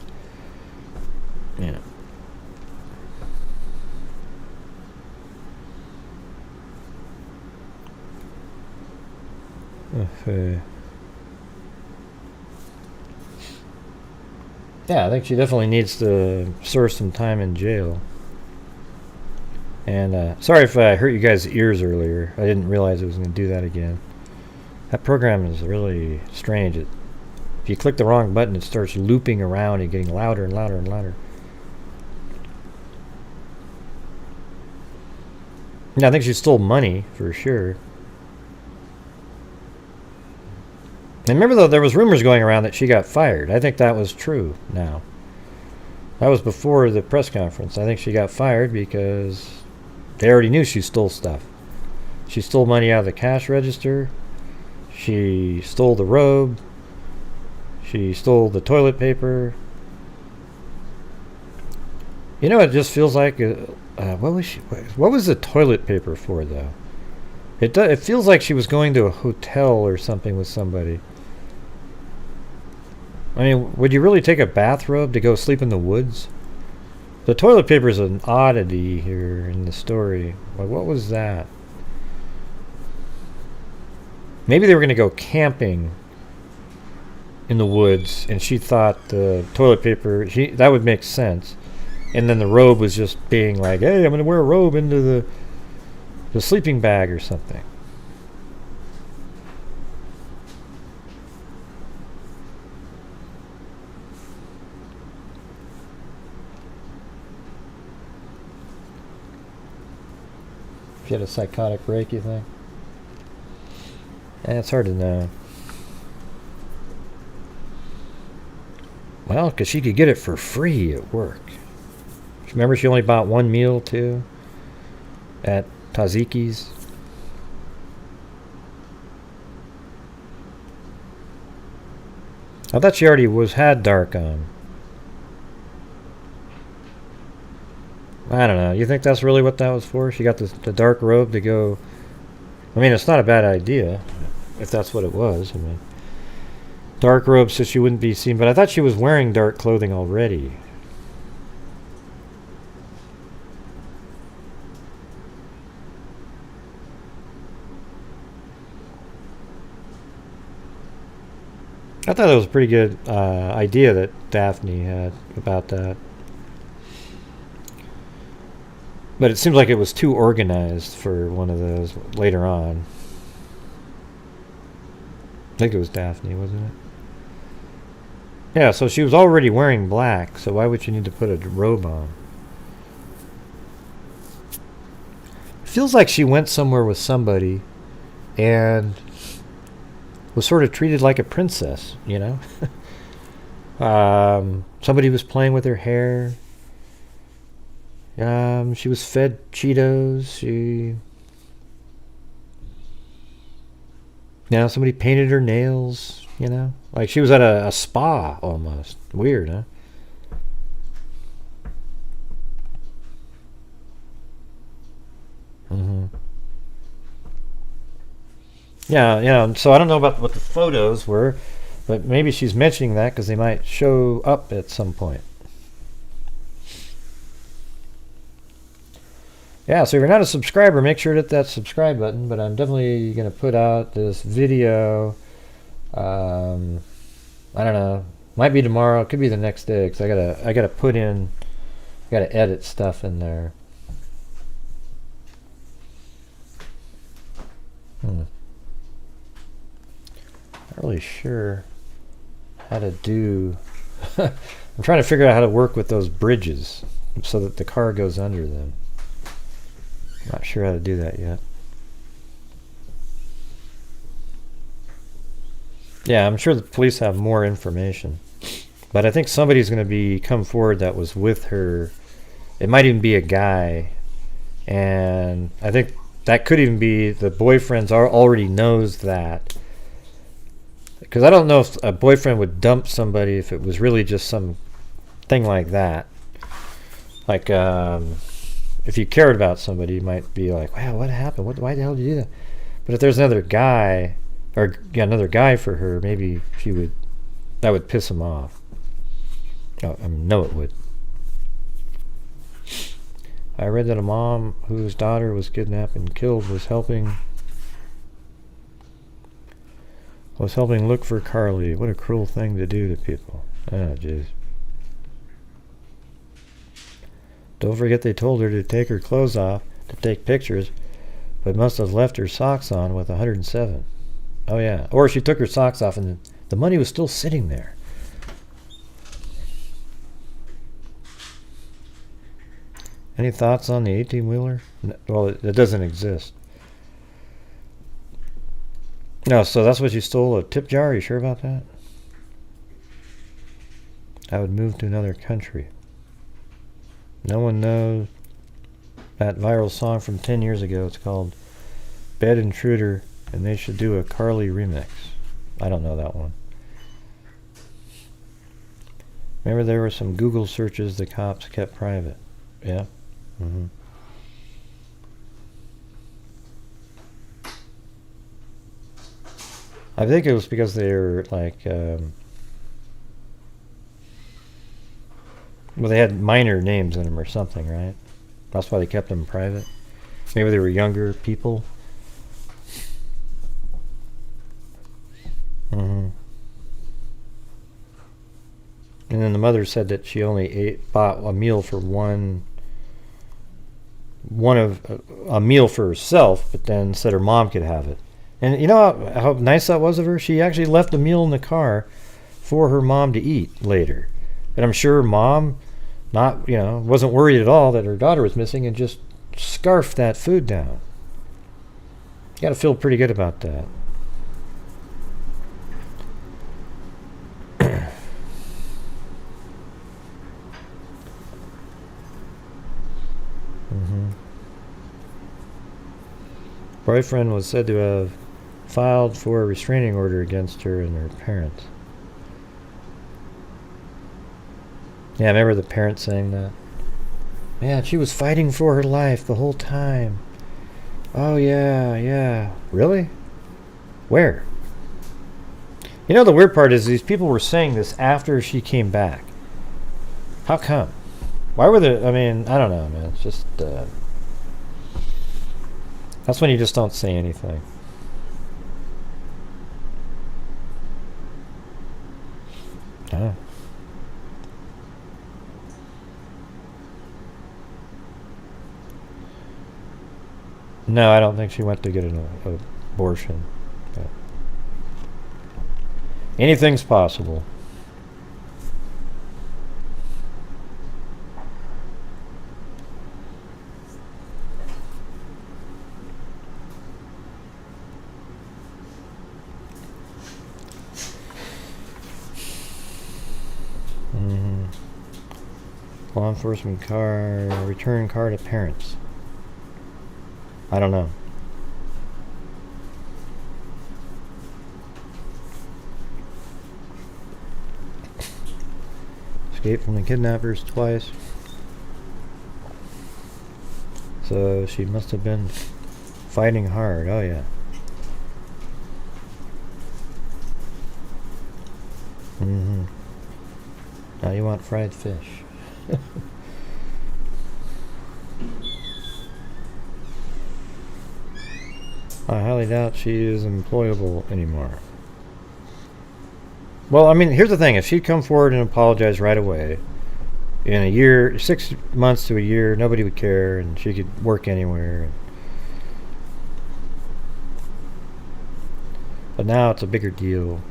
Yeah. Okay. Yeah, I think she definitely needs to serve some time in jail. And sorry if I hurt you guys' ears earlier. I didn't realize it was going to do that again. That program is really strange. If you click the wrong button, it starts looping around and getting louder and louder and louder. Yeah, I think she stole money for sure. And remember, though, there was rumors going around that she got fired. I think that was true now. That was before the press conference. I think she got fired because they already knew she stole stuff. She stole money out of the cash register. She stole the robe. She stole the toilet paper. You know, it just feels like... what was the toilet paper for, though? It feels like she was going to a hotel or something with somebody. I mean, would you really take a bathrobe to go sleep in the woods? The toilet paper is an oddity here in the story. Like, what was that? Maybe they were going to go camping in the woods, and she thought the toilet paper, that would make sense. And then the robe was just being like, hey, I'm going to wear a robe into the sleeping bag or something. She had a psychotic break, you think? It's hard to know. Well, because she could get it for free at work. Remember, she only bought one meal, too? At Taziki's. I thought she already had dark on. I don't know. You think that's really what that was for? She got the dark robe to go... I mean, it's not a bad idea, if that's what it was. I mean, dark robe so she wouldn't be seen. But I thought she was wearing dark clothing already. I thought it was a pretty good idea that Daphne had about that. But it seems like it was too organized for one of those later on. I think it was Daphne, wasn't it? Yeah, so she was already wearing black, so why would you need to put a robe on? It feels like she went somewhere with somebody and was sort of treated like a princess, you know? Somebody was playing with her hair. She was fed Cheetos. Somebody painted her nails, you know? Like she was at a spa almost. Weird, huh? Mm-hmm. Yeah, yeah. So I don't know about what the photos were, but maybe she's mentioning that because they might show up at some point. Yeah, so if you're not a subscriber, make sure to hit that subscribe button. But I'm definitely going to put out this video. I don't know. Might be tomorrow. It could be the next day because I gotta put in, I gotta edit stuff in there. Not really sure how to do. I'm trying to figure out how to work with those bridges so that the car goes under them. Not sure how to do that yet. Yeah, I'm sure the police have more information. But I think somebody's going to come forward that was with her. It might even be a guy. And I think that could even be the boyfriend already knows that. Because I don't know if a boyfriend would dump somebody if it was really just some thing like that. Like, if you cared about somebody, you might be like, wow, what happened? Why the hell did you do that? But if there's another guy, or another guy for her, maybe that would piss him off. Oh, I know it would. I read that a mom whose daughter was kidnapped and killed was helping look for Carlee. What a cruel thing to do to people. Oh, jeez. Don't forget they told her to take her clothes off to take pictures, but must have left her socks on with 107. Oh yeah. Or she took her socks off and the money was still sitting there. Any thoughts on the 18-wheeler? Well, it doesn't exist. No, so that's what you stole, a tip jar? Are you sure about that? I would move to another country. No one knows that viral song from 10 years ago. It's called Bed Intruder, and they should do a Carlee remix. I don't know that one. Remember there were some Google searches the cops kept private. Yeah? Mm-hmm. I think it was because they were like, well, they had minor names in them or something, right? That's why they kept them private. Maybe they were younger people. Mm-hmm. And then the mother said that she only bought a meal for a meal for herself, but then said her mom could have it. And you know how nice that was of her? She actually left a meal in the car for her mom to eat later. And I'm sure mom wasn't worried at all that her daughter was missing and just scarfed that food down. You got to feel pretty good about that. Mm-hmm. Boyfriend was said to have filed for a restraining order against her and her parents. Yeah, I remember the parents saying that. Yeah, she was fighting for her life the whole time. Oh, yeah. Really? Where? You know, the weird part is these people were saying this after she came back. How come? Why were they? I mean, I don't know, man. It's just... that's when you just don't say anything. Oh. No, I don't think she went to get an abortion. But anything's possible. Law enforcement car, return car to parents. I don't know. Escaped from the kidnappers twice. So she must have been fighting hard. Oh yeah. Now you want fried fish. I highly doubt she is employable anymore. Well, I mean, here's the thing. If she'd come forward and apologize right away, in a year, 6 months to a year, nobody would care, and she could work anywhere. But now it's a bigger deal.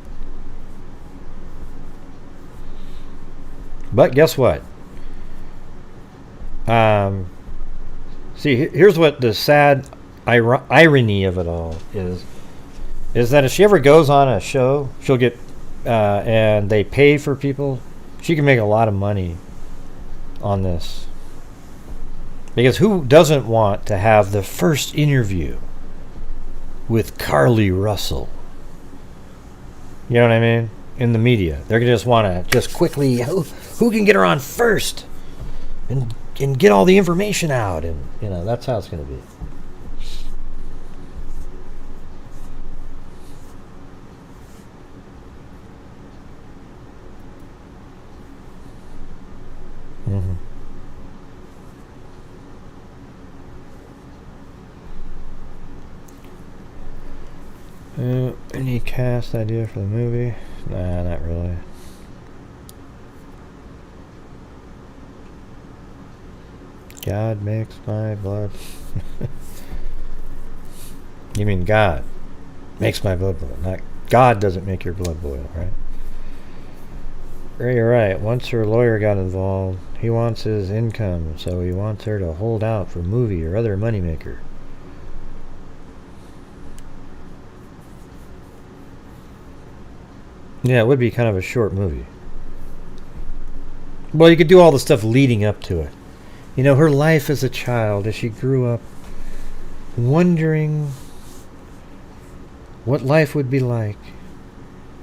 But guess what? See, here's what the sad irony of it all is that if she ever goes on a show, she'll get, and they pay for people, she can make a lot of money on this. Because who doesn't want to have the first interview with Carlee Russell? You know what I mean? In the media. They're going to just want to just quickly, who can get her on first? And get all the information out. And, you know, that's how it's going to be. Any cast idea for the movie? Nah, not really. God makes my blood. You mean God makes my blood boil, not God doesn't make your blood boil, right? You're right. Once her lawyer got involved, he wants his income, so he wants her to hold out for movie or other moneymaker. Yeah, it would be kind of a short movie. Well, you could do all the stuff leading up to it. You know, her life as a child, as she grew up, wondering what life would be like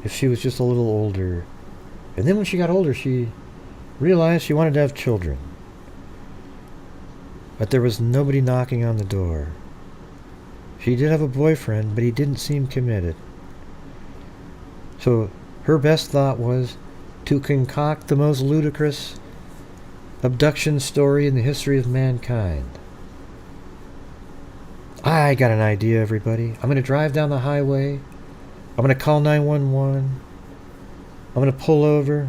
if she was just a little older. And then when she got older, she realized she wanted to have children. But there was nobody knocking on the door. She did have a boyfriend, but he didn't seem committed. So her best thought was to concoct the most ludicrous abduction story in the history of mankind. I got an idea, everybody. I'm going to drive down the highway. I'm going to call 911. I'm going to pull over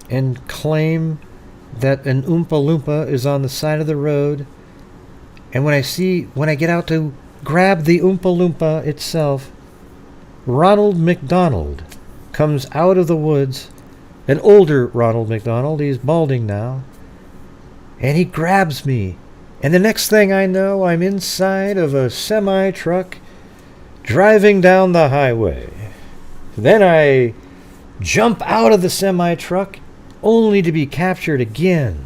and claim that an Oompa Loompa is on the side of the road. And when I get out to grab the Oompa Loompa itself, Ronald McDonald comes out of the woods, an older Ronald McDonald, he's balding now, and he grabs me. And the next thing I know, I'm inside of a semi-truck driving down the highway. Then I jump out of the semi-truck only to be captured again.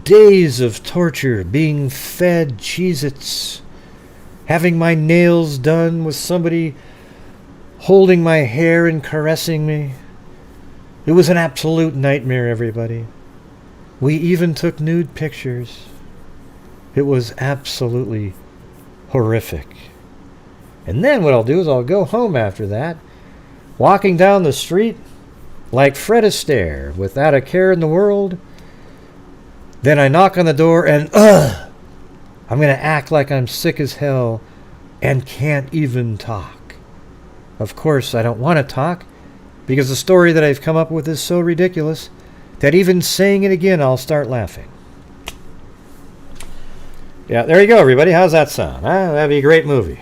Days of torture, being fed Cheez-Its, having my nails done with somebody holding my hair and caressing me. It was an absolute nightmare, everybody. We even took nude pictures. It was absolutely horrific. And then what I'll do is I'll go home after that, walking down the street like Fred Astaire, without a care in the world. Then I knock on the door and, I'm going to act like I'm sick as hell and can't even talk. Of course, I don't want to talk, because the story that I've come up with is so ridiculous that even saying it again, I'll start laughing. Yeah, there you go, everybody. How's that sound? That'd be a great movie.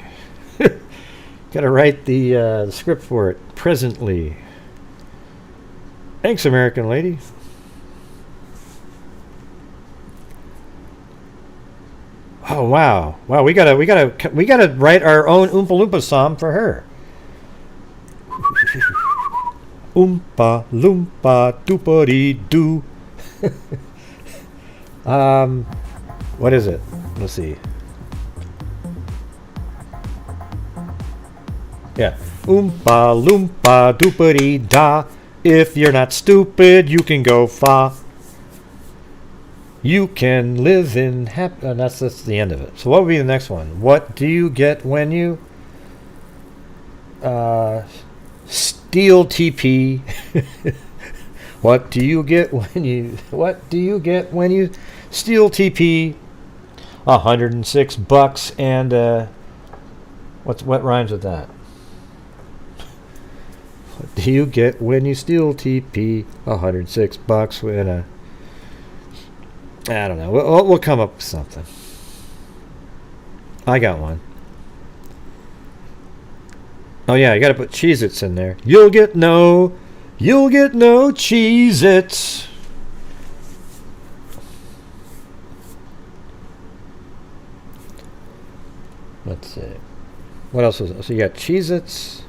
Got to write the script for it presently. Thanks, American lady. Oh wow, we gotta write our own Oompa Loompa song for her. Oompa Loompa doopity-doo. What is it? Let's see. Yeah. Oompa Loompa doopity-da. If you're not stupid, you can go far. You can live in happy... that's the end of it. So what would be the next one? What do you get when you... steal TP? What do you get when you steal TP? $106 and what rhymes with that? What do you get when you steal TP? $106 when I don't know. We'll come up with something. I got one. Oh yeah, you got to put Cheez-Its in there. You'll get no Cheez-Its. Let's see. What else was it? So you got Cheez-Its,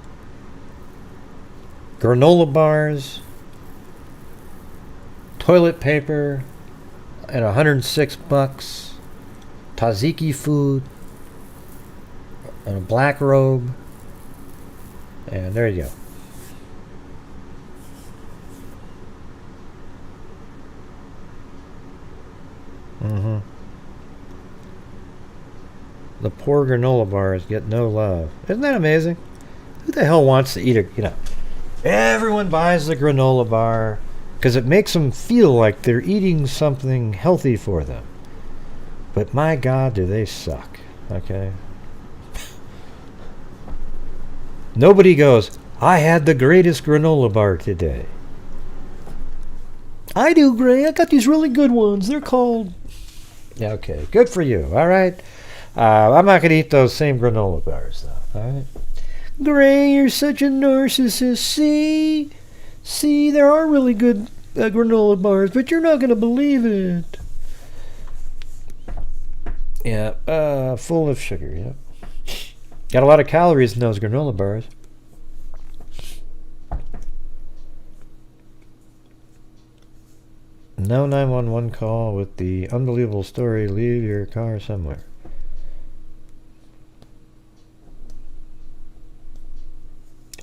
granola bars, toilet paper, and $106. Tzatziki food, and a black robe. And there you go. The poor granola bars get no love. Isn't that amazing? Who the hell wants to eat everyone buys the granola bar because it makes them feel like they're eating something healthy for them. But my God, do they suck. Okay? Nobody goes, I had the greatest granola bar today. I do, Gray. I got these really good ones. They're called... Yeah, okay. Good for you. All right? I'm not going to eat those same granola bars, though. All right? Gray, you're such a narcissist. See, there are really good granola bars, but you're not going to believe it. Yeah, full of sugar, yeah. Got a lot of calories in those granola bars. No 911 call with the unbelievable story, leave your car somewhere.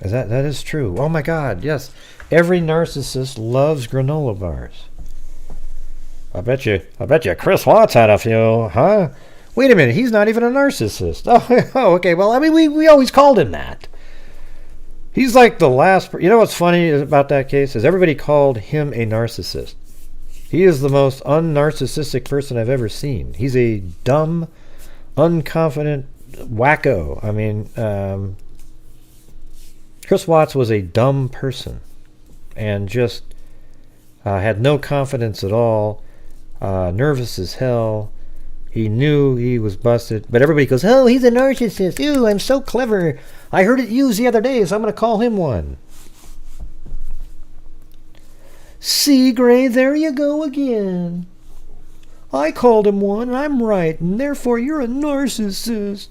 That is true. Oh my God, yes. Every narcissist loves granola bars. I bet you Chris Watts had a few, huh? Wait a minute, he's not even a narcissist. Oh, okay, well, I mean, we always called him that. He's like the last... You know what's funny about that case? Is everybody called him a narcissist. He is the most un-narcissistic person I've ever seen. He's a dumb, unconfident wacko. I mean, Chris Watts was a dumb person and just had no confidence at all, nervous as hell. He knew he was busted, but everybody goes, oh, he's a narcissist. Ew, I'm so clever. I heard it used the other day, so I'm going to call him one. See, Gray, there you go again. I called him one, and I'm right, and therefore you're a narcissist.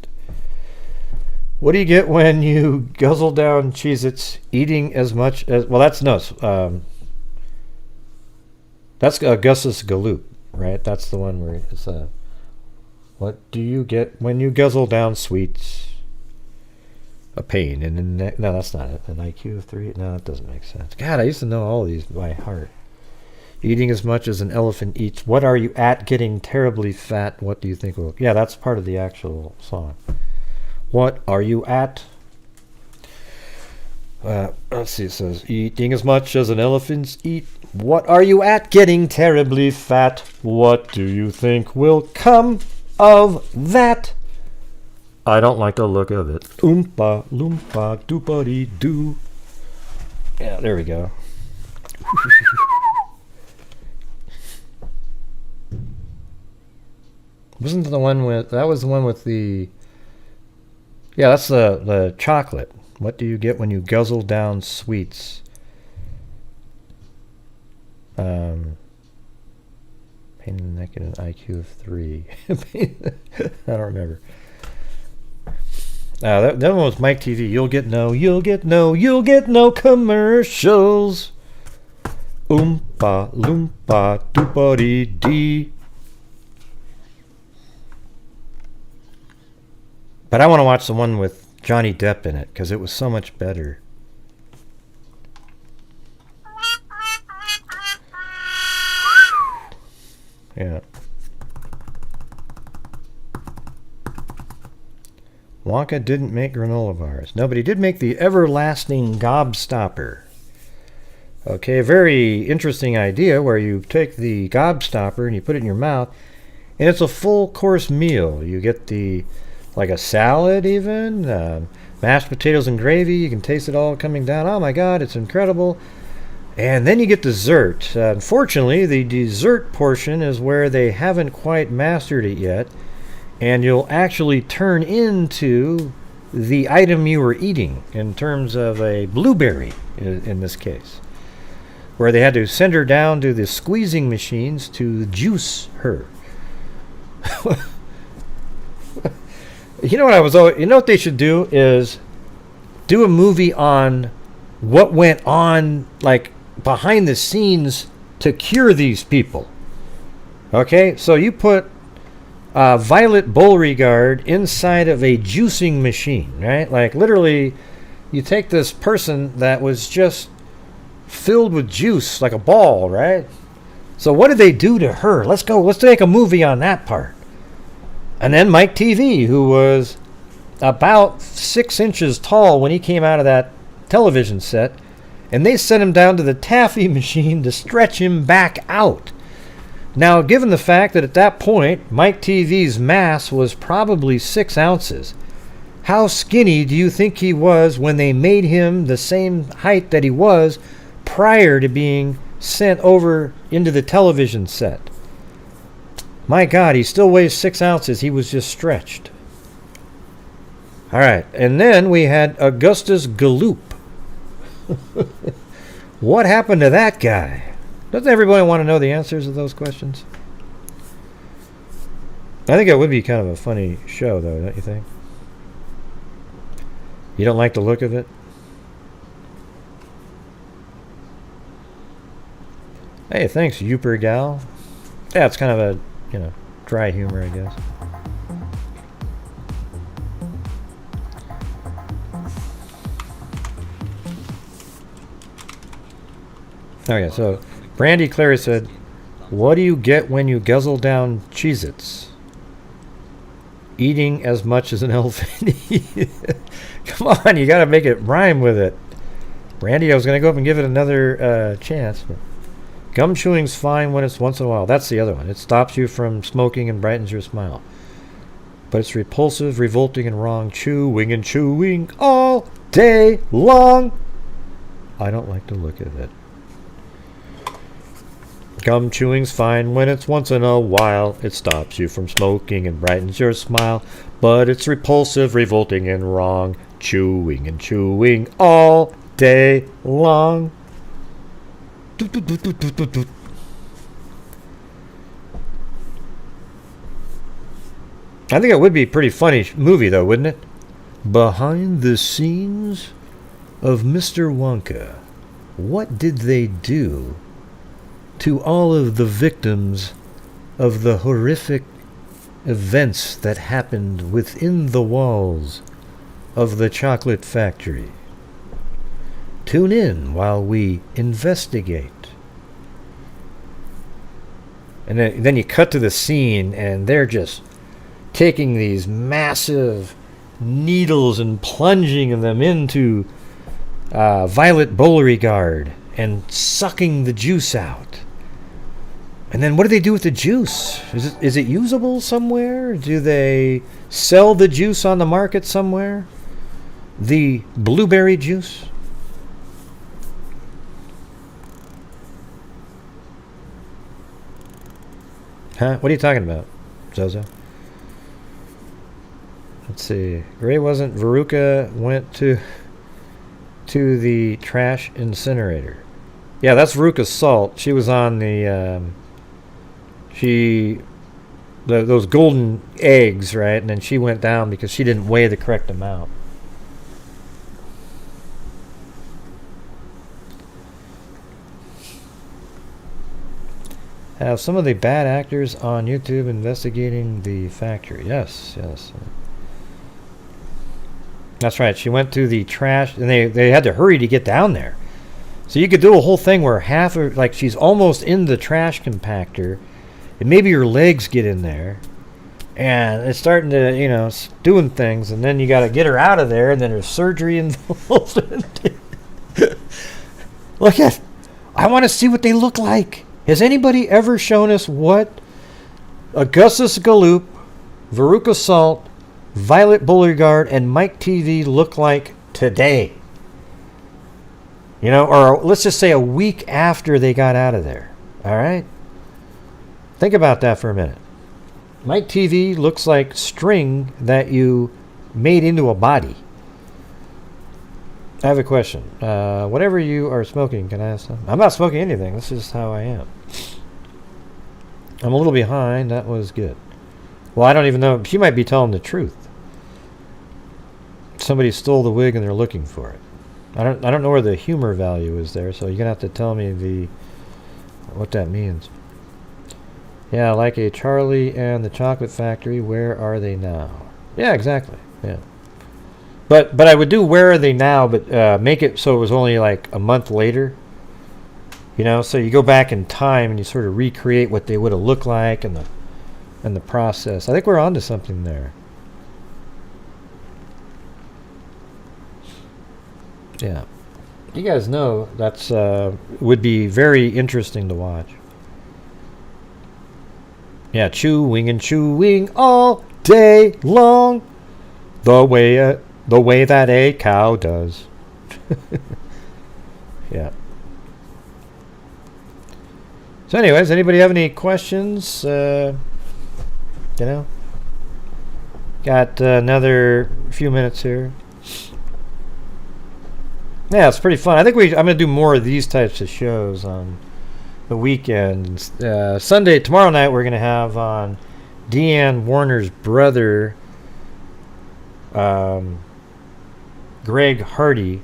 What do you get when you guzzle down Cheez-Its, eating as much as... Well, that's no. That's Augustus Galloop, right? That's the one where it's... What do you get when you guzzle down sweets? A pain. And no, that's not it. An IQ of 3? No, that doesn't make sense. God, I used to know all these by heart. Eating as much as an elephant eats. What are you at? Getting terribly fat. What do you think will... Yeah, that's part of the actual song. What are you at? Let's see, it says, eating as much as an elephant eat. What are you at? Getting terribly fat. What do you think will come of that? I don't like the look of it. Oompa, loompa, doopity-doo. Yeah, there we go. Wasn't the one with... That was the one with the... Yeah, that's the chocolate. What do you get when you guzzle down sweets? Pain in the neck and an IQ of 3. I don't remember. That one was Mike TV. You'll get no commercials. Oompa, loompa, doopity-dee. But I want to watch the one with Johnny Depp in it, because it was so much better. Yeah. Wonka didn't make granola bars. No, but he did make the everlasting gobstopper. Okay, a very interesting idea where you take the gobstopper and you put it in your mouth, and it's a full course meal. You get like a salad even, mashed potatoes and gravy. You can taste it all coming down. Oh my God, it's incredible. And then you get dessert. Unfortunately, the dessert portion is where they haven't quite mastered it yet, and you'll actually turn into the item you were eating in terms of a blueberry in this case, where they had to send her down to the squeezing machines to juice her. You know what they should do is do a movie on what went on, like behind the scenes, to cure these people. Okay, so you put Violet Beauregard inside of a juicing machine, right? Like literally, you take this person that was just filled with juice like a ball, right? So what did they do to her? Let's make a movie on that part. And then Mike TV, who was about 6 inches tall when he came out of that television set, and they sent him down to the taffy machine to stretch him back out. Now, given the fact that at that point Mike TV's mass was probably 6 ounces, how skinny do you think he was when they made him the same height that he was prior to being sent over into the television set? My God, he still weighs 6 ounces. He was just stretched. All right, and then we had Augustus Galloop. What happened to that guy? Doesn't everybody want to know the answers to those questions? I think it would be kind of a funny show, though, don't you think? You don't like the look of it? Hey, thanks, Youper Gal. Yeah, it's kind of a, dry humor, I guess. Okay, so Brandy Clary said, what do you get when you guzzle down Cheez-Its? Eating as much as an elephant. Come on, you got to make it rhyme with it. Brandy, I was going to go up and give it another chance. But gum chewing's fine when it's once in a while. That's the other one. It stops you from smoking and brightens your smile. But it's repulsive, revolting, and wrong. Chewing and chewing all day long. I don't like the look of it. Gum chewing's fine when it's once in a while. It stops you from smoking and brightens your smile. But it's repulsive, revolting, and wrong. Chewing and chewing all day long. I think it would be a pretty funny movie, though, wouldn't it? Behind the scenes of Mr. Wonka. What did they do to all of the victims of the horrific events that happened within the walls of the chocolate factory? Tune in while we investigate. And then you cut to the scene, and they're just taking these massive needles and plunging them into Violet Beauregard and sucking the juice out. And then what do they do with the juice? Is it usable somewhere? Do they sell the juice on the market somewhere? The blueberry juice? Huh? What are you talking about, Zozo? Let's see. Gray wasn't. Veruca went to the trash incinerator. Yeah, that's Veruca's Salt. She was on the those golden eggs, right? And then she went down because she didn't weigh the correct amount. Have some of the bad actors on YouTube investigating the factory. Yes. That's right. She went to the trash, and they had to hurry to get down there. So you could do a whole thing where she's almost in the trash compactor, and maybe her legs get in there, and it's starting to, doing things, and then you got to get her out of there, and then there's surgery involved. Look I want to see what they look like. Has anybody ever shown us what Augustus Galloop, Veruca Salt, Violet Beauregard, and Mike TV look like today? You know, or let's just say a week after they got out of there. All right? Think about that for a minute. Mike TV looks like string that you made into a body. I have a question. Whatever you are smoking, can I ask them? I'm not smoking anything. This is how I am. I'm a little behind. That was good. Well, I don't even know. She might be telling the truth. Somebody stole the wig and they're looking for it. I don't know where the humor value is there, so you're gonna have to tell me what that means. Yeah, like a Charlie and the Chocolate Factory. Where are they now? Yeah, exactly. Yeah. But I would do where are they now, but make it so it was only like a month later. You know, so you go back in time and you sort of recreate what they would have looked like and the process. I think we're onto something there. Yeah. You guys know that's would be very interesting to watch. Yeah, chewing all day long, the way that a cow does. Yeah. So anyways, anybody have any questions? You know, got another few minutes here. Yeah, it's pretty fun. I think I'm going to do more of these types of shows on the weekend. Sunday, tomorrow night, we're going to have on Deanne Warner's brother, Greg Hardy.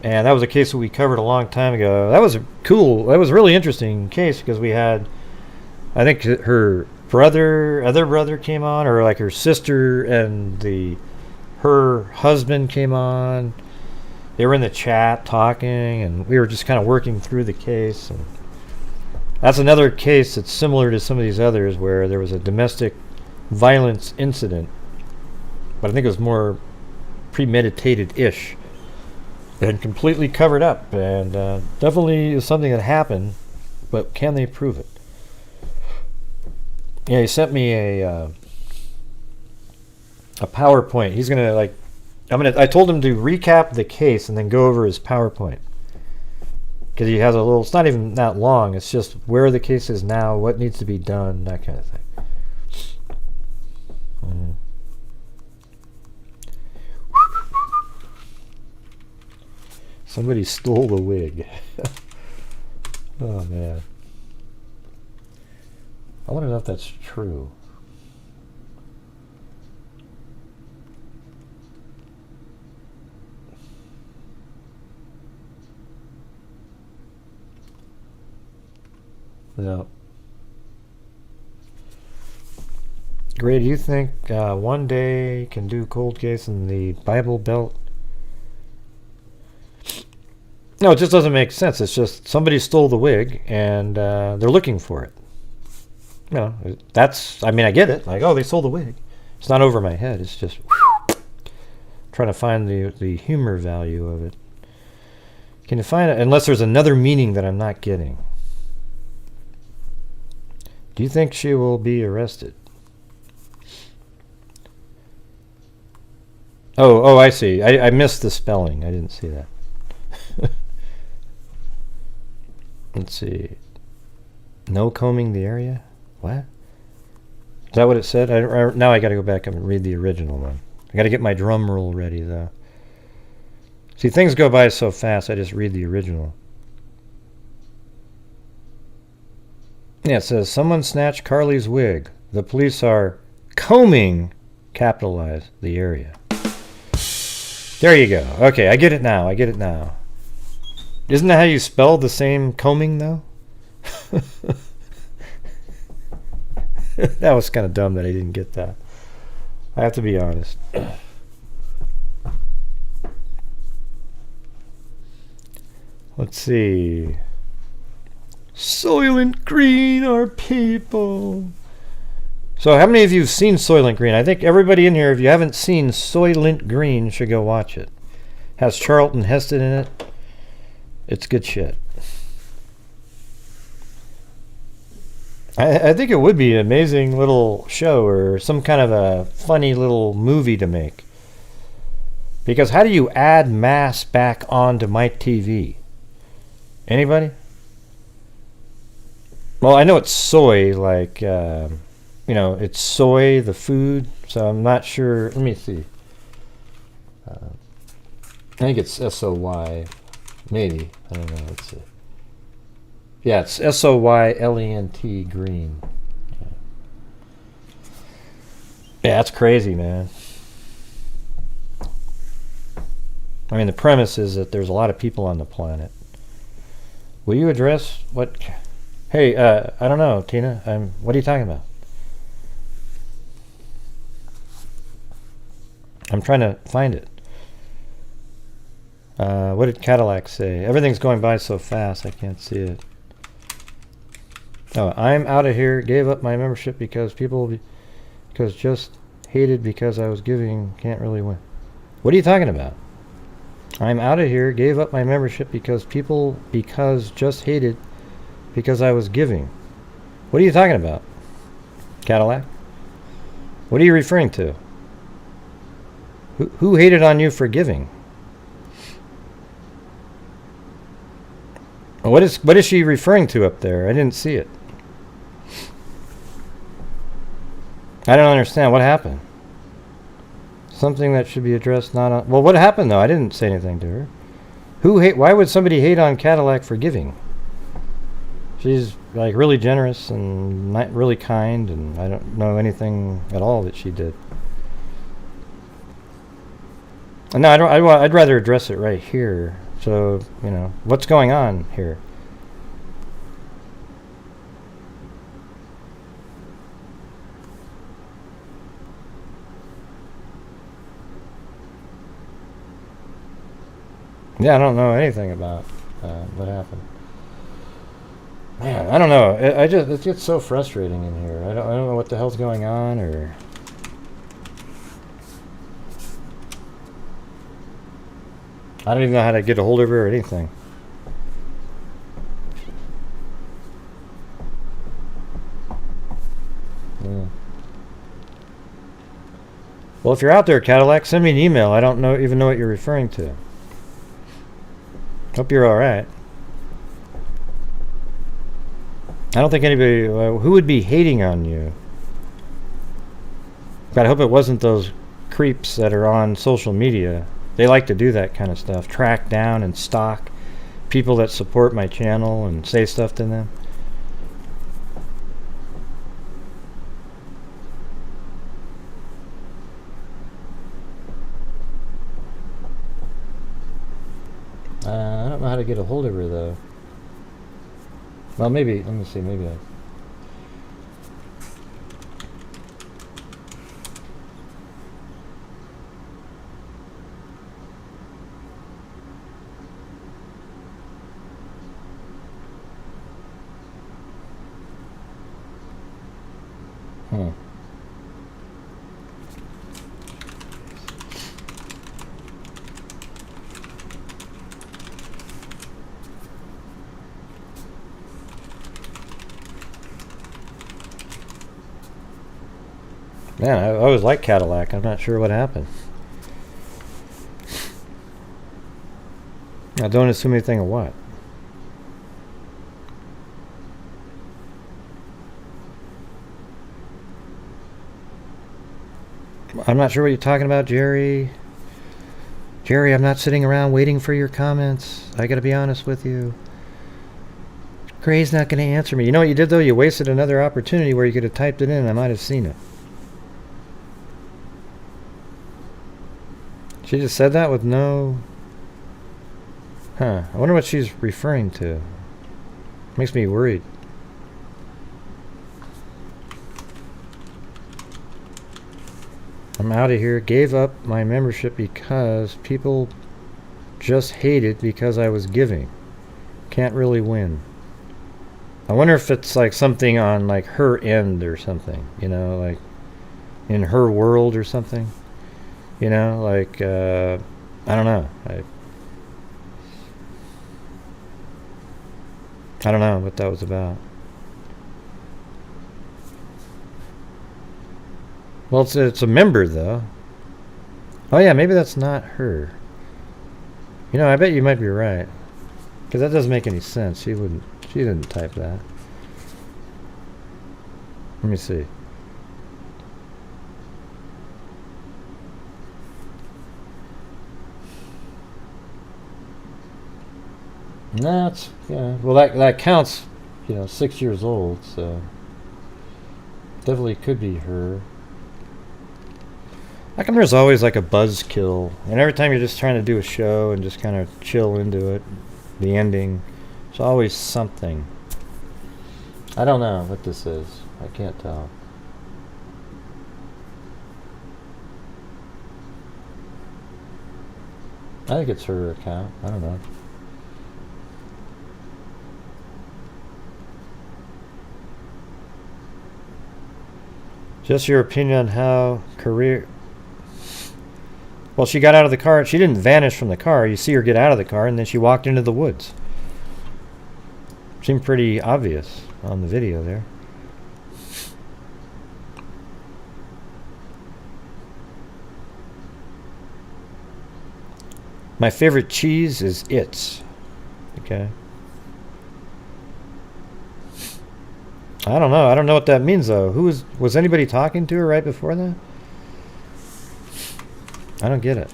And that was a case that we covered a long time ago. That was a really interesting case because we had, I think her other brother came on, or like her sister and her husband came on. They were in the chat talking, and we were just kind of working through the case. And that's another case that's similar to some of these others where there was a domestic violence incident, but I think it was more premeditated-ish and completely covered up, and definitely is something that happened, but can they prove it? Yeah, he sent me a PowerPoint. He's gonna I told him to recap the case and then go over his PowerPoint. Because he has a little, it's not even that long, it's just where the case is now, what needs to be done, that kind of thing. Somebody stole the wig. Oh man. I want to know if that's true. No. Gray, do you think one day can do cold case in the Bible Belt? No, it just doesn't make sense. It's just somebody stole the wig and they're looking for it. You know, I get it. Like, oh, they stole the wig. It's not over my head. It's just trying to find the humor value of it. Can you find it? Unless there's another meaning that I'm not getting. Do you think she will be arrested? Oh, I see. I missed the spelling. I didn't see that. Let's see. No combing the area? What? Is that what it said? Now I got to go back and read the original one. I got to get my drum roll ready, though. See, things go by so fast, I just read the original. Yeah, it says, someone snatched Carlee's wig. The police are combing, capitalize, the area. There you go. Okay, I get it now. Isn't that how you spell the same combing, though? That was kind of dumb that I didn't get that. I have to be honest. Let's see. Soylent Green are people. So how many of you have seen Soylent Green? I think everybody in here, if you haven't seen Soylent Green, should go watch it. Has Charlton Heston in it. It's good shit. I think it would be an amazing little show or some kind of a funny little movie to make. Because how do you add mass back onto Mike TV? Anybody? Well, I know it's soy, like, it's soy, the food, so I'm not sure. Let me see. I think it's SOY, maybe. I don't know. Let's see. Yeah, it's SOYLENT green. Yeah, that's crazy, man. I mean, the premise is that there's a lot of people on the planet. Will you address what... Hey, I don't know, Tina. What are you talking about? I'm trying to find it. What did Cadillac say? Everything's going by so fast, I can't see it. Oh, I'm out of here. Gave up my membership because just hated because I was giving. Can't really win. What are you talking about? I'm out of here. Gave up my membership because just hated because I was giving. What are you talking about, Cadillac? What are you referring to? Who hated on you for giving? What is she referring to up there? I didn't see it. I don't understand. What happened? Something that should be addressed, not on... Well, what happened, though? I didn't say anything to her. Why would somebody hate on Cadillac for giving? She's, like, really generous and not really kind, and I don't know anything at all that she did. No, I'd rather address it right here. So, what's going on here? Yeah, I don't know anything about what happened. Man, I don't know. It gets so frustrating in here. I don't know what the hell's going on, or... I don't even know how to get a hold of her or anything. Yeah. Well, if you're out there, Cadillac, send me an email. I don't even know what you're referring to. Hope you're all right. I don't think anybody... who would be hating on you? God, I hope it wasn't those creeps that are on social media. They like to do that kind of stuff. Track down and stalk people that support my channel and say stuff to them. I don't know how to get a hold of her, though. Well, maybe... Let me see. Maybe I... Man, I always liked Cadillac. I'm not sure what happened. I don't assume anything of what. I'm not sure what you're talking about, Jerry. Jerry, I'm not sitting around waiting for your comments. I gotta be honest with you. Gray's not gonna answer me. You know what you did, though? You wasted another opportunity where you could have typed it in and I might have seen it. She just said that with no... Huh. I wonder what she's referring to. Makes me worried. I'm out of here. Gave up my membership because people just hated because I was giving. Can't really win. I wonder if it's like something on like her end or something. You know, like in her world or something. You know, like, I don't know. I don't know what that was about. Well, it's a member, though. Oh, yeah, maybe that's not her. You know, I bet you might be right. Because that doesn't make any sense. She didn't type that. Let me see. No, it's, yeah. Well, that counts, 6 years old, so definitely could be her. How come there's always like a buzzkill, and every time you're just trying to do a show and just kind of chill into it, the ending, there's always something. I don't know what this is. I can't tell. I think it's her account. I don't know. Just your opinion on how career... Well, she got out of the car. She didn't vanish from the car. You see her get out of the car, and then she walked into the woods. Seemed pretty obvious on the video there. My favorite cheese is It's. Okay. I don't know. I don't know what that means, though. Was anybody talking to her right before that? I don't get it.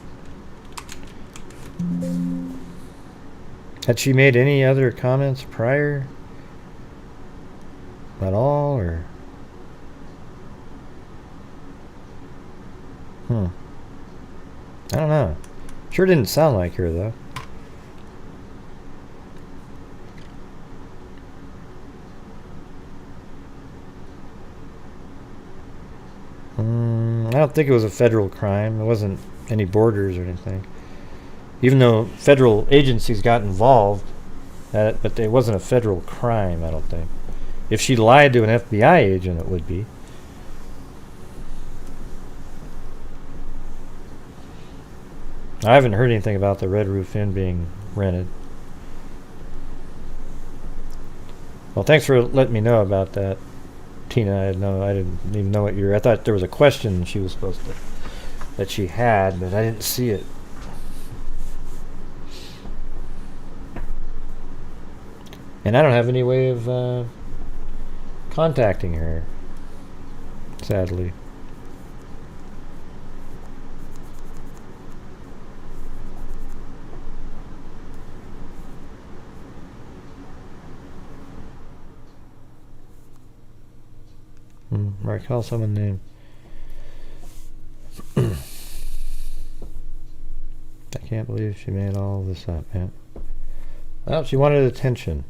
Had she made any other comments prior at all, or? I don't know. Sure didn't sound like her, though. I don't think it was a federal crime. It wasn't any borders or anything. Even though federal agencies got involved, but it wasn't a federal crime, I don't think. If she lied to an FBI agent, it would be. I haven't heard anything about the Red Roof Inn being rented. Well, thanks for letting me know about that, Tina. I didn't even know what I thought there was a question she was supposed to, that she had, but I didn't see it. And I don't have any way of contacting her, sadly. Recall someone named. I can't believe she made all this up, man. Well, she wanted attention.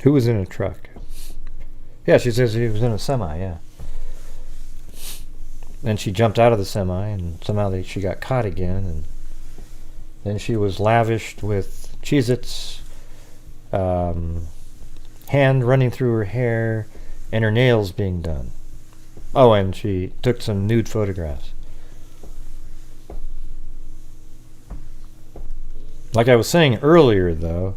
Who was in a truck? Yeah, she says he was in a semi, yeah. Then she jumped out of the semi, and somehow she got caught again, and then she was lavished with Cheez-Its, hand running through her hair, and her nails being done. Oh, and she took some nude photographs. Like I was saying earlier, though,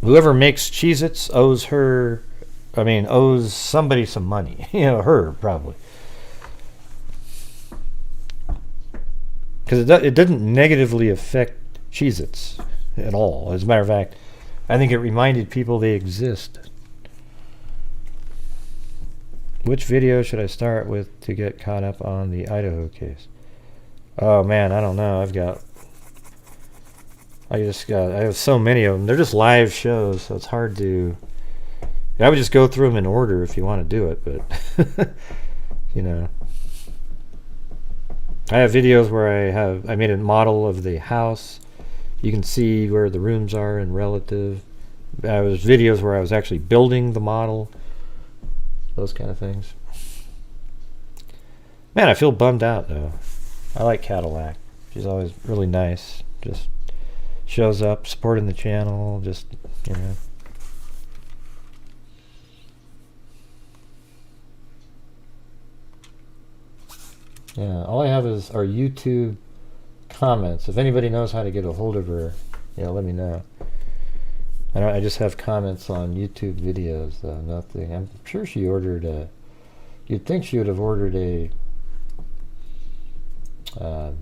whoever makes Cheez-Its owes somebody some money. Her, probably. Because it didn't negatively affect Cheez-Its at all. As a matter of fact, I think it reminded people they exist. Which video should I start with to get caught up on the Idaho case? Oh man, I don't know. I have so many of them. They're just live shows, so it's hard to... I would just go through them in order if you want to do it, but... I have videos where I made a model of the house. You can see where the rooms are in relative. There's videos where I was actually building the model. Those kind of things. Man, I feel bummed out, though. I like Cadillac. She's always really nice. Just shows up, supporting the channel, just, Yeah, all I have is our YouTube comments. If anybody knows how to get a hold of her, let me know. I just have comments on YouTube videos, though. Nothing. I'm sure she ordered a. You'd think she would have ordered a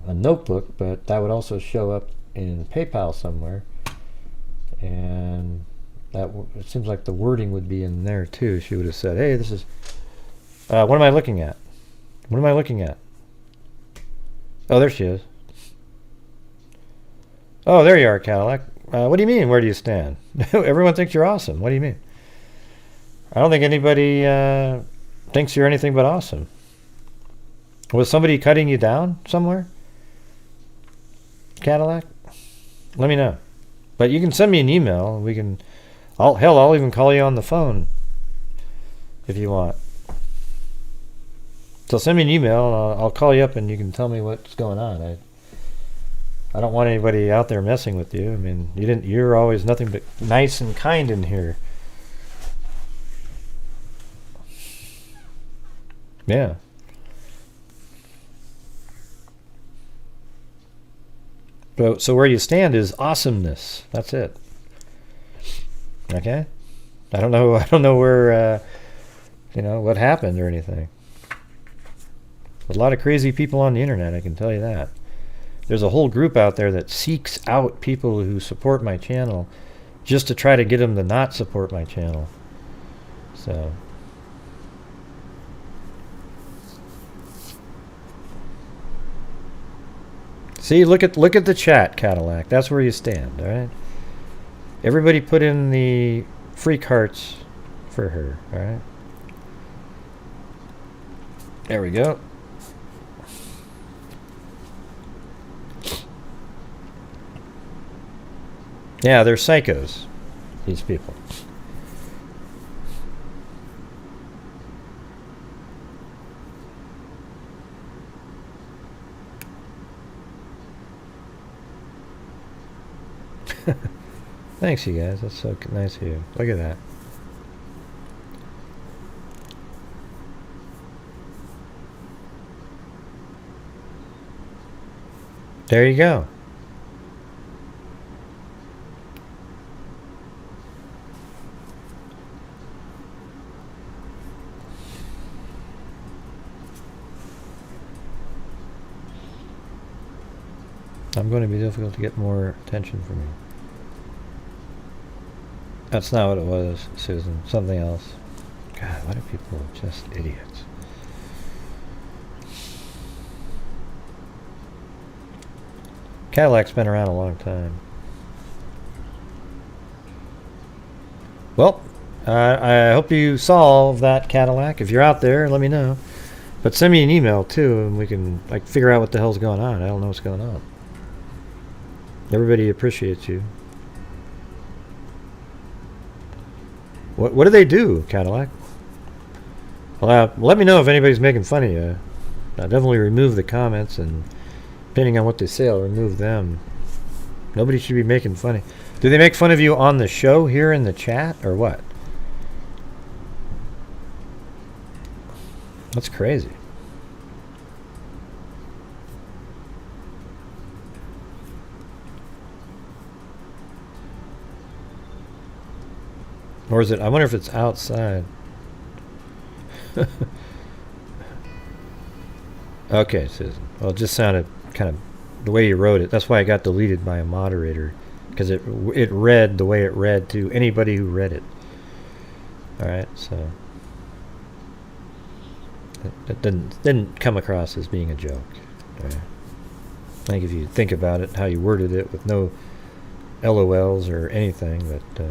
notebook, but that would also show up in PayPal somewhere, and it seems like the wording would be in there too. She would have said, "Hey, this is what am I looking at? What am I looking at? Oh, there she is. Oh, there you are, Cadillac. What do you mean? Where do you stand? Everyone thinks you're awesome. What do you mean? I don't think anybody thinks you're anything but awesome. Was somebody cutting you down somewhere, Cadillac? Let me know. But you can send me an email. We can. I'll even call you on the phone if you want. So send me an email. I'll call you up and you can tell me what's going on. I don't want anybody out there messing with you. I mean, you're always nothing but nice and kind in here. Yeah. So where you stand is awesomeness. That's it. Okay? I don't know where what happened or anything. A lot of crazy people on the internet, I can tell you that. There's a whole group out there that seeks out people who support my channel just to try to get them to not support my channel. So see, look at the chat, Cadillac. That's where you stand, all right? Everybody put in the freak hearts for her, all right? There we go. Yeah, they're psychos, these people. Thanks, you guys. That's so nice of you. Look at that. There you go. I'm going to be difficult to get more attention from you. That's not what it was, Susan. Something else. God, why do people just idiots? Cadillac's been around a long time. Well, I hope you solve that, Cadillac. If you're out there, let me know. But send me an email too, and we can figure out what the hell's going on. I don't know what's going on. Everybody appreciates you. What do they do, Cadillac? Well, let me know if anybody's making fun of you. I'll definitely remove the comments, and depending on what they say, I'll remove them. Nobody should be making fun of you. Do they make fun of you on the show here in the chat, or what? That's crazy. Or is it? I wonder if it's outside. Okay, Susan. Well, it just sounded kind of the way you wrote it. That's why it got deleted by a moderator, because it read the way it read to anybody who read it. All right, so it didn't come across as being a joke. Right. I think if you think about it, how you worded it with no LOLs or anything, but.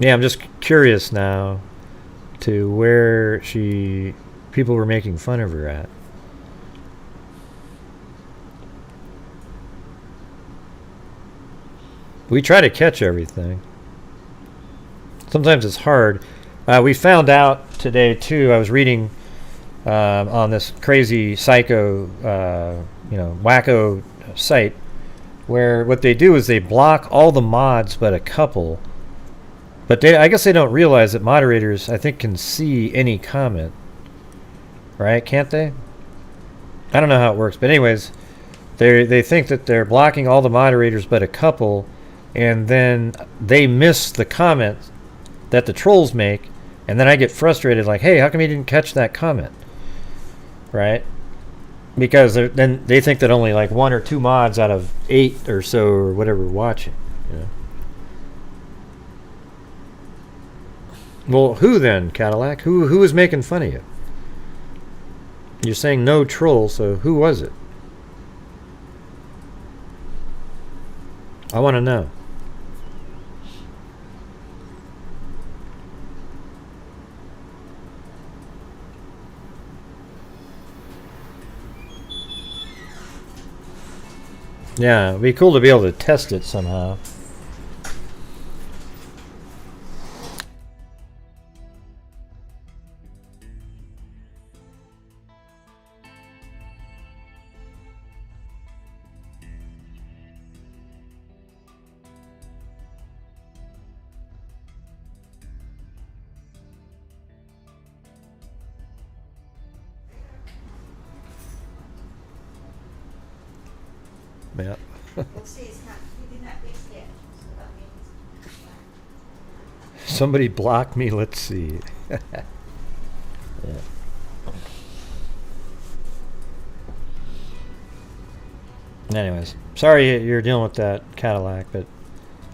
Yeah, I'm just curious now to where people were making fun of her at. We try to catch everything. Sometimes it's hard. We found out today too. I was reading on this crazy psycho, wacko site, where what they do is they block all the mods but a couple. But I guess they don't realize that moderators, I think, can see any comment. right? Can't they? I don't know how it works, but anyways, they think that they're blocking all the moderators but a couple, and then they miss the comment that the trolls make, and then I get frustrated, like, hey, how come you didn't catch that comment? Right? Because then they think that only like 1 or 2 mods out of 8 or so or whatever watching. You know? Well, who then, Cadillac? Who was making fun of you? You're saying no troll, so who was it? I want to know. Yeah, it'd be cool to be able to test it somehow. Yeah. Somebody blocked me. Let's see. Yeah. Anyways, sorry you're dealing with that, Cadillac, but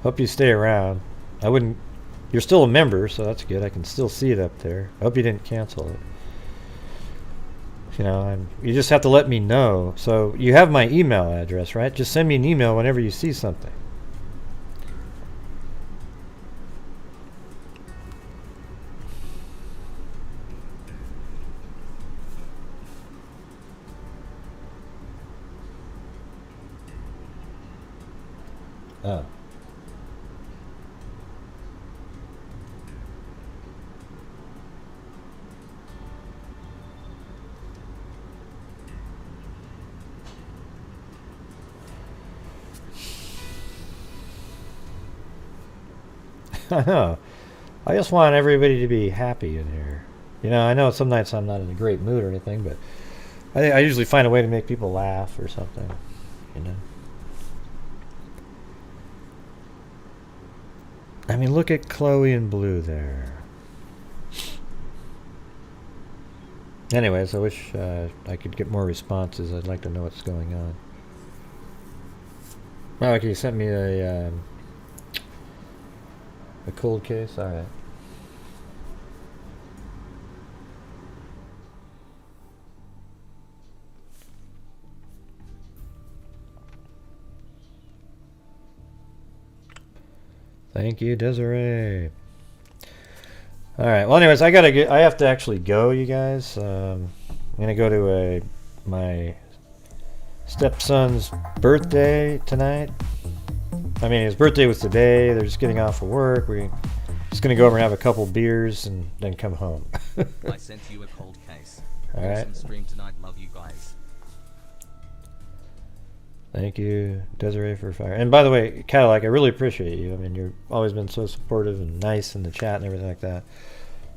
hope you stay around. I wouldn't. You're still a member, so that's good. I can still see it up there. I hope you didn't cancel it. You know, you just have to let me know. So you have my email address, right? Just send me an email whenever you see something. Oh. I know. I just want everybody to be happy in here. You know, I know some nights I'm not in a great mood or anything, but I usually find a way to make people laugh or something. You know. I mean, look at Chloe and Blue there. Anyways, I wish I could get more responses. I'd like to know what's going on. Oh, okay, you sent me a cold case? Alright. Thank you, Desiree. Alright, well anyways, I have to actually go, you guys. I'm gonna go to my stepson's birthday tonight. I mean, his birthday was today. They're just getting off of work. We're just going to go over and have a couple beers and then come home. I sent you a cold case. All right. Awesome stream tonight. Love you guys. Thank you, Desiree, for fire. And by the way, Cadillac, I really appreciate you. I mean, you've always been so supportive and nice in the chat and everything like that.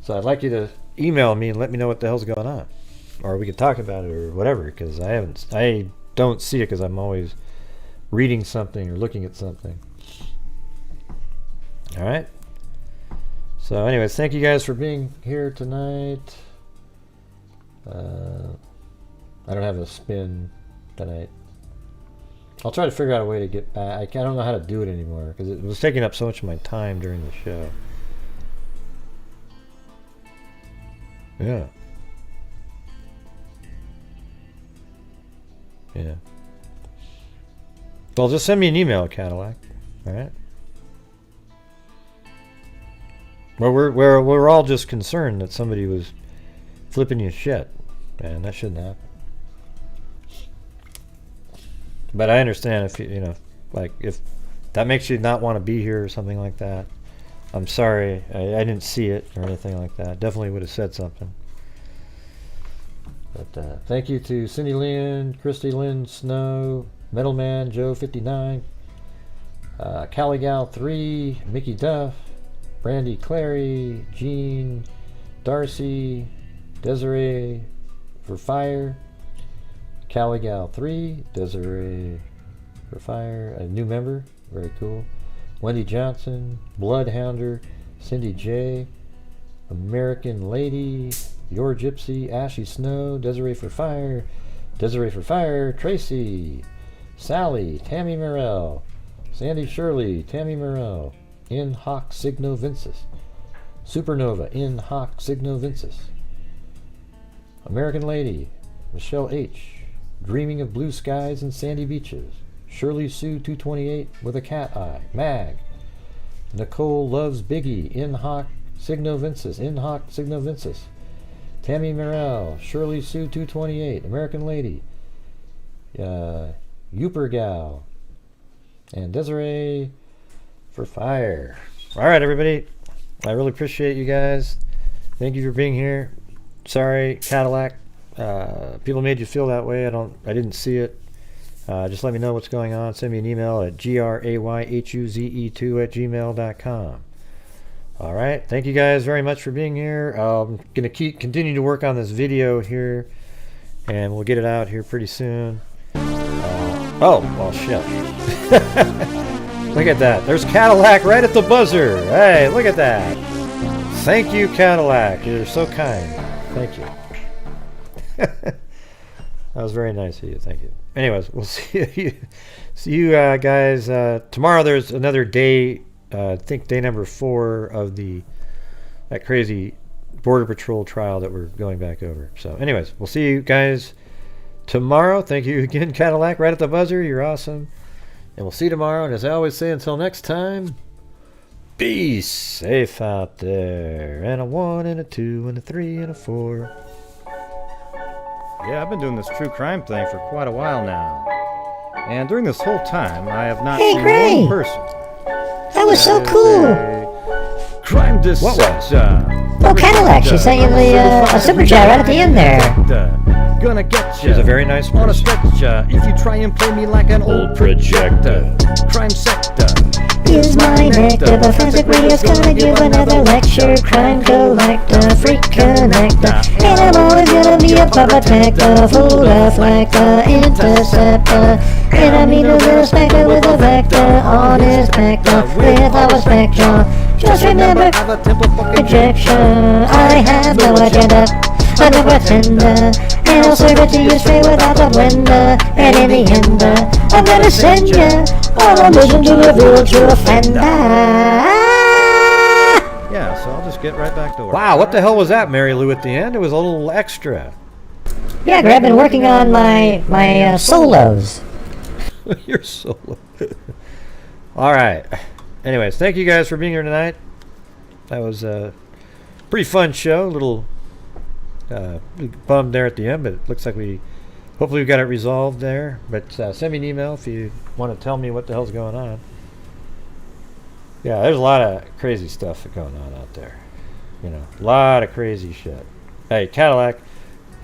So I'd like you to email me and let me know what the hell's going on. Or we could talk about it or whatever, because I don't see it because I'm always reading something or looking at something. All right. So anyways, thank you guys for being here tonight. I don't have a spin tonight. I'll try to figure out a way to get back. I don't know how to do it anymore because it was taking up so much of my time during the show. Yeah. Yeah. Well, just send me an email, Cadillac. All right. Well, we're all just concerned that somebody was flipping you shit, and that shouldn't happen. But I understand if you know, like if that makes you not want to be here or something like that. I'm sorry, I didn't see it or anything like that. Definitely would have said something. But thank you to Cindy Lynn, Christy Lynn Snow, Metalman Joe 59, Caligal 3, Mickey Duff, Brandy Clary, Jean, Darcy, Desiree, for fire. Caligal 3, Desiree for fire, a new member, very cool. Wendy Johnson, Bloodhounder, Cindy J, American Lady, Your Gypsy, Ashley Snow, Desiree for fire, Tracy, Sally, Tammy Morell, Sandy Shirley, Tammy Morell, In Hoc Signo Vinces, Supernova, In Hoc Signo Vinces, American Lady, Michelle H, Dreaming of Blue Skies and Sandy Beaches, Shirley Sue 228 with a cat eye, Mag, Nicole Loves Biggie, In Hoc Signo Vinces, In Hoc Signo Vinces, Tammy Morell, Shirley Sue 228, American Lady, Youper Gal, and Desiree for fire. All right, everybody. I really appreciate you guys. Thank you for being here. Sorry, Cadillac. People made you feel that way. I didn't see it. Just let me know what's going on. Send me an email at grayhuze2@gmail.com. All right. Thank you guys very much for being here. I'm going to continue to work on this video here, and we'll get it out here pretty soon. Well, shit. Look at that. There's Cadillac right at the buzzer. Hey, look at that. Thank you, Cadillac. You're so kind. Thank you. That was very nice of you. Thank you. Anyways, we'll see you guys tomorrow. There's another day. I think day number 4 of that crazy Border Patrol trial that we're going back over. So, anyways, we'll see you guys tomorrow. Thank you again, Cadillac, right at the buzzer. You're awesome. And we'll see you tomorrow. And as I always say, until next time, be safe out there. And a 1 and a 2 and a 3 and a 4. Yeah, I've been doing this true crime thing for quite a while now. And during this whole time, I have not Hey, seen Gray! one person. That was so cool. Crime dispatcher. Oh, Cadillac, she sent you a super chat right at the end there. Gonna get you. She's a very nice On a person. stretcher, if you try and play me like an old projector. Crime sector. Here's my nectar, the Forensic Radio's gonna give another lecture. Crime collector, freak connector, and I'm always gonna be a puppet protector, full reflector, interceptor, and I mean a little spectre with a vector, honest vector, with our spectrum. Just remember, projection, I have no agenda, I'm no pretender, and I'll serve it to you straight without the blender, and in the end, I'm gonna send ya on a mission to reveal a true offender. Yeah, so I'll just get right back to work. Wow, what the hell was that, Mary Lou, at the end? It was a little extra. Yeah, Greg, I've been working on my solos. You're solo. All right. Anyways, thank you guys for being here tonight. That was a pretty fun show. A little bummed there at the end, but it looks like hopefully we got it resolved there. But send me an email if you want to tell me what the hell's going on. Yeah, there's a lot of crazy stuff going on out there. You know, a lot of crazy shit. Hey, Cadillac,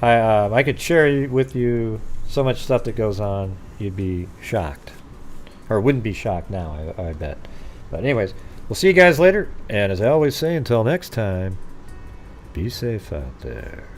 I could share with you so much stuff that goes on, you'd be shocked. Or wouldn't be shocked now, I bet. But anyways, we'll see you guys later. And as I always say, until next time, be safe out there.